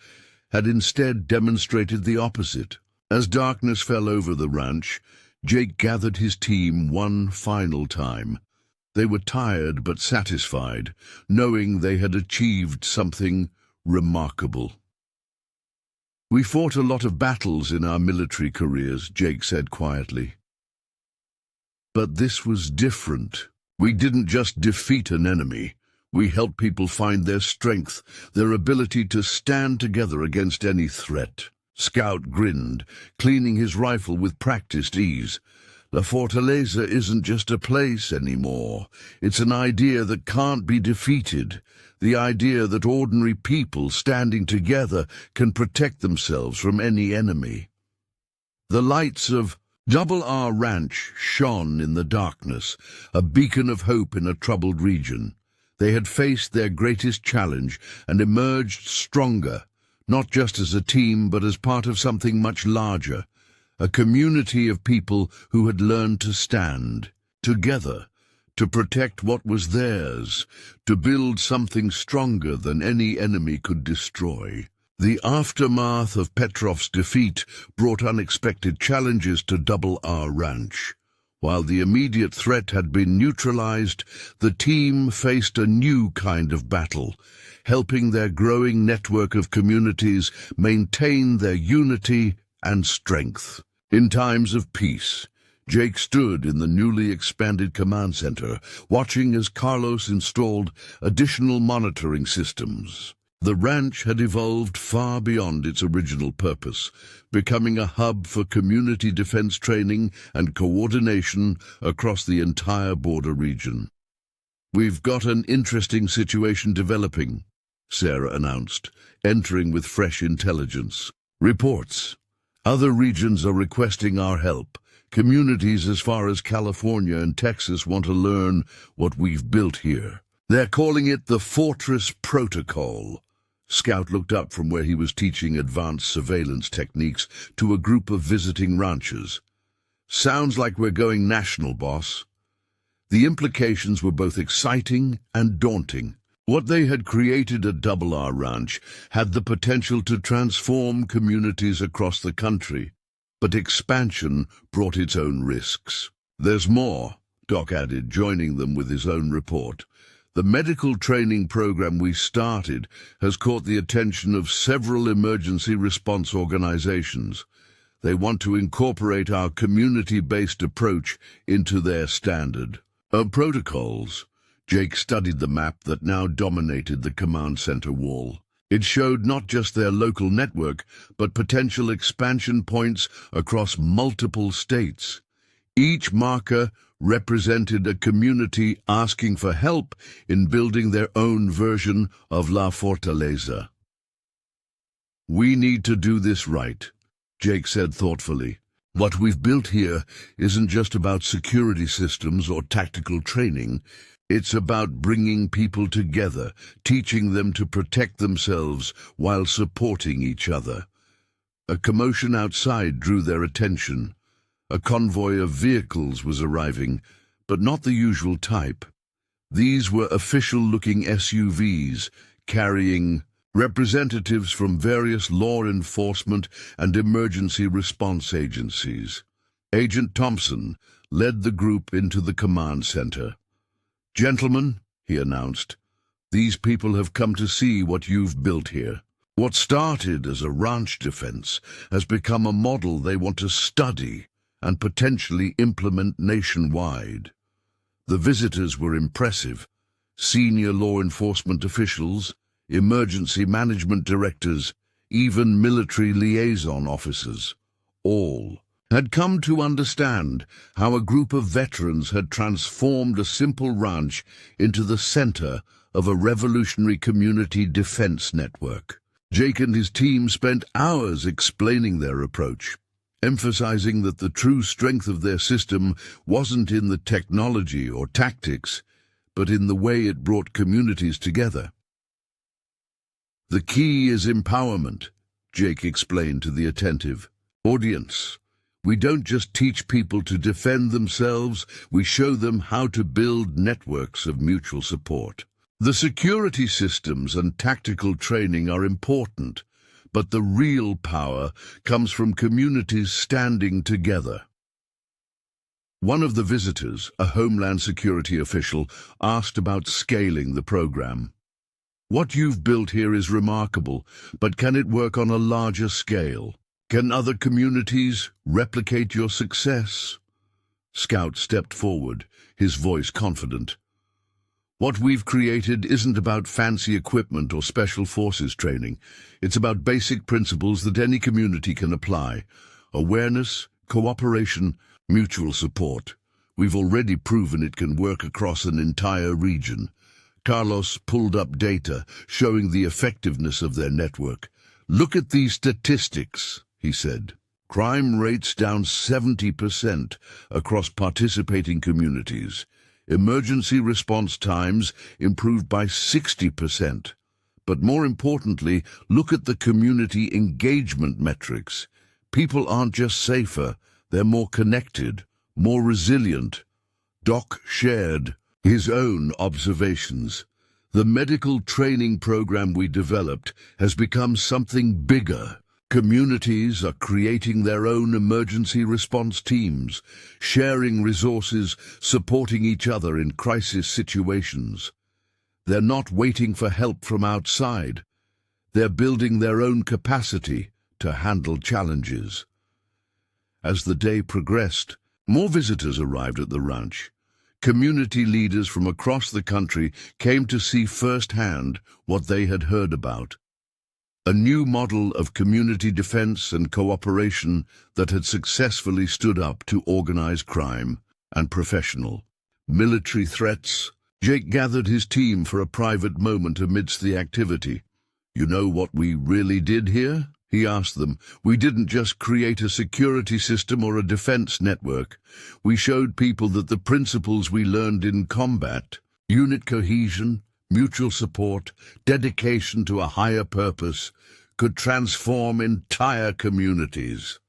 had instead demonstrated the opposite. As darkness fell over the ranch, Jake gathered his team one final time. They were tired but satisfied, knowing they had achieved something remarkable. "We fought a lot of battles in our military careers," Jake said quietly. "But this was different. We didn't just defeat an enemy. We help people find their strength, their ability to stand together against any threat." Scout grinned, cleaning his rifle with practiced ease. La Fortaleza isn't just a place anymore. It's an idea that can't be defeated. The idea that ordinary people standing together can protect themselves from any enemy. The lights of Double R Ranch shone in the darkness, a beacon of hope in a troubled region. They had faced their greatest challenge and emerged stronger, not just as a team but as part of something much larger, a community of people who had learned to stand together, to protect what was theirs, to build something stronger than any enemy could destroy. The aftermath of Petrov's defeat brought unexpected challenges to Double R Ranch. While the immediate threat had been neutralized, the team faced a new kind of battle, helping their growing network of communities maintain their unity and strength. In times of peace, Jake stood in the newly expanded command center, watching as Carlos installed additional monitoring systems. The ranch had evolved far beyond its original purpose, becoming a hub for community defense training and coordination across the entire border region. "We've got an interesting situation developing," Sarah announced, entering with fresh intelligence. "Reports. Other regions are requesting our help. Communities as far as California and Texas want to learn what we've built here. They're calling it the Fortress Protocol." Scout looked up from where he was teaching advanced surveillance techniques to a group of visiting ranchers. "Sounds like we're going national, boss." The implications were both exciting and daunting. What they had created at Double R Ranch had the potential to transform communities across the country, but expansion brought its own risks. "There's more," Doc added, joining them with his own report. "The medical training program we started has caught the attention of several emergency response organizations. They want to incorporate our community-based approach into their standard protocols." Jake studied the map that now dominated the command center wall. It showed not just their local network, but potential expansion points across multiple states. Each marker represented a community asking for help in building their own version of La Fortaleza. "We need to do this right," Jake said thoughtfully. "What we've built here isn't just about security systems or tactical training. It's about bringing people together, teaching them to protect themselves while supporting each other." A commotion outside drew their attention. A convoy of vehicles was arriving, but not the usual type. These were official-looking SUVs, carrying representatives from various law enforcement and emergency response agencies. Agent Thompson led the group into the command center. "Gentlemen," he announced, "these people have come to see what you've built here. What started as a ranch defense has become a model they want to study and potentially implement nationwide." The visitors were impressive. Senior law enforcement officials, emergency management directors, even military liaison officers, all had come to understand how a group of veterans had transformed a simple ranch into the center of a revolutionary community defense network. Jake and his team spent hours explaining their approach, emphasizing that the true strength of their system wasn't in the technology or tactics, but in the way it brought communities together. "The key is empowerment," Jake explained to the attentive audience. "We don't just teach people to defend themselves, we show them how to build networks of mutual support. The security systems and tactical training are important, but the real power comes from communities standing together." One of the visitors, a Homeland Security official, asked about scaling the program. "What you've built here is remarkable, but can it work on a larger scale? Can other communities replicate your success?" Scout stepped forward, his voice confident. What we've created isn't about fancy equipment or special forces training. It's about basic principles that any community can apply. Awareness, cooperation, mutual support. We've already proven it can work across an entire region. Carlos pulled up data showing the effectiveness of their network. "Look at these statistics," he said. "Crime rates down 70% across participating communities. Emergency response times improved by 60%. But more importantly, look at the community engagement metrics. People aren't just safer, they're more connected, more resilient." Doc shared his own observations. "The medical training program we developed has become something bigger. Communities are creating their own emergency response teams, sharing resources, supporting each other in crisis situations. They're not waiting for help from outside. They're building their own capacity to handle challenges." As the day progressed, more visitors arrived at the ranch. Community leaders from across the country came to see firsthand what they had heard about. A new model of community defense and cooperation that had successfully stood up to organized crime and professional military threats. Jake gathered his team for a private moment amidst the activity. "You know what we really did here?" he asked them. "We didn't just create a security system or a defense network. We showed people that the principles we learned in combat, unit cohesion, mutual support, dedication to a higher purpose, could transform entire communities."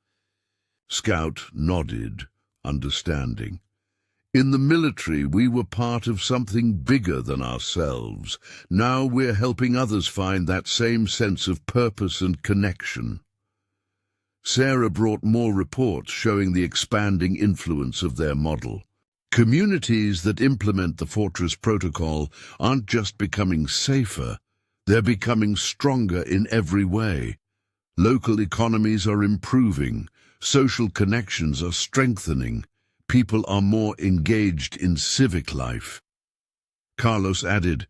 Scout nodded, understanding. "In the military, we were part of something bigger than ourselves. Now we're helping others find that same sense of purpose and connection." Sarah brought more reports showing the expanding influence of their model. Communities that implement the Fortress Protocol aren't just becoming safer, they're becoming stronger in every way. Local economies are improving, social connections are strengthening, people are more engaged in civic life. Carlos added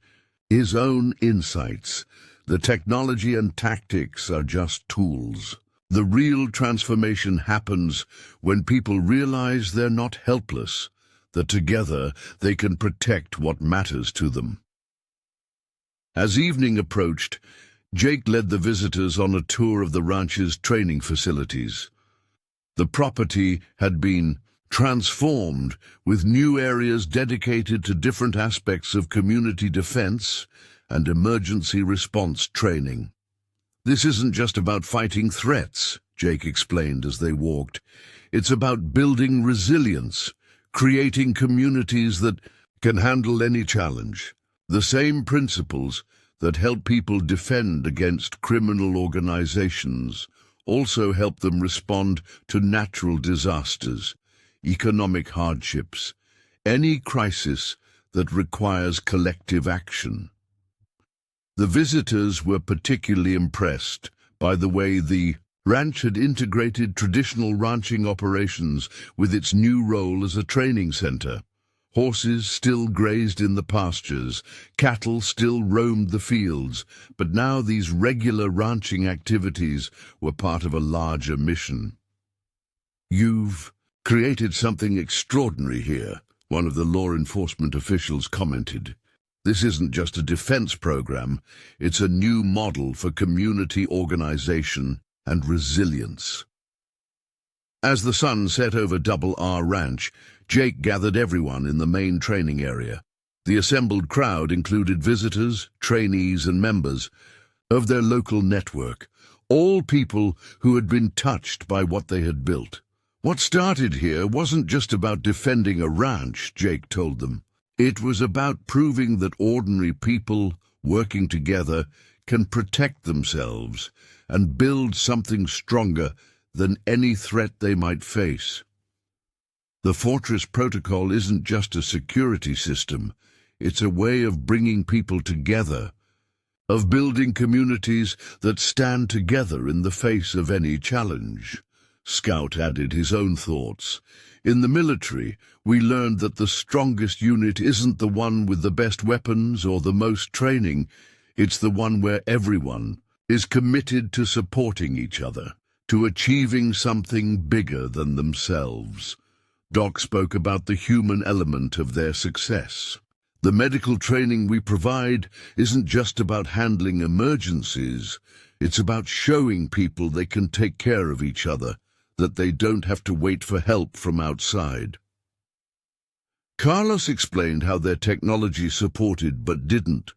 his own insights. "The technology and tactics are just tools. The real transformation happens when people realize they're not helpless, that together they can protect what matters to them." As evening approached, Jake led the visitors on a tour of the ranch's training facilities. The property had been transformed, with new areas dedicated to different aspects of community defense and emergency response training. "This isn't just about fighting threats," Jake explained as they walked. "It's about building resilience, creating communities that can handle any challenge. The same principles that help people defend against criminal organizations also help them respond to natural disasters, economic hardships, any crisis that requires collective action." The visitors were particularly impressed by the way the ranch had integrated traditional ranching operations with its new role as a training center. Horses still grazed in the pastures, cattle still roamed the fields, but now these regular ranching activities were part of a larger mission. "You've created something extraordinary here," one of the law enforcement officials commented. "This isn't just a defense program, it's a new model for community organization and resilience." As the sun set over Double R Ranch, Jake gathered everyone in the main training area. The assembled crowd included visitors, trainees, and members of their local network, all people who had been touched by what they had built. "What started here wasn't just about defending a ranch," Jake told them. "It was about proving that ordinary people, working together, can protect themselves and build something stronger than any threat they might face." The Fortress Protocol isn't just a security system, it's a way of bringing people together, of building communities that stand together in the face of any challenge. Scout added his own thoughts. In the military, we learned that the strongest unit isn't the one with the best weapons or the most training. It's the one where everyone is committed to supporting each other, to achieving something bigger than themselves. Doc spoke about the human element of their success. The medical training we provide isn't just about handling emergencies. It's about showing people they can take care of each other, that they don't have to wait for help from outside. Carlos explained how their technology supported but didn't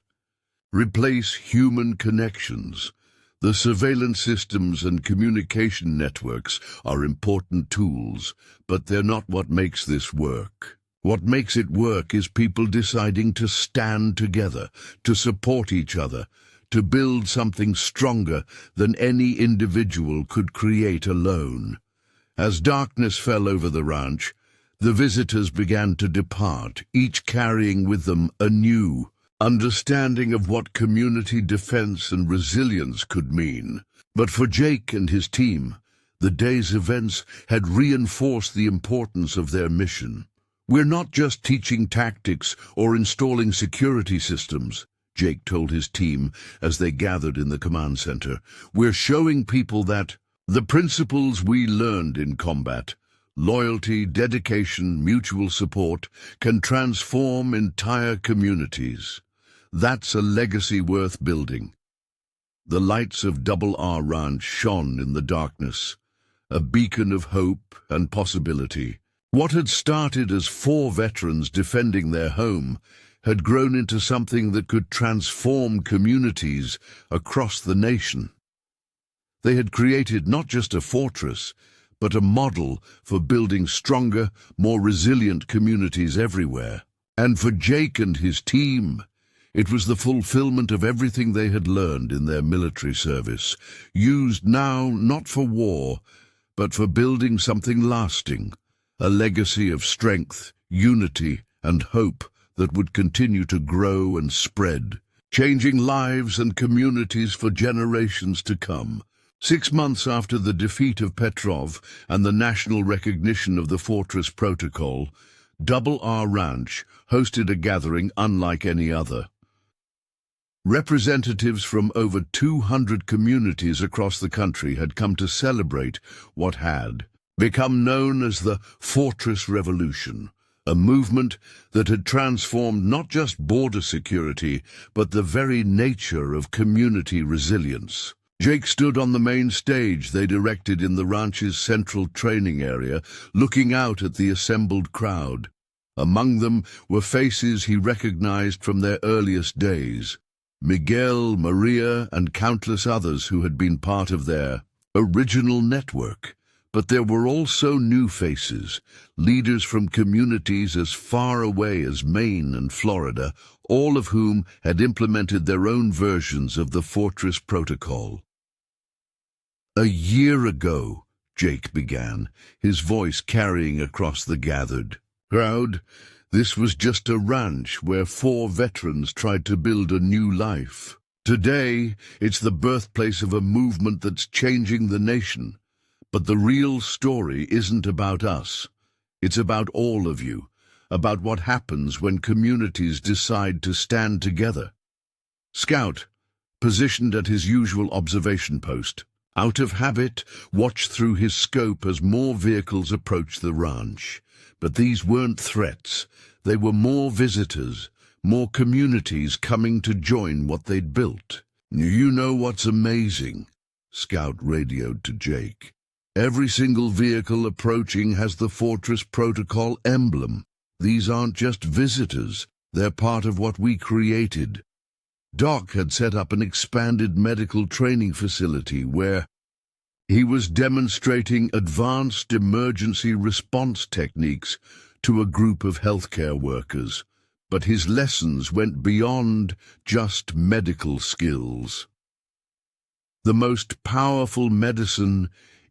replace human connections. The surveillance systems and communication networks are important tools, but they're not what makes this work. What makes it work is people deciding to stand together, to support each other, to build something stronger than any individual could create alone. As darkness fell over the ranch, the visitors began to depart, each carrying with them a new understanding of what community defense and resilience could mean. But for Jake and his team, the day's events had reinforced the importance of their mission. We're not just teaching tactics or installing security systems, Jake told his team as they gathered in the command center. We're showing people that the principles we learned in combat, loyalty, dedication, mutual support, can transform entire communities. That's a legacy worth building. The lights of R Ranch shone in the darkness, a beacon of hope and possibility. What had started as 4 veterans defending their home had grown into something that could transform communities across the nation. They had created not just a fortress, but a model for building stronger, more resilient communities everywhere. And for Jake and his team, it was the fulfillment of everything they had learned in their military service, used now not for war, but for building something lasting, a legacy of strength, unity, and hope that would continue to grow and spread, changing lives and communities for generations to come. 6 months after the defeat of Petrov and the national recognition of the Fortress Protocol, R Ranch hosted a gathering unlike any other. Representatives from over 200 communities across the country had come to celebrate what had become known as the Fortress Revolution, a movement that had transformed not just border security, but the very nature of community resilience. Jake stood on the main stage they'd erected in the ranch's central training area, looking out at the assembled crowd. Among them were faces he recognized from their earliest days: Miguel, Maria, and countless others who had been part of their original network. But there were also new faces, leaders from communities as far away as Maine and Florida, all of whom had implemented their own versions of the Fortress Protocol. "A year ago," Jake began, his voice carrying across the gathered crowd, "this was just a ranch where 4 veterans tried to build a new life. Today, it's the birthplace of a movement that's changing the nation. But the real story isn't about us. It's about all of you, about what happens when communities decide to stand together." Scout, positioned at his usual observation post, out of habit, watched through his scope as more vehicles approached the ranch. But these weren't threats. They were more visitors, more communities coming to join what they'd built. "You know what's amazing?" Scout radioed to Jake. "Every single vehicle approaching has the Fortress Protocol emblem. These aren't just visitors, they're part of what we created." Doc had set up an expanded medical training facility where he was demonstrating advanced emergency response techniques to a group of healthcare workers. But his lessons went beyond just medical skills. "The most powerful medicine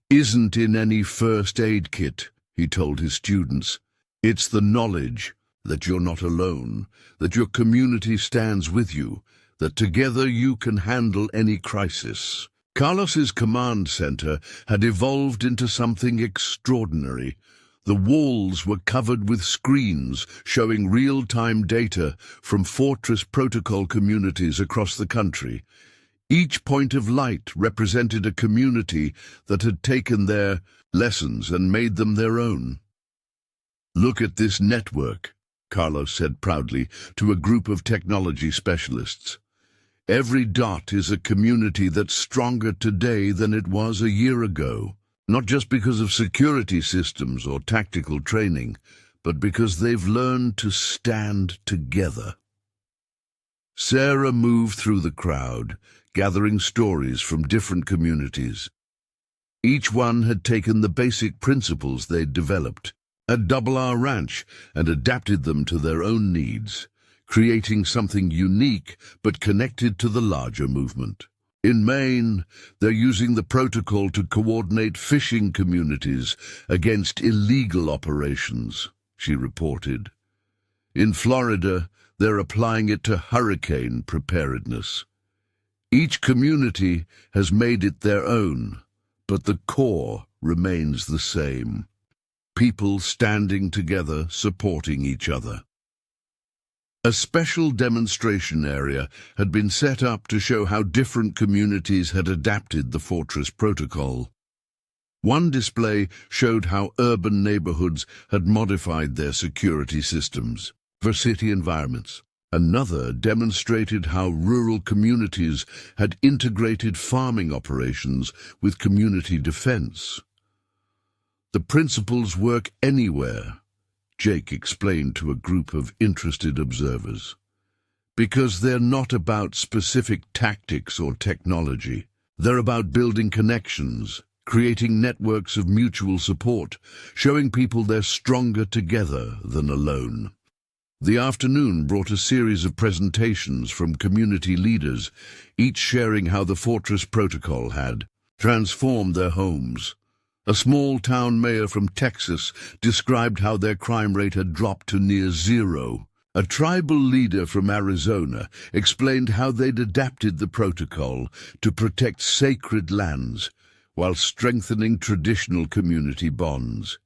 isn't in any first aid kit," he told his students. "It's the knowledge that you're not alone, that your community stands with you, that together you can handle any crisis." Carlos's command center had evolved into something extraordinary. The walls were covered with screens showing real-time data from Fortress Protocol communities across the country. Each point of light represented a community that had taken their lessons and made them their own. "Look at this network," Carlos said proudly to a group of technology specialists. "Every dot is a community that's stronger today than it was a year ago. Not just because of security systems or tactical training, but because they've learned to stand together." Sarah moved through the crowd, gathering stories from different communities. Each one had taken the basic principles they'd developed at Double R Ranch and adapted them to their own needs, creating something unique but connected to the larger movement. In Maine, they're using the protocol to coordinate fishing communities against illegal operations, she reported. In Florida, they're applying it to hurricane preparedness. Each community has made it their own, but the core remains the same. People standing together, supporting each other. A special demonstration area had been set up to show how different communities had adapted the Fortress Protocol. One display showed how urban neighborhoods had modified their security systems for city environments. Another demonstrated how rural communities had integrated farming operations with community defense. "The principles work anywhere," Jake explained to a group of interested observers, "because they're not about specific tactics or technology. They're about building connections, creating networks of mutual support, showing people they're stronger together than alone." The afternoon brought a series of presentations from community leaders, each sharing how the Fortress Protocol had transformed their homes. A small-town mayor from Texas described how their crime rate had dropped to near zero. A tribal leader from Arizona explained how they'd adapted the protocol to protect sacred lands while strengthening traditional community bonds.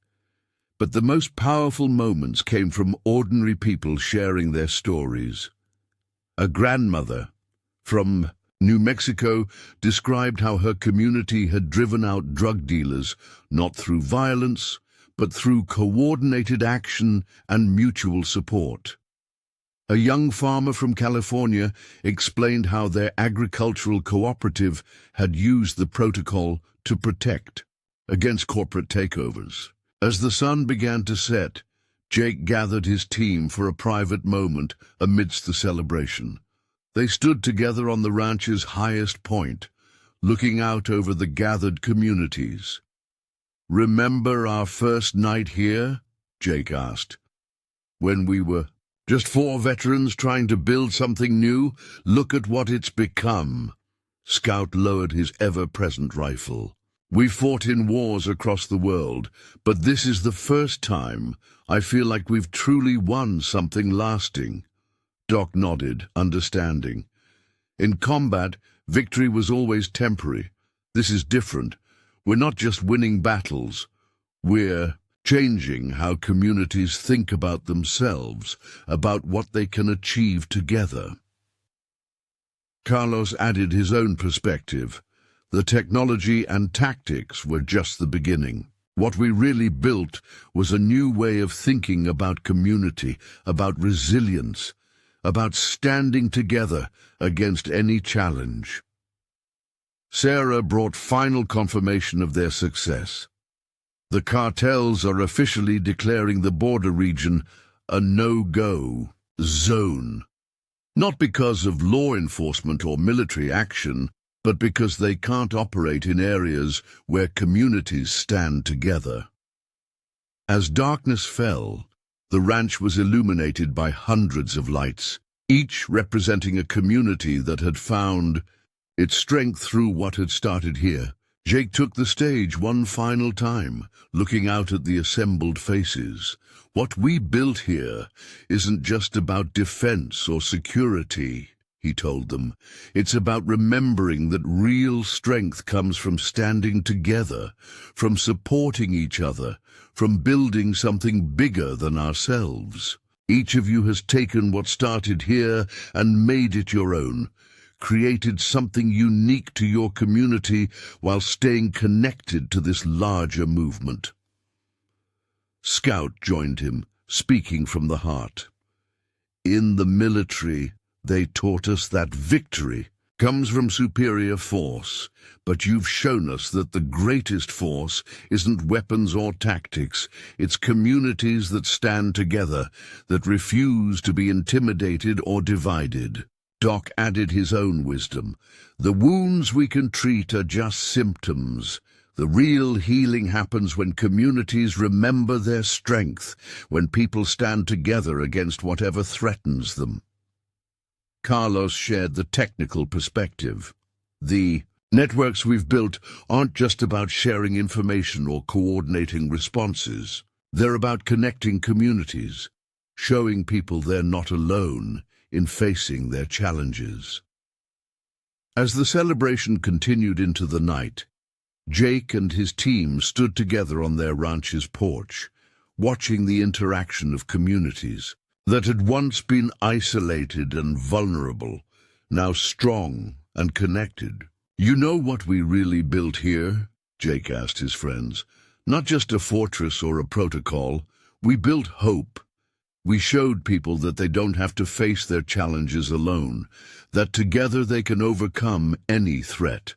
But the most powerful moments came from ordinary people sharing their stories. A grandmother from New Mexico described how her community had driven out drug dealers, not through violence, but through coordinated action and mutual support. A young farmer from California explained how their agricultural cooperative had used the protocol to protect against corporate takeovers. As the sun began to set, Jake gathered his team for a private moment amidst the celebration. They stood together on the ranch's highest point, looking out over the gathered communities. "Remember our first night here?" Jake asked. "When we were just 4 veterans trying to build something new? Look at what it's become." Scout lowered his ever-present rifle. "We fought in wars across the world, but this is the first time I feel like we've truly won something lasting." Doc nodded, understanding. "In combat, victory was always temporary. This is different. We're not just winning battles. We're changing how communities think about themselves, about what they can achieve together." Carlos added his own perspective. "The technology and tactics were just the beginning. What we really built was a new way of thinking about community, about resilience, about standing together against any challenge." Sarah brought final confirmation of their success. "The cartels are officially declaring the border region a no-go zone. Not because of law enforcement or military action, but because they can't operate in areas where communities stand together." As darkness fell, the ranch was illuminated by hundreds of lights, each representing a community that had found its strength through what had started here. Jake took the stage one final time, looking out at the assembled faces. "What we built here isn't just about defense or security," he told them. It's about remembering that real strength comes from standing together, from supporting each other, from building something bigger than ourselves. Each of you has taken what started here and made it your own, created something unique to your community while staying connected to this larger movement. Scout joined him, speaking from the heart. In the military, they taught us that victory comes from superior force, but you've shown us that the greatest force isn't weapons or tactics. It's communities that stand together, that refuse to be intimidated or divided. Doc added his own wisdom. The wounds we can treat are just symptoms. The real healing happens when communities remember their strength, when people stand together against whatever threatens them. Carlos shared the technical perspective. The networks we've built aren't just about sharing information or coordinating responses. They're about connecting communities, showing people they're not alone in facing their challenges. As the celebration continued into the night, Jake and his team stood together on their ranch's porch, watching the interaction of communities that had once been isolated and vulnerable, now strong and connected. You know what we really built here? Jake asked his friends. Not just a fortress or a protocol. We built hope. We showed people that they don't have to face their challenges alone, that together they can overcome any threat.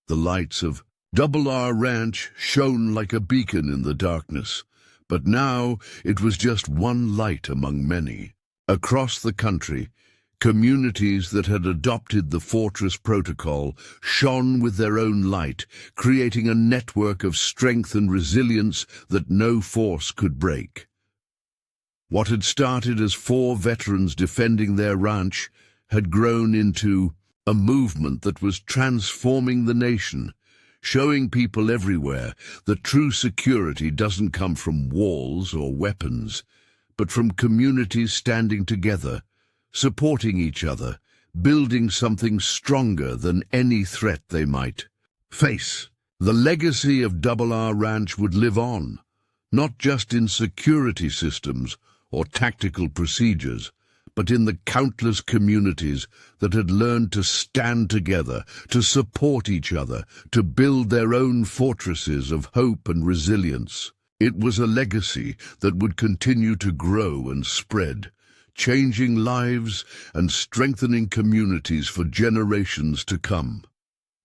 The lights of Double R Ranch shone like a beacon in the darkness, but now it was just one light among many. Across the country, communities that had adopted the Fortress Protocol shone with their own light, creating a network of strength and resilience that no force could break. What had started as 4 veterans defending their ranch had grown into a movement that was transforming the nation, showing people everywhere that true security doesn't come from walls or weapons, but from communities standing together, supporting each other, building something stronger than any threat they might face. The legacy of Double R Ranch would live on, not just in security systems or tactical procedures, but in the countless communities that had learned to stand together, to support each other, to build their own fortresses of hope and resilience. It was a legacy that would continue to grow and spread, changing lives and strengthening communities for generations to come.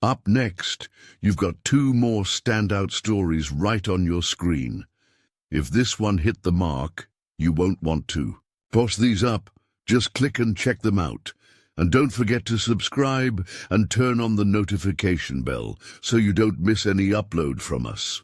Up next, you've got 2 more standout stories right on your screen. If this one hit the mark, you won't want to pause these up. Just click and check them out. And don't forget to subscribe and turn on the notification bell so you don't miss any upload from us.